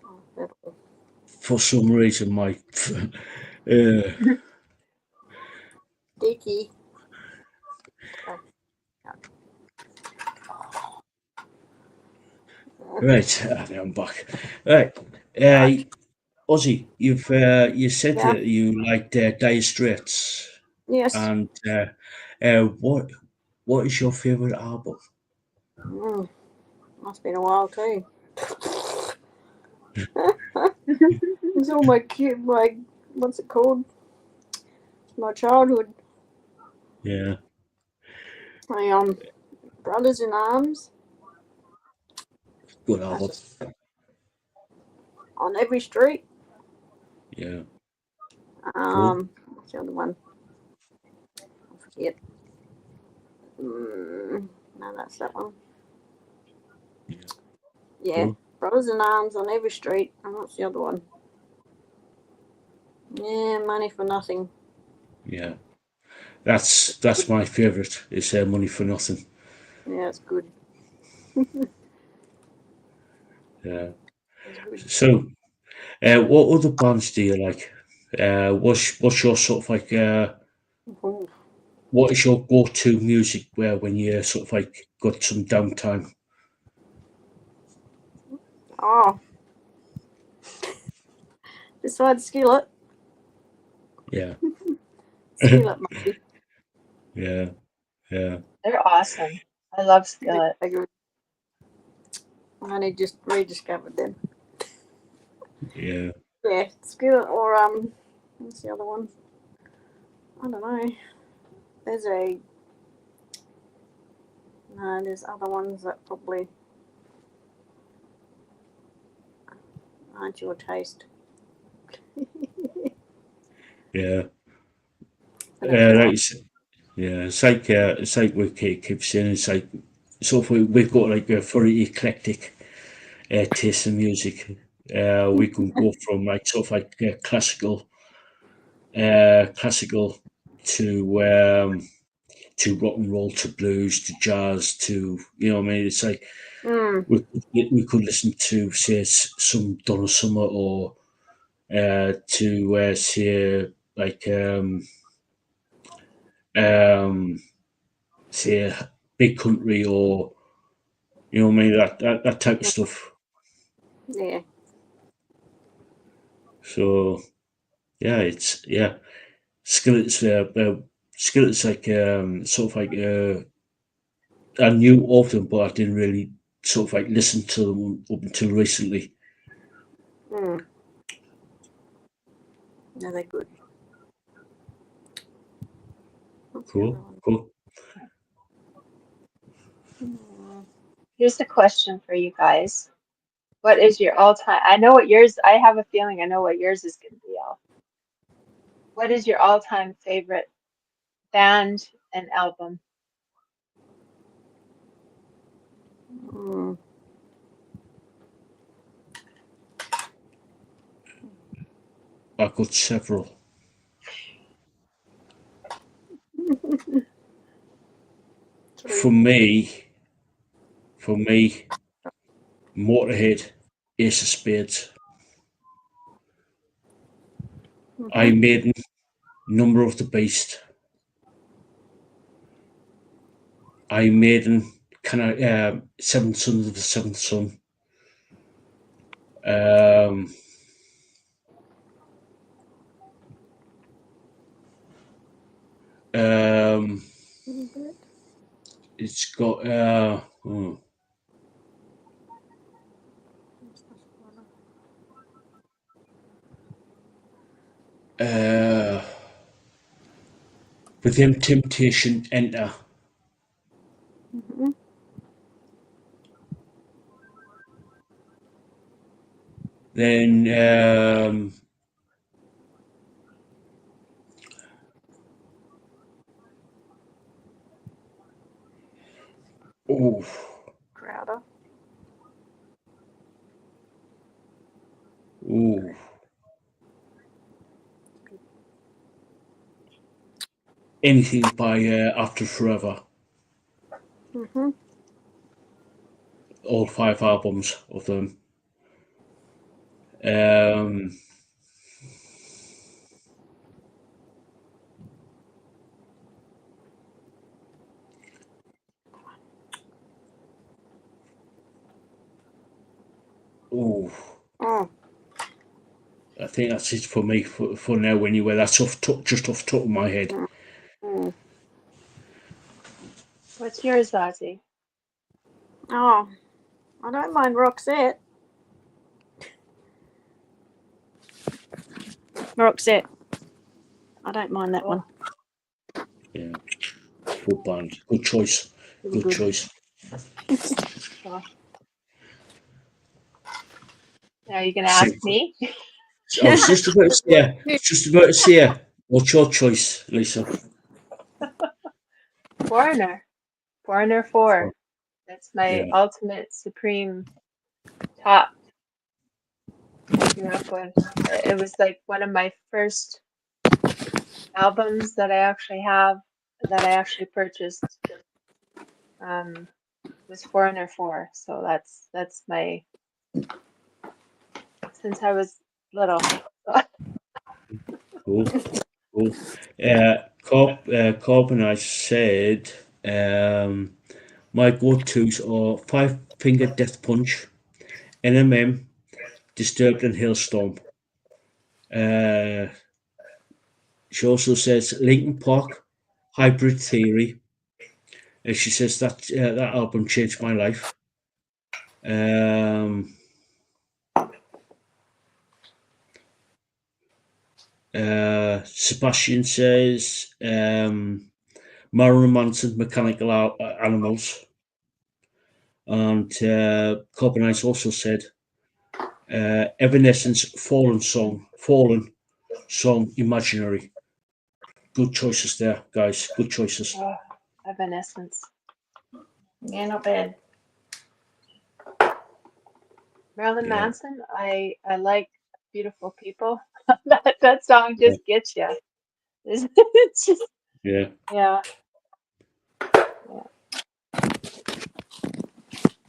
Oh, that'll- for some reason my uh, Dicky. right. Now I'm back. Right. Right. Ozzy, you said Yeah. that you liked Dire Straits, Yes. and what is your favorite album? Mm. Must been a while too. It's all my cute, my what's it called? My childhood. Yeah, My Brothers in Arms. good That's album. just on every street. Yeah, cool. What's the other one? I forget. No, that's that one. Yeah, Yeah, cool. Brothers in Arms on every street. And what's the other one? Yeah, Money for Nothing. Yeah, that's my favorite. It's Money for Nothing. Yeah, it's good. Yeah. It's good. So, what other bands do you like? What's your sort of like Ooh. what is your go-to music where when you sort of like got some downtime? Oh, besides Skillet, Yeah, Skillet maybe. yeah, yeah, They're awesome. I love They're Skillet. good. I only just rediscovered them. yeah. Yeah, Skillet or what's the other one? I don't know. There's a no. There's other ones that probably aren't your taste. Yeah, But that's all right. yeah. It's like we keep saying. It's like so if we've got like a very eclectic taste in music. We can go from like sort of like classical to rock and roll to blues to jazz to you know what I mean. It's like Mm. we could listen to say some Donna Summer or to say like um, say big country or you know what I mean that type of stuff. Yeah. So yeah, it's yeah. Skillet's Skillet's like sort of like I knew of them, but I didn't really sort of like listen to them up until recently. Mm. No, they're good. What's the other Cool, one? cool. Mm. Here's a question for you guys. What is your all-time? I know what yours. I have a feeling I know what yours is going to be. Al. What is your all-time favorite band and album? Mm. I've got several. For Three. me, for me, Motorhead, Ace of Spades, Mm-hmm. Iron Maiden, Number of the Beast, Iron Maiden, Seven Sons of the Seventh Son, um, Um, Little bit. it's got with him temptation enter. Mm-hmm. Then oh Crowder. oh anything by After Forever. Mm-hmm. All 5 albums of them. Um, oh, Oh. I think that's it for me for now. Anyway, that's just off the top of my head. Mm-hmm. What's yours, Ozzy? Oh, I don't mind Roxette. Roxette. I don't mind that one. Yeah, good band, good choice, good Good. choice. Cool. Now you're gonna ask me? I was just about to say, what's your choice, Lisa? Foreigner. Foreigner 4. That's my Yeah, ultimate supreme top I grew up with. It was like one of my first albums that I actually purchased. Was Foreigner 4. So that's my since I was little. cool, cool. Cobb and I said my go-tos are Five Finger Death Punch, NMM, Disturbed and Hailstorm. Uh, she also says Linkin Park, Hybrid Theory. She says that album changed my life. Um, Sebastian says Marilyn Manson, Mechanical Animals. And Corbinites also said Evanescence, Fallen Song, Imaginary. Good choices there, guys. Good choices. Oh, Evanescence. Yeah, not bad. Marilyn Yeah, Manson. I like Beautiful People. That song yeah, just gets you. It's just yeah. yeah. Yeah.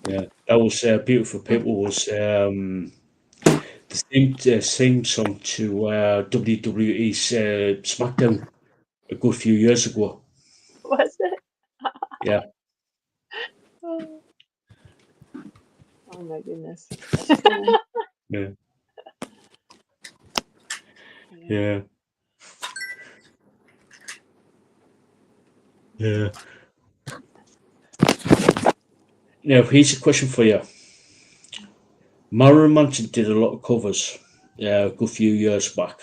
Yeah, that was Beautiful People was the theme song to WWE's SmackDown a good few years ago. Was it? Yeah, Oh my goodness. yeah, Yeah. yeah, yeah. Now, here's a question for you. Marilyn Manson did a lot of covers a good few years back.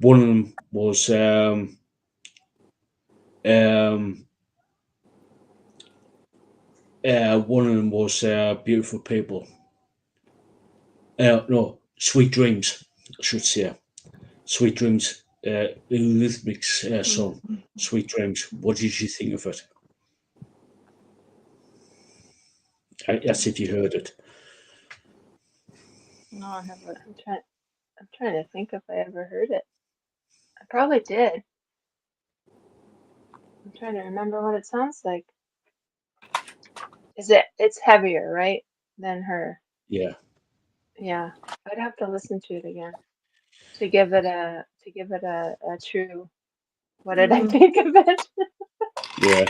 One of them was um, Beautiful People. No, Sweet Dreams, I should say. Sweet Dreams, Eurythmics song, Sweet Dreams. What did you think of it? As if you heard it. No, I haven't. I'm trying to think if I ever heard it. I probably did. I'm trying to remember what it sounds like. It's heavier, right? Than her. Yeah, Yeah. I'd have to listen to it again to give it a true what did I think of it? yeah,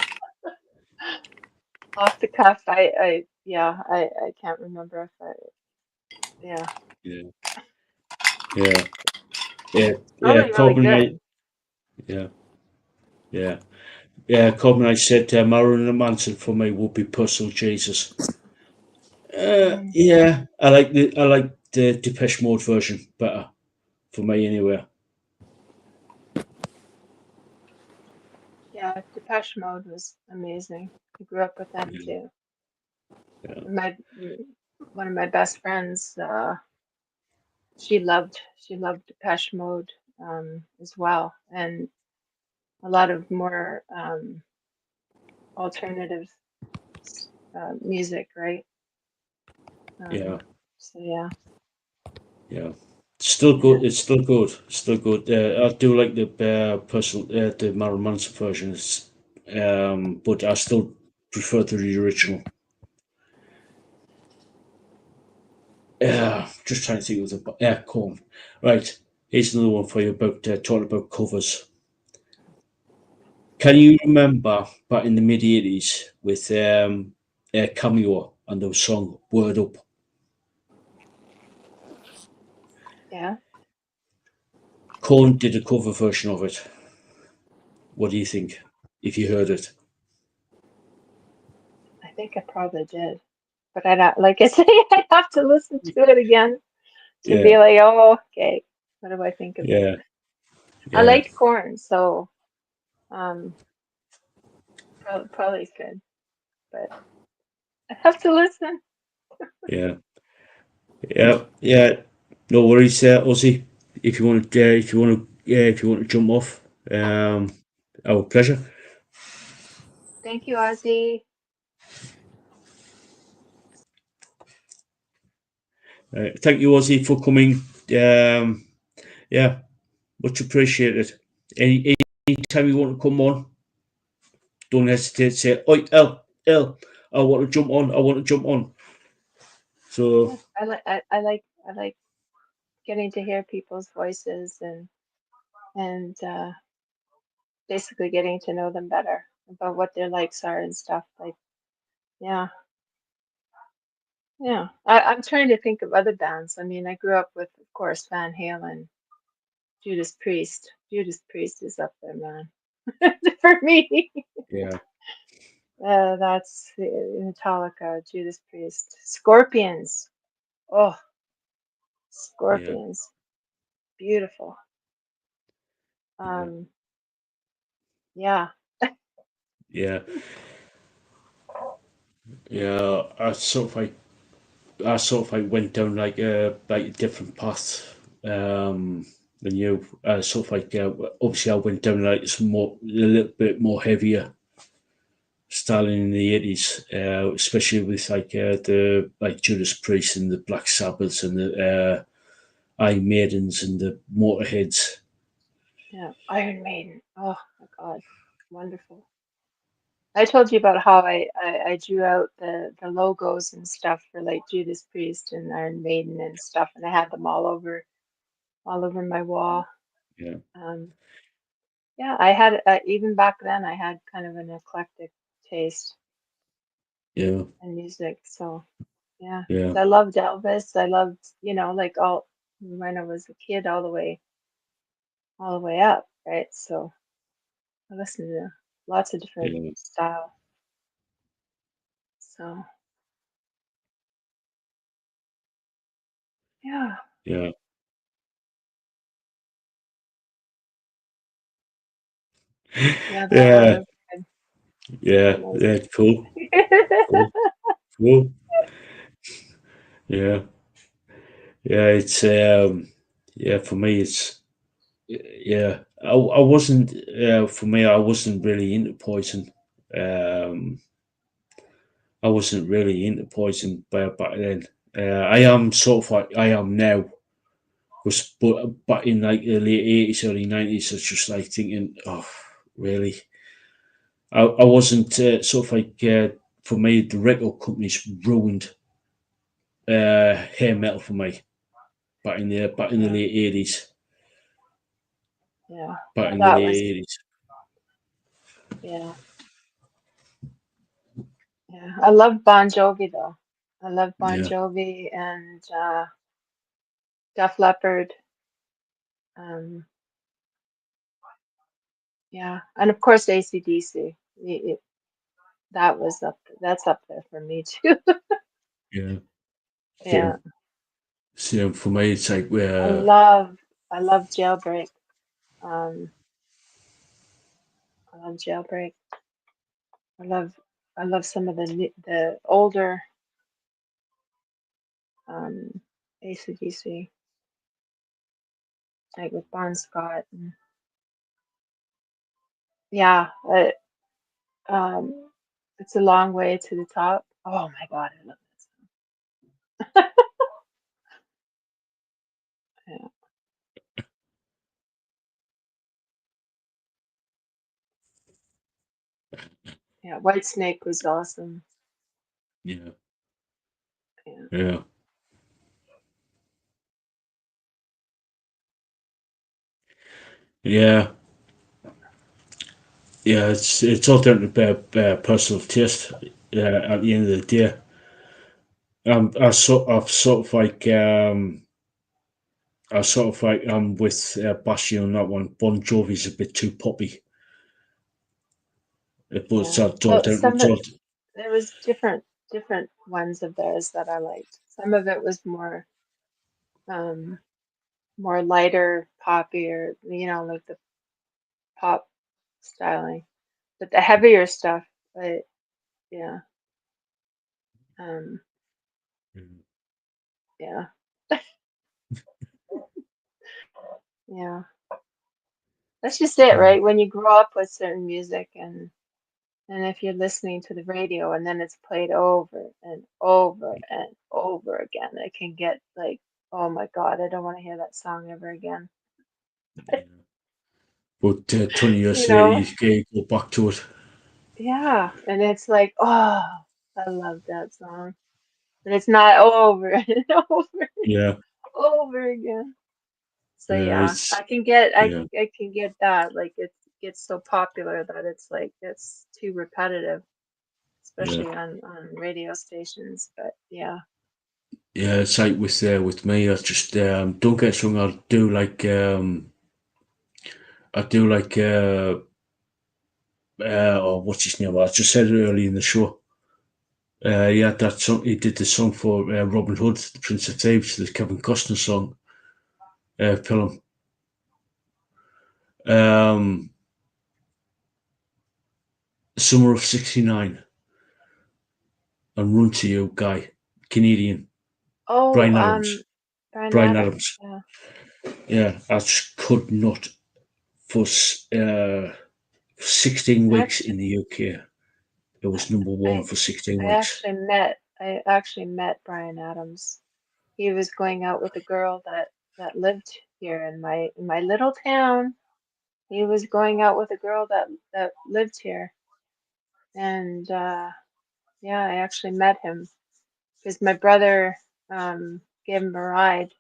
Off the cuff, I can't remember if I yeah. yeah, yeah, yeah, yeah. Probably really Corbin, good. yeah, Yeah. Yeah, Corbin, I said Marilyn Manson for me would be Personal Jesus. Mm. Yeah, I like the Depeche Mode version better for me anyway. Yeah, Depeche Mode was amazing. I grew up with them Yeah, too. yeah, My one of my best friends, she loved Depeche Mode as well, and a lot of more alternative music, right? yeah, Um, so yeah, yeah. Still yeah. good. It's still good. Still good. I do like the personal the Marilyn Manson versions, but I still prefer the original. Yeah, just trying to think of the yeah, cool. Right, here's another one for you about talking about covers. Can you remember back in the mid '80s with Cameo and the song "Word Up"? Yeah, Korn did a cover version of it. What do you think? If you heard it, I think I probably did, but I don't, like I say, I have to listen to it again to yeah, be like, oh, okay, what do I think of it? yeah, I yeah, liked corn, so um, probably good, but I have to listen. yeah, yeah, yeah. No worries, Ozzy. If you want to jump off, our pleasure. Thank you, Ozzy. Thank you, Ozzy, for coming. Yeah, much appreciated. Anytime you want to come on, don't hesitate to say, "Oi, I want to jump on. I want to jump on." So Yeah, I like getting to hear people's voices and basically getting to know them better about what their likes are and stuff. Like, yeah, yeah. I'm trying to think of other bands. I mean, I grew up with, of course, Van Halen, Judas Priest. Judas Priest is up there, man, for me. yeah, That's Metallica, Judas Priest, Scorpions. Oh, yeah, Scorpions, beautiful. yeah, Um, yeah, yeah, yeah. I sort of like went down like a different path than you. Sort of like obviously I went down like some more a little bit more heavier styling in the '80s, especially with the like Judas Priest and the Black Sabbaths and the Iron Maidens and the Motorheads. yeah. Iron Maiden. Oh my God, wonderful. I told you about how I drew out the logos and stuff for like Judas Priest and Iron Maiden and stuff, and I had them all over my wall. Yeah, Um, yeah, I had even back then I had kind of an eclectic taste yeah, in music. So yeah, yeah, 'cause I loved Elvis. I loved, like all when I was a kid, all the way up, right? So I listened to lots of different yeah, style. So yeah, yeah, yeah, that one yeah, was good. yeah, Nice. yeah. Cool, cool, cool. Yeah, yeah. It's yeah. For me, it's yeah. I wasn't for me. I wasn't really into Poison. Um, I wasn't really into Poison back then. I am sort of like I am now. Was but back in like the late '80s, early '90s, I was just like thinking, oh, really? I wasn't sort of like for me the record companies ruined hair metal for me back in the Yeah, late '80s, yeah. back in the That late was '80s. yeah, yeah. I love Bon Jovi though. I love Bon Yeah, Jovi and Def Leppard. Um, Yeah, and of course AC/DC. That was that's up there for me too. Yeah. Yeah, So for me, it's like I where love I love Jailbreak. Um, I love Jailbreak. I love I love some of the older um AC/DC, like with Bon Scott. And yeah, um, it's a long way to the top. Oh my God, I love that song. Yeah, yeah. White Snake was awesome. yeah, Yeah, yeah, yeah, yeah. It's all down to personal taste. At the end of the day, I've sort of like I sort of like with Bastion on that one. Bon Jovi's a bit too poppy. But yeah. it's all Well, down. some It's of all there was different ones of theirs that I liked. Some of it was um more lighter, poppier, like the pop styling. But the heavier stuff, yeah, um, yeah, yeah. That's just it, yeah, right? When you grow up with certain music and if you're listening to the radio and then it's played over and over and over again, it can get like, oh my God, I don't want to hear that song ever again. yeah. But 20 You years later, know? you go back to it. Yeah. And it's like, oh, I love that song. But it's not over and over and Yeah, over again. So yeah, yeah, I can get yeah, I can get that. Like it gets so popular that it's like it's too repetitive, yeah. especially on radio stations. But yeah, Yeah, it's like with me. I just don't get us wrong. I do like oh, what's his name? I just said it early in the show. Yeah, that song. He did the song for Robin Hood, the Prince of Thieves, the Kevin Costner song film. Um, Summer of '69 and Run to You, guy, Canadian, oh, Brian Adams. Bryan Brian Adams. Adams. Yeah, Yeah, I just could not for 16 weeks actually, in the UK. It was number one I for 16 I weeks. actually met Bryan Adams. He was going out with a girl that lived here in my little town. He was going out with a girl that lived here, and yeah, I actually met him because my brother gave him a ride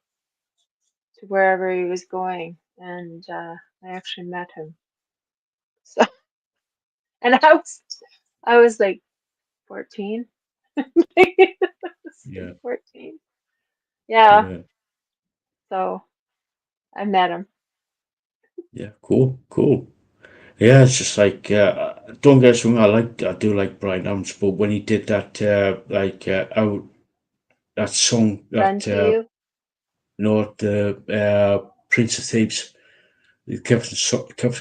to wherever he was going, and I actually met him. So, and I was like 14. I was like Yeah, 14. Yeah, yeah, so I met him. yeah. Cool, cool. Yeah, it's just like don't get us wrong. I do like Brian Adams, but when he did that out that song Run that to you. the Prince of Thieves,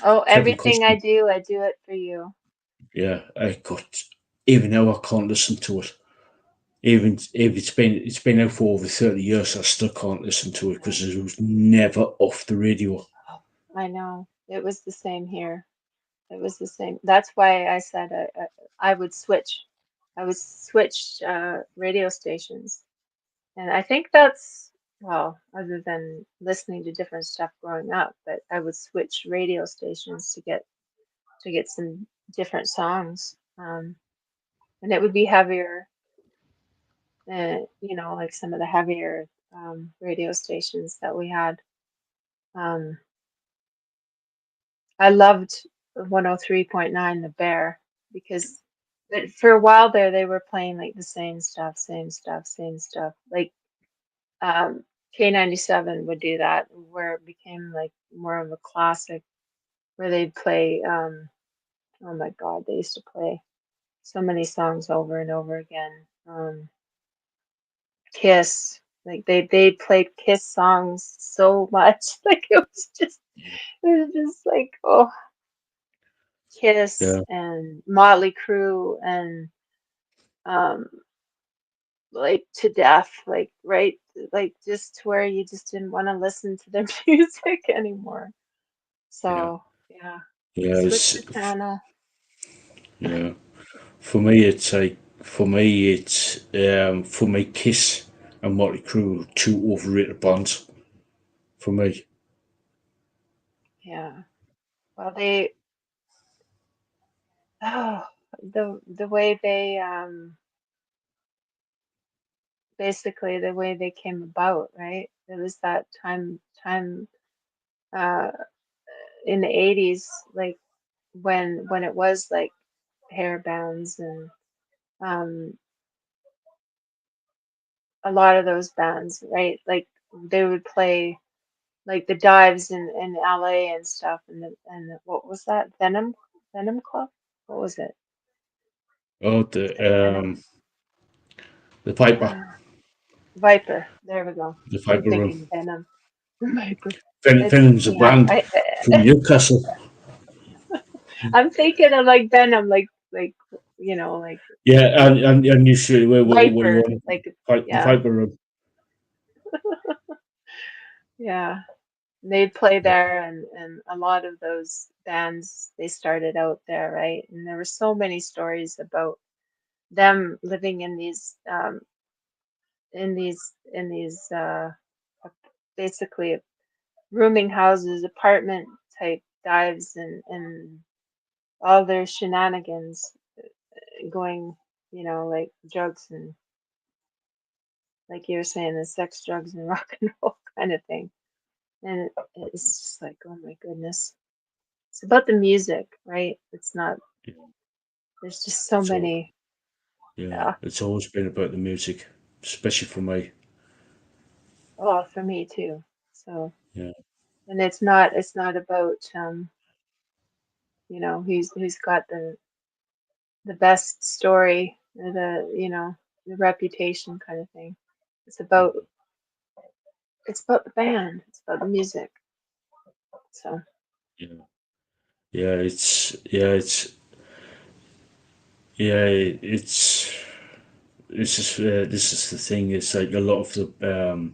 Oh, Kevin everything Costner. I do it for you. Yeah, I got even now I can't listen to it. Even if it's been out for over 30 years, I still can't listen to it because it was never off the radio. Oh, I know. It was the same here. It was the same. That's why I said I would switch. I would switch radio stations. And I think that's, well, other than listening to different stuff growing up, but I would switch radio stations to get some different songs. And it would be heavier, like some of the heavier radio stations that we had. Um, I loved 103.9 The Bear because but for a while there they were playing like the same stuff, same stuff, same stuff. Like K97 would do that where it became like more of a classic where they'd play. Oh my God, they used to play so many songs over and over again. Kiss, like they played Kiss songs so much, like it was just like, oh, Kiss Yeah, and Motley Crue and um like to death, like right, like just to where you just didn't want to listen to their music anymore. yeah, So yeah, yeah. Slick Katana. Yeah. For me, Kiss and Motley Crue are two overrated bands. For me, Yeah. Well, they oh the way they basically the way they came about, right? It was that time uh in the 80s, like when it was like hair bands and um a lot of those bands, right? Like they would play like the dives in LA and stuff and what was that? Venom Club? What was it? oh Was it Venom? the Piper, Uh, Viper. There we go. the I'm Piper Room. thinking Venom. Viper. It's Venom's a yeah. band from Newcastle. I'm thinking of like Venom, like like Yeah, like and you should what you Viper, want like the yeah, Piper Room. yeah. They'd play there, and a lot of those bands they started out there, right? And there were so many stories about them living in these basically rooming houses, apartment type dives, and all their shenanigans going, like drugs and like you were saying, the sex, drugs, and rock and roll kind of thing. And it's just like, oh my goodness. It's about the music, right? It's not, Yeah. there's just so So many. yeah, Yeah. it's always been about the music, especially for me. Oh, for me too. So, Yeah, and it's not about, who's got the best story or the reputation kind of thing. It's about, it's about the band. It's about the music. So, yeah, yeah. It's this is the thing. It's like a lot of the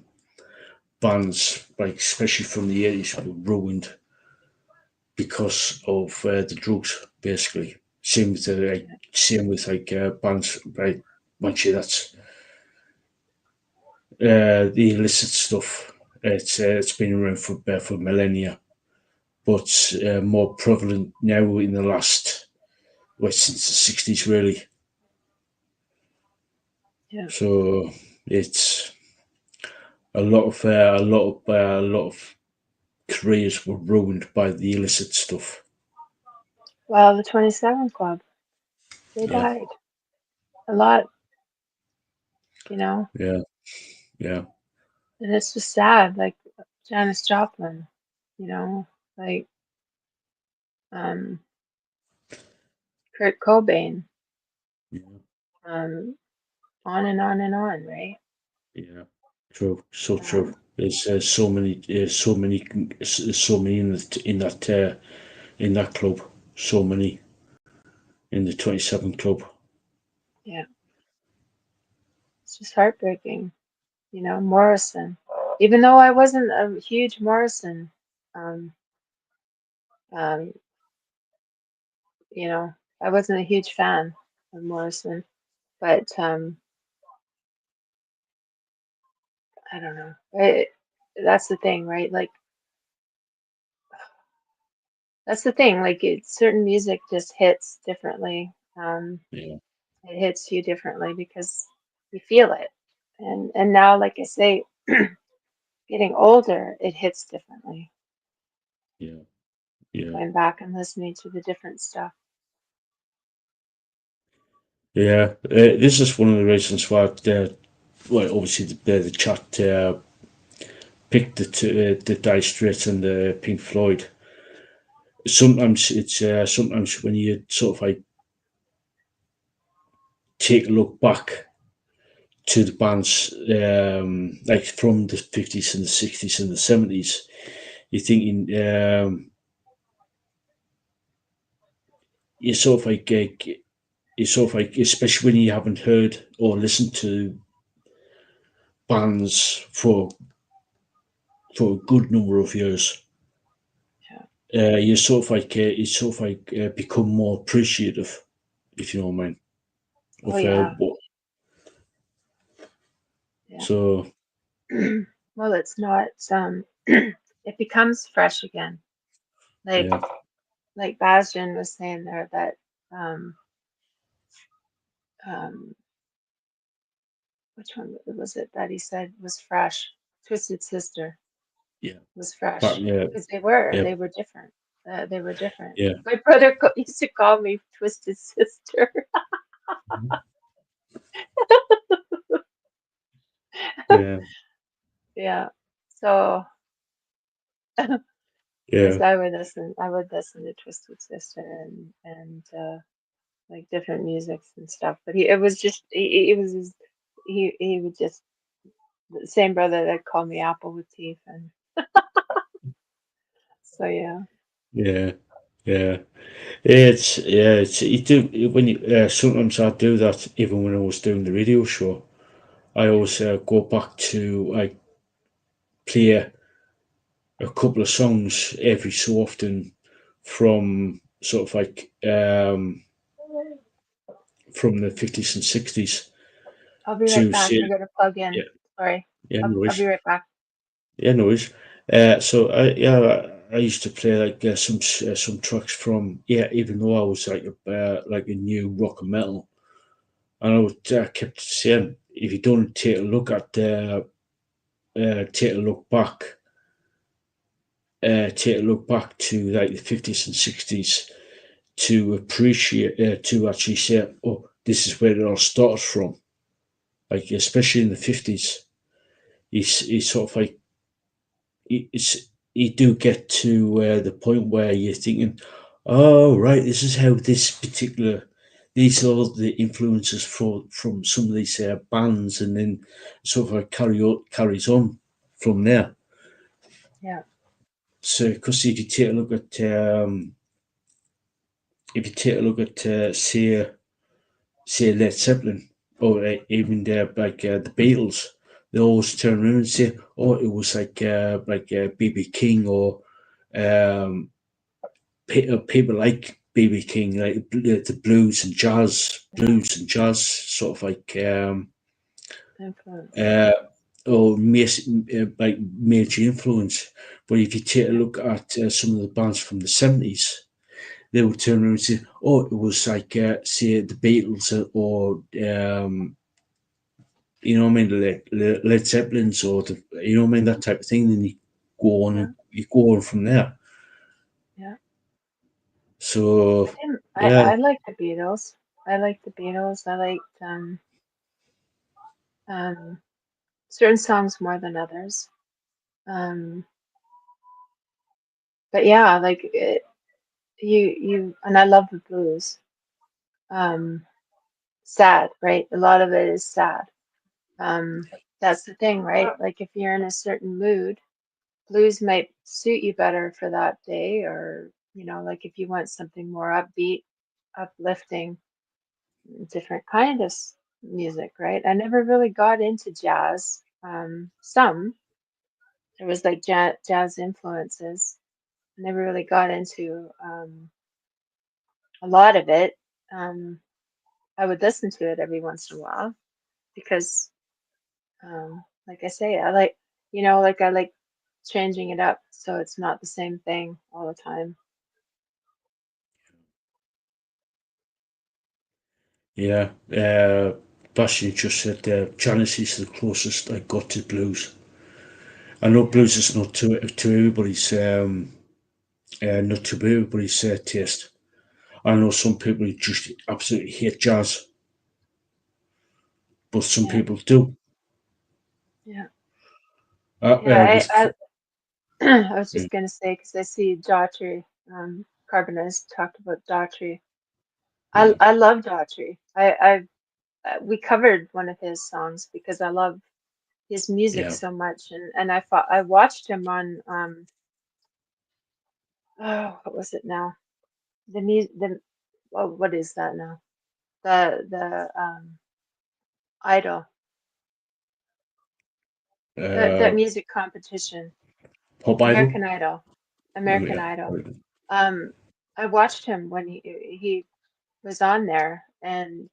bands, like especially from the 80s, were ruined because of the drugs. Basically, same with bands like Mantric. That's the illicit stuff. It's been around for millennia, but more prevalent now in the last since the 60s really. yeah. So it's a lot of careers were ruined by the illicit stuff. Well, the 27 Club, they Yeah, died a lot, you know, yeah, yeah, and it's just sad. Like Janis Joplin, you know, like um, Kurt Cobain, yeah, um, on and on and on, right? yeah. True, so true. Um, There's so many in that club. So many in the 27 club. yeah, it's just heartbreaking, Morrison. Even though I wasn't a huge Morrison, um, um, you know, I wasn't a huge fan of Morrison, but I don't know. That's the thing, right? Like that's the thing. Like certain music just hits differently. Yeah, It hits you differently because you feel it. And now, like I say, getting older, it hits differently. yeah, yeah, Going back and listening to the different stuff. yeah. This is one of the reasons why. Well, obviously the chat picked the Dire Straits and the Pink Floyd. sometimes it's sometimes when you sort of like take a look back to the bands like from the 50s and the 60s and the 70s, you're thinking you sort of like you sort of like, especially when you haven't heard or listened to bands for a good number of years. You sort of like you sort of like become more appreciative, if you know what I mean, Oh of yeah, what. yeah. So Well, it's not. It becomes fresh again. Like yeah, like Bastian was saying there that um, um, which one was it that he said was fresh? Twisted Sister yeah, was but fresh yeah, because yeah, they were different. They were different. yeah, My brother used to call me Twisted Sister. yeah, Yeah. So yeah, yes, I would listen to Twisted Sister and like different musics and stuff. But it was just it was he would just the same brother that called me Apple with teeth, and so yeah. yeah, yeah. It's you do when you sometimes I do that even when I was doing the radio show. I always go back to like play a couple of songs every so often from sort of like from the 50s and 60s I'll be right to back. see I gotta plug yeah, in. Sorry. yeah, I'll be noise. right back. Yeah, noise. So I used to play like some tracks from yeah, even though I was like a new rock and metal, and I would kept saying if you don't take a look back, take a look back to like the 50s and 60s to appreciate to actually say, oh, this is where it all started from. Like especially in the 50s, he's sort of like it's you do get to the point where you're thinking, oh right, this is how this particular these are the influences from some of these bands, and then sort of like carries on from there. Yeah. So, because if you take a look at say Led Zeppelin or even the Beatles, they always turn around and say, "Oh, it was like BB King or um, people like BB King, like the Yeah. blues and jazz, sort of like Influence. uh, or like major influence." But if you take a Yeah. look at some of the bands from the 70s, they would turn around and say, "Oh, it was like say the Beatles or you know what I mean, the Led Zeppelins or you know what I mean, that type of thing." Then Yeah. you go on from there. Yeah. So I yeah, like the Beatles. I like the Beatles. I liked um certain songs more than others. Um but yeah, like you and I love the blues. Um sad, right? A lot of it is sad. Um that's the thing, right? Like if you're in a certain mood, blues might suit you better for that day, or like if you want something more upbeat, uplifting, different kind of music, right? I never really got into jazz. Some there was like jazz influences. I never really got into a lot of it. um, I would listen to it every once in a while because like I say, I like, like I like changing it up so it's not the same thing all the time. yeah. Bastion just said Janice is the closest I got to blues. I know Yeah, blues is not to everybody's not to everybody's taste. I know some people who just absolutely hate jazz, but some yeah, people do. yeah, Uh, yeah. uh, there's, I I was yeah, just gonna say because I see Daughtry. Carboners talked about Daughtry. Yeah, I love Daughtry. We covered one of his songs because I love his music yeah. so much, and I watched him on oh, what was it now? The oh, what is that now? The Idol, that Uh, music competition, Pop Idol. American Idol, Oh American yeah. Idol. Um, I watched him when he was on there, and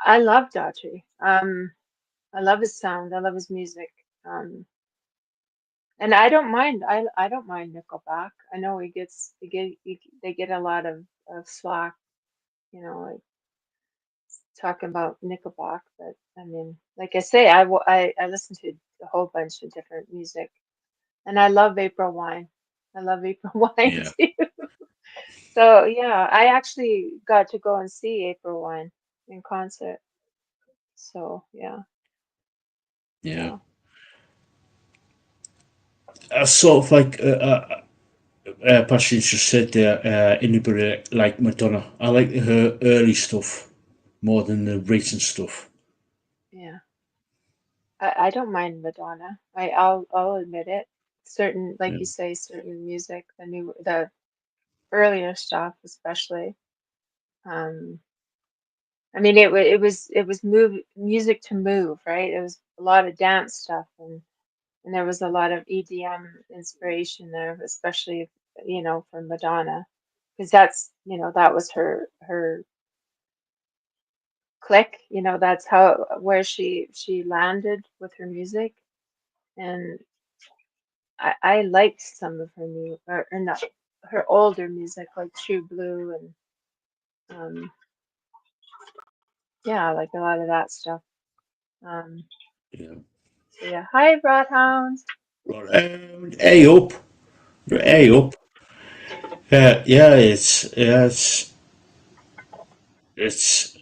I love Daughtry. I love his sound. I love his music. And I don't mind. I don't mind Nickelback. I know they get a lot of slack, you know, like talking about Nickelback. But I mean, like I say, I listen to a whole bunch of different music, and I love April Wine. I love April Wine Yeah, too. So yeah, I actually got to go and see April Wine in concert. So yeah, yeah. yeah. I sort of like Passion just said there. Anybody like Madonna? I like her early stuff more than the recent stuff. Yeah. I don't mind Madonna. I'll admit it. Certain, like Yeah, you say, certain music, the earlier stuff especially. Um, I mean it was music to move, right? It was a lot of dance stuff, and there was a lot of EDM inspiration there, especially from Madonna, because that was her click. That's where she landed with her music. And I liked some of her new, or not, her older music, like True Blue, and um, yeah, like a lot of that stuff. Um, yeah. so yeah, hi Broadhound. Hey up, hey up. Yeah, it's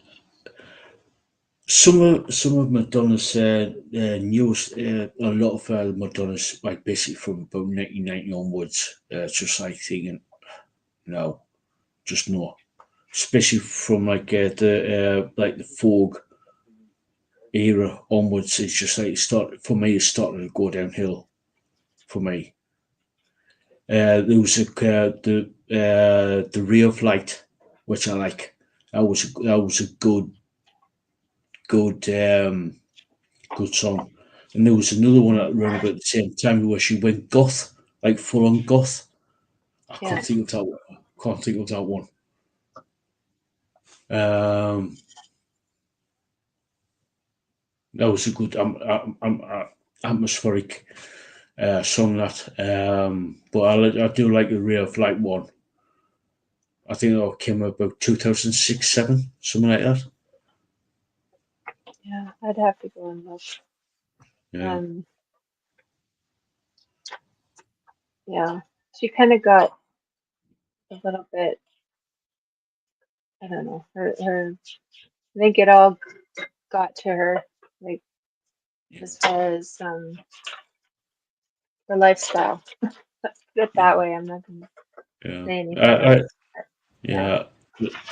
some of Madonna's newest. A lot of Madonna's like basically from about 1990 onwards. Just like thinking, no, just no. Especially from like the folk era onwards, it's just like it started for me. It started to go downhill for me. There was the Ray of Light, which I like. That was a good good song. And there was another one around about the same time where she went goth, like full on goth. I can't Yeah, think of that one. Can't think of that one. Um, that was a good atmospheric song. That, but I do like the Ray of Light one. I think that came out about 2006, seven, something like that. yeah, I'd have to go and look. Yeah, Um, yeah, she kind of got a little bit. I don't know. I think it all got to her, like yeah, as far as her lifestyle. Let's put it yeah, that way. I'm not gonna yeah. say anything else. Yeah, Yeah,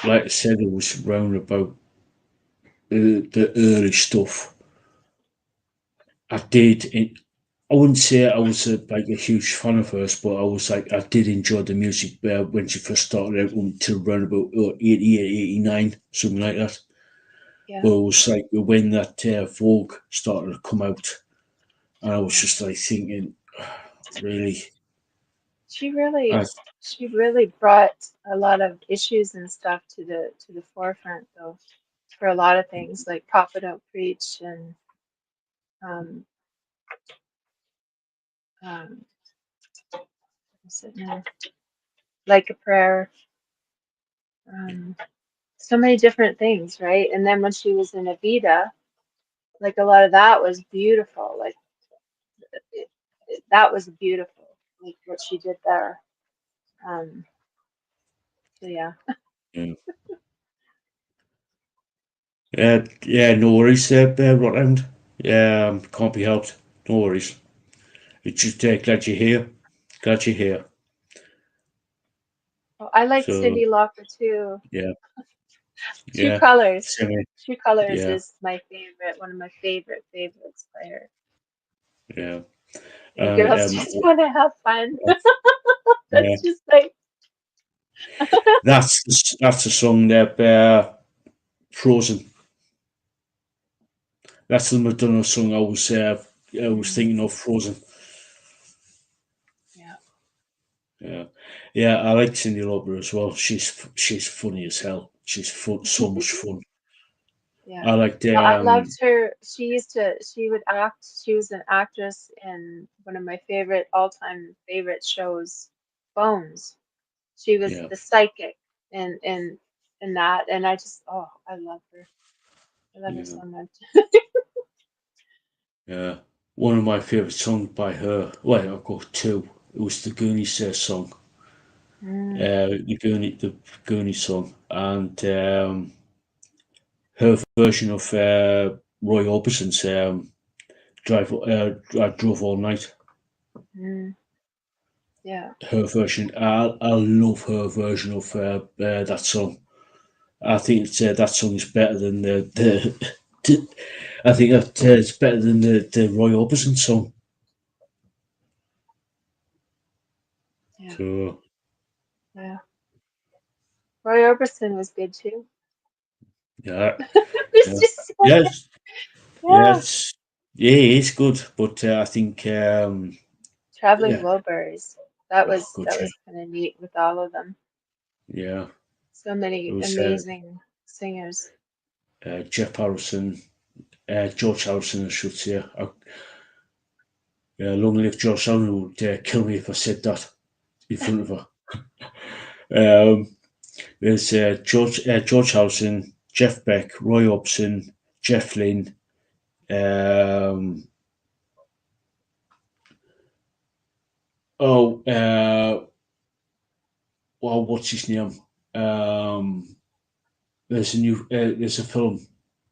like I said, it was round about the early stuff. I did. I wouldn't say I was like a huge fan of hers, but I did enjoy the music when she first started out until around about 88, 89, something like that. yeah, But it was like when that Vogue started to come out, and I was yeah. just like thinking, really, She I, really, she really brought a lot of issues and stuff to the forefront, though, for a lot of things like Papa Don't Preach and um, um, what's it now? Like a Prayer. Um, so many different things, right? And then when she was in Evita, like a lot of that was beautiful. Like that was beautiful, like what she did there. Um, so yeah, yeah, yeah, no worries, Rotterdam. Yeah, can't be helped. No worries. It's just glad you're here. Glad you're here. Oh, I like So Cyndi Lauper too. yeah, True yeah, Colors. same here. True Colors Yeah, is my favorite, one of my favorite favorites by her. yeah. You girls just want to have fun. Yeah. That's just like, That's a song that Frozen. That's the Madonna song I was thinking of, Frozen. yeah. Yeah, yeah. I like Cyndi Lauper as well. She's funny as hell. She's so much fun. Yeah. I liked Well, I loved her. She would act. She was an actress in one of my favorite, all-time favorite shows, Bones. She was yeah, the psychic in that, and I just, oh, I love her. I love her yeah, so much. yeah. One of my favorite songs by her. Well, I've got two. It was the Goonies song. Mm, The Goonies song, and her version of Roy Orbison's I drove all night. mm, yeah. Her version, I love her version of that song. I think that song is better than the I think that it's better than the Roy Orbison song. Yeah. So Yeah. Roy Orbison was good too. yeah, It's yeah, just so good. yes, Yeah. yes, yeah, it's good. But I think Traveling yeah, Wilburys. That oh, was good, that was kind of neat with all of them. yeah. So It many was amazing singers. Jeff Harrison, George Harrison, I should say. Long live George Harrison would kill me if I said that in front of her. There's George Harrison, Jeff Beck, Roy Orbison, Jeff Lynne. Um, oh, well, what's his name? Um, there's a film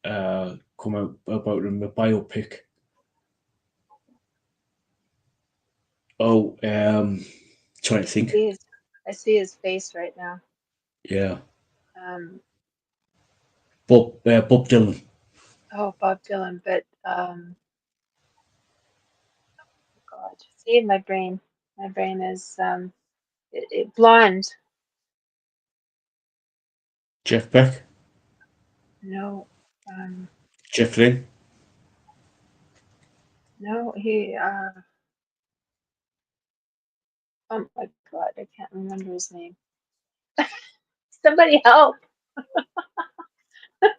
come out about him, a biopic. Oh, trying to think. See his, I see his face right now. Yeah, Um, Bob Dylan. oh, Bob Dylan, but God, see my brain is blonde. Jeff Beck, No, um, Jeff Lynne, no, he. Oh my God, I can't remember his name. Somebody help! I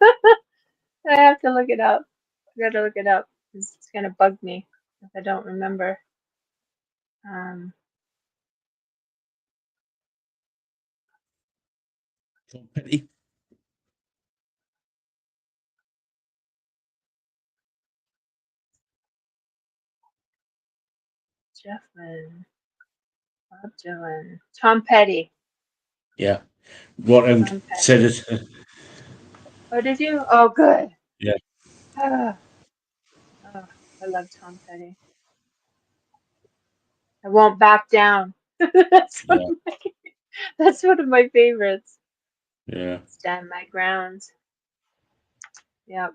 have to look it up. I gotta look it up. It's gonna bug me if I don't remember. Um, Tom Petty. Jeff Lynne, Bob Dylan, Tom Petty. Yeah, what Tom said Petty. it. Oh, did you? Oh, good. Yeah, Ah, oh, I love Tom Petty. I won't back down. That's one yeah, of my, that's one of my favorites. yeah, Stand my ground. Yep,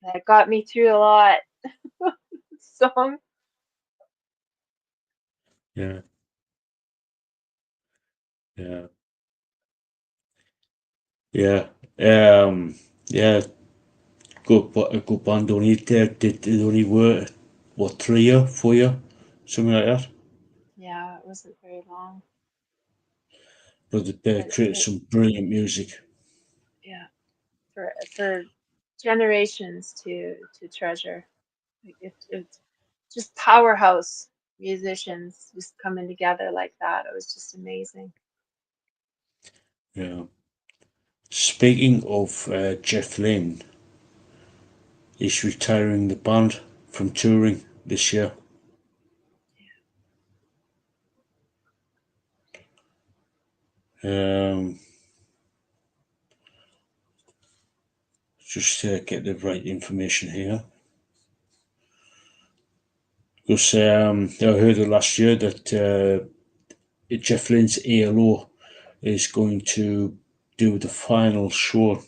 that got me through a lot. Song. yeah, yeah, yeah. Yeah, a good band. Did only work what 3 year, 4 year, something like that. Yeah, it wasn't very long, But they but created some brilliant music. yeah, for generations to treasure. Like it's just powerhouse musicians just coming together like that. It was just amazing. Yeah. Speaking of Jeff Lynne, he's retiring the band from touring this year. Um, just get the right information here. Because I heard it last year that Jeff Lynne's ALO is going to do the final show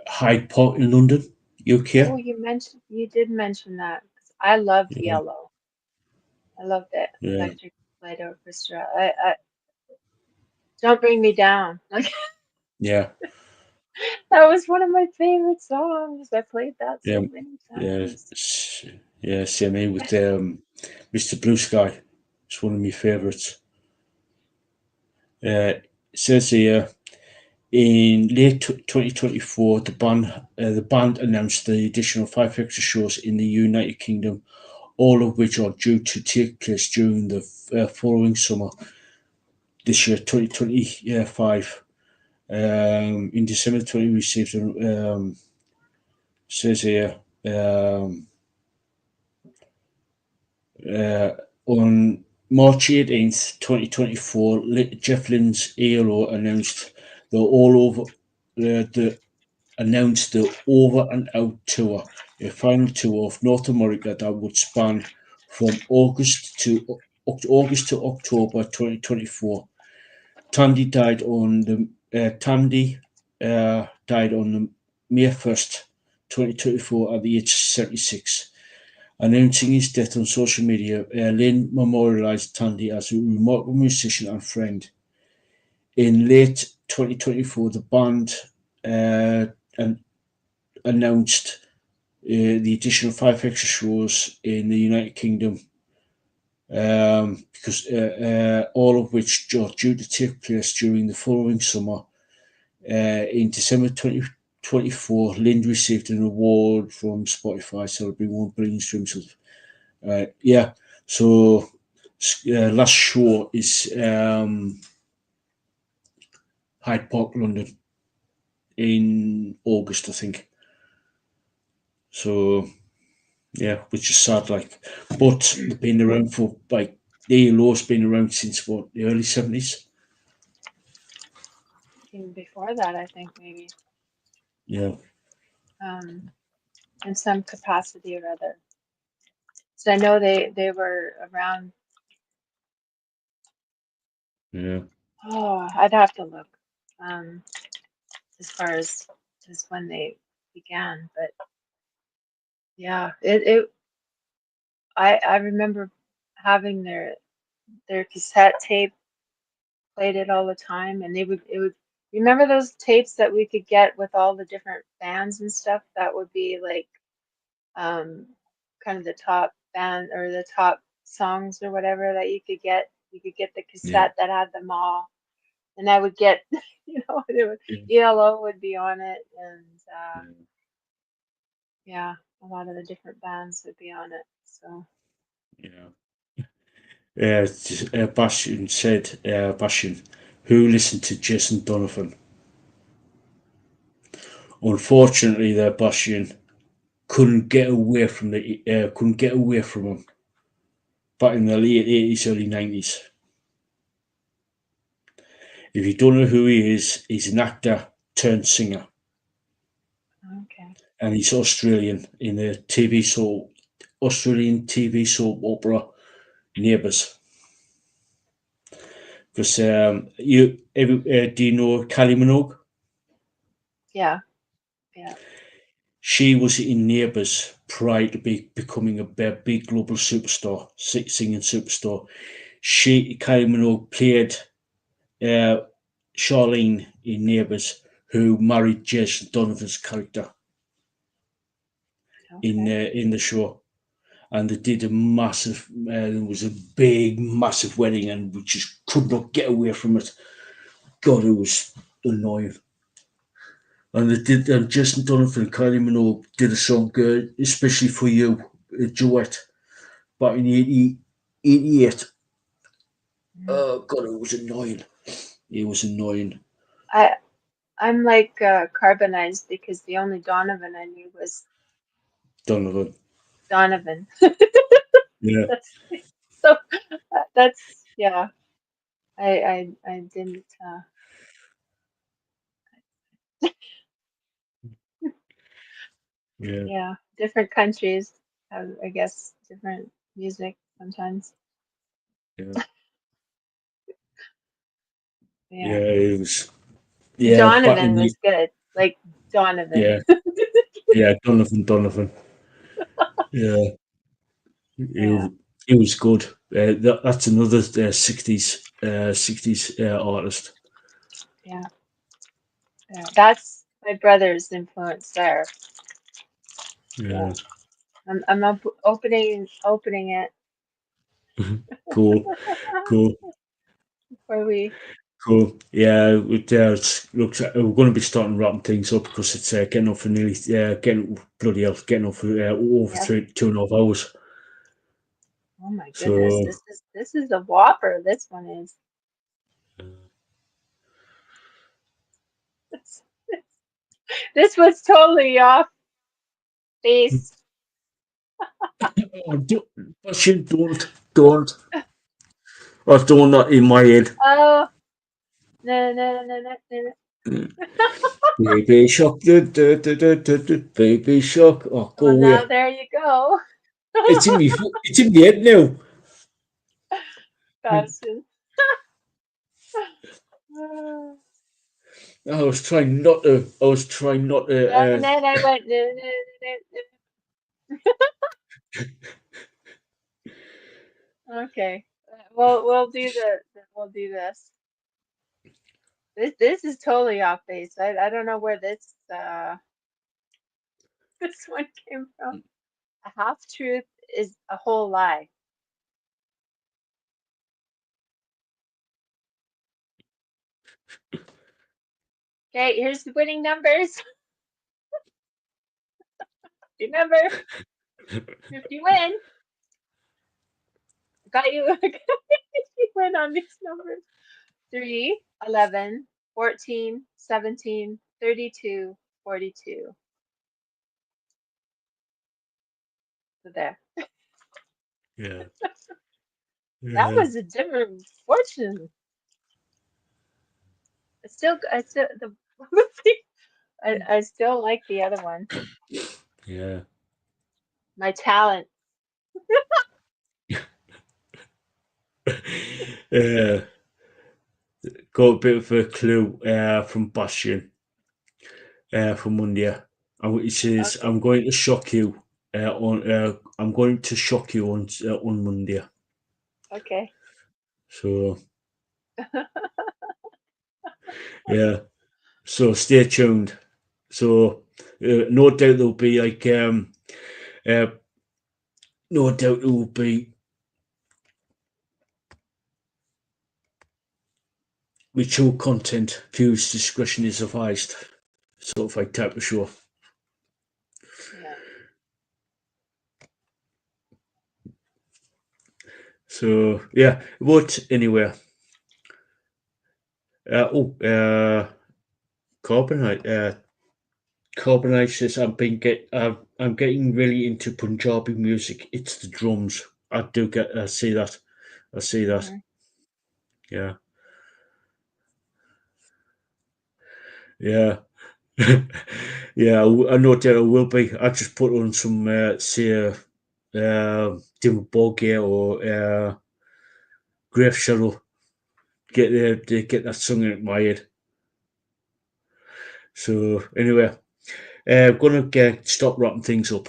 Hyde Park in London, UK. Oh, you did mention that. 'Cause I loved Yeah, Yellow. I loved it. yeah, Electric Light Orchestra. Don't Bring Me Down. Like yeah, that was one of my favorite songs. I played that yeah, so many yeah, times. yeah. Same here with Mr. Blue Sky. It's one of my favourites. It says here in late 2024, the band announced the additional 5 extra shows in the United Kingdom, all of which are due to take place during the following summer. This year, 2025. In December 20, received says here uh, on March 18th, 2024, Jeff Lynne's ALO announced the all over the announced the Over and Out tour, a final tour of North America that would span from August to October 2024. Tandy died on the May 1st, 2024, at the age of 76. Announcing his death on social media, Layne memorialised Tandy as a remarkable musician and friend. In late 2024, the band uh, announced the additional 5 extra shows in the United Kingdom, because all of which are due to take place during the following summer. In December 2024, Lynne received an award from Spotify celebrating 1 billion streams. Yeah, so last show is Hyde Park, London, in August, I think. So yeah, which is sad, like, but they've been around for like the ALO's been around since what, the early 70s. Even before that, I think maybe Yeah, in some capacity or other. So I know they were around. yeah, Oh, I'd have to look as far as just when they began, but yeah, I remember having their cassette tape, played it all the time, and it would remember those tapes that we could get with all the different bands and stuff. That would be like um kind of the top band or the top songs or whatever that you could get. You could get the yeah, cassette that had them all, and I would get, it would, yeah, ELO would be on it, and yeah, a lot of the different bands would be on it. So yeah. Bastion, who listened to Jason Donovan. Unfortunately, their Bastion couldn't get away from him back in the late 80s, early 90s. If you don't know who he is, he's an actor turned singer, okay, and he's Australian in the Australian TV soap opera Neighbours. Because do you know Kylie Minogue? yeah, yeah, She was in Neighbours prior to becoming a big global superstar, singing superstar. Kylie Minogue played uh, Charlene in Neighbours, who married Jason Donovan's character okay. in the show, and they did a massive. There was a big, massive wedding, and we just could not get away from it. God, it was annoying. And they did. And Jason Donovan and Kylie Minogue did a song, especially for you, a duet, back in 88. Mm. Oh God, it was annoying. It was annoying. I I'm like carbonized because the only Donovan I knew was Donovan. Donovan. Yeah, That's so that's yeah. I didn't yeah, yeah, different countries have, I guess, different music sometimes. Yeah. Yeah. It was. Yeah, back in Donovan the was good. Like Donovan. yeah, Donovan. Yeah, Yeah. he was good. That's another 60s artist. Yeah. Yeah. That's my brother's influence there. Yeah. Yeah, I'm opening it cool, cool, before we. cool. Yeah, looks like we're going to be starting wrapping things up because it's getting up for nearly getting bloody hell, getting up for over Yeah. 2.5 hours. Oh my goodness. So This is a whopper. This one is. This was totally off base. oh, don't. I've done that in my head. Oh no no no no no. Baby shark, baby shark. Oh, go Well, now away. there you go. It's in me. It's in my head now. Fashion. I was trying not to. I was trying not to. And then I went. No, no, no. Okay. We'll do we'll do this. This is totally off base. I don't know where this this one came from. A half truth is a whole lie. Okay, here's the winning numbers. Remember, if you win, got you. You win on these numbers. 3, 11, 14, 17, 32, 42. So there. Yeah. That Yeah. was a different fortune. I still the I still like the other one. Yeah. My talent. uh, got a bit of a clue from Bastion from Monday. And he says, Okay. "I'm going to shock you on. I'm going to shock you on Monday." Okay. So yeah. So stay tuned. So no doubt there'll be uh, no doubt there will be mature content. Views discretion is advised. Sort of like type of show. Yeah. So yeah, but anyway, carbonite. Carbonite says I'm getting really into Punjabi music. It's the drums. I do get. I see that. I see that. Hmm. Yeah, yeah, yeah. I know that I will be. I just put on some say Dim Boggy or Grave Shuttle. Get that song in my head. So anyway, I'm gonna stop wrapping things up.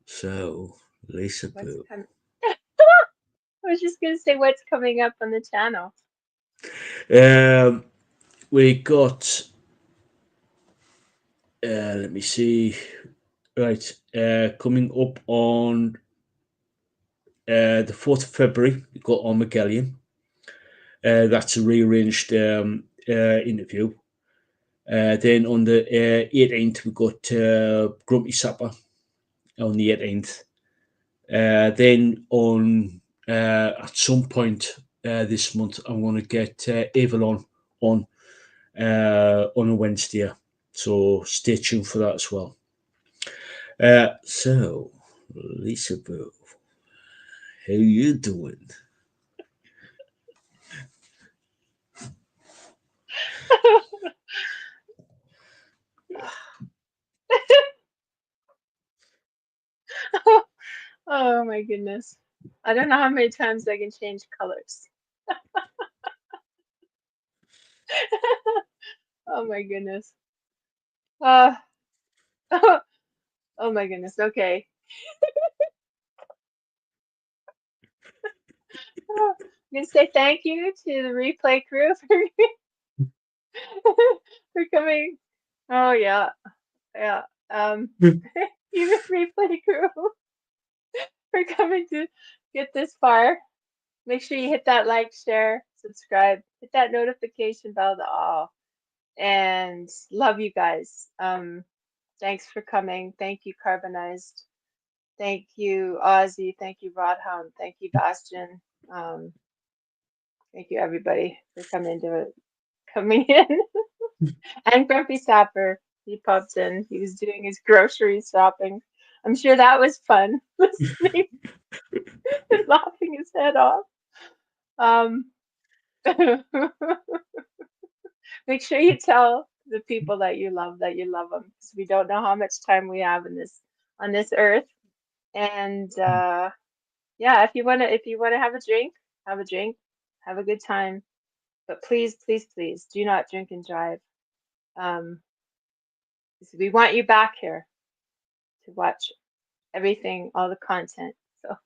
So What's Lisaboo. coming? I was just gonna say what's coming up on the channel. We got. Let me see. Right, coming up on the 4th of February, we got Armageddon. That's a rearranged interview. Then on the 18th, we got Grumpy Sapper on the 18th. Then on at some point this month, I'm going to get Avalon on a Wednesday. So stay tuned for that as well. So, Lisaboo, how you doing? Oh my goodness. I don't know how many times I can change colors. Oh my goodness. Uh, oh my goodness. Okay. I'm gonna say thank you to the replay crew for coming. Oh yeah, yeah. You replay crew for coming to get this far. Make sure you hit that like, share, subscribe, hit that notification bell to all. And love you guys. Thanks for coming. Thank you, Carbonized. Thank you, Ozzy. Thank you, Rodhound. Thank you, Bastion. Thank you, everybody, for coming in. And Grumpy Sapper. He popped in. He was doing his grocery shopping. I'm sure that was fun, listening and laughing his head off. Um, make sure you tell the people that you love them, because we don't know how much time we have in this on this earth. And yeah, if you wanna have a drink, have a drink, have a good time. But please, please, please do not drink and drive. Um, we want you back here to watch everything, all the content. So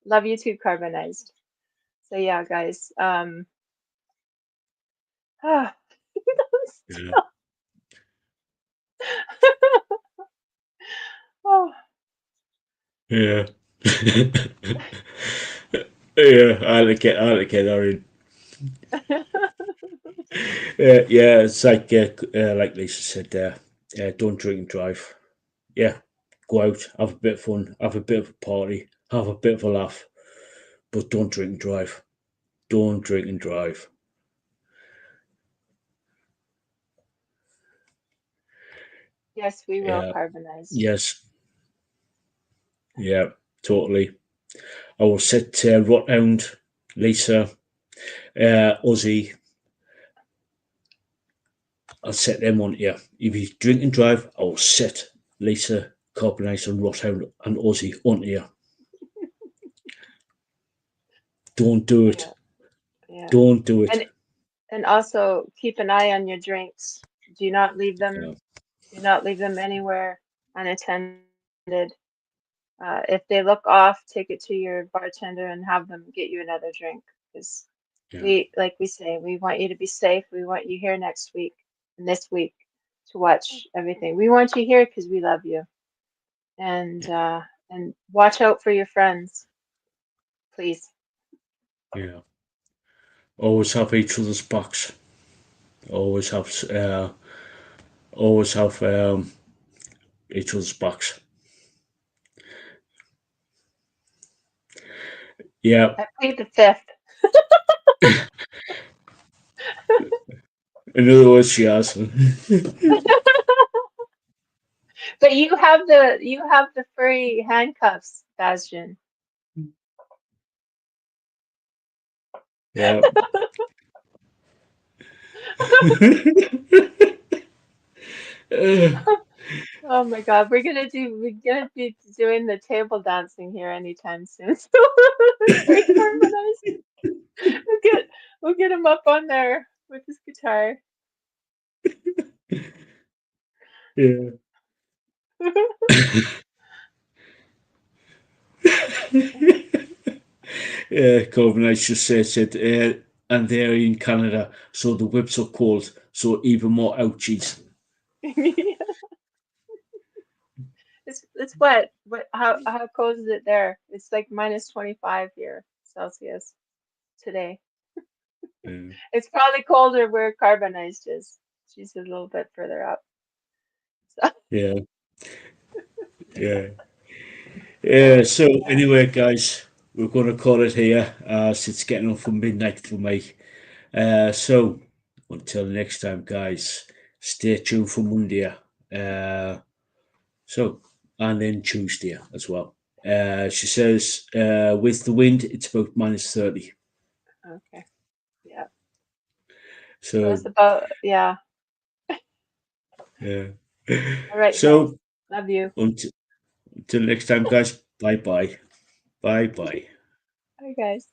love you too, Carbonized. So yeah, guys. Ah, Yeah. oh, Yeah. Yeah, I like it, Aaron. Yeah, it's like Lisa said there. Don't drink and drive. Yeah, go out, have a bit of fun, have a bit of a party, have a bit of a laugh, but don't drink and drive. Don't drink and drive. yes, we will, Yeah. Carbonized. Yes. Yeah. Totally. I will set Round, Lisa, Ozzy. I'll set them on here. If you drink and drive, I will set Lisa, Carbonite, and Rothound and Ozzy on here. Don't do it. Yeah, yeah. Don't do it. And also keep an eye on your drinks. Do not leave them. Yeah. Do not leave them anywhere unattended. If they look off, take it to your bartender and have them get you another drink. Because Yeah. like we say, we want you to be safe. We want you here next week and this week to watch everything. We want you here because we love you. And watch out for your friends, please. Yeah. Always have each other's backs. Always have. Always have each other's backs. Yeah. I plead the fifth. In other words, she has. But you have the furry handcuffs, Bastion. Yeah. Oh my God, we're gonna be doing the table dancing here anytime soon. So right, harmonize. We'll get him up on there with his guitar. Yeah. Corbin, I just said, and they're in Canada, so the whips are cold, so even more ouchies. It's wet. How cold is it there? It's like minus 25 here Celsius today. Yeah. It's probably colder where Carbonized is. She's a little bit further up. So, Yeah. Yeah. oh, So anyway, guys, we're going to call it here as it's getting on for midnight for me. So until next time, guys, stay tuned for Monday. So and then Tuesday as well. She says with the wind, it's about -30. okay. Yeah. So it's So about, yeah. yeah. All right, guys. So Love you. until next time, guys. Bye bye. Bye bye. Bye, guys.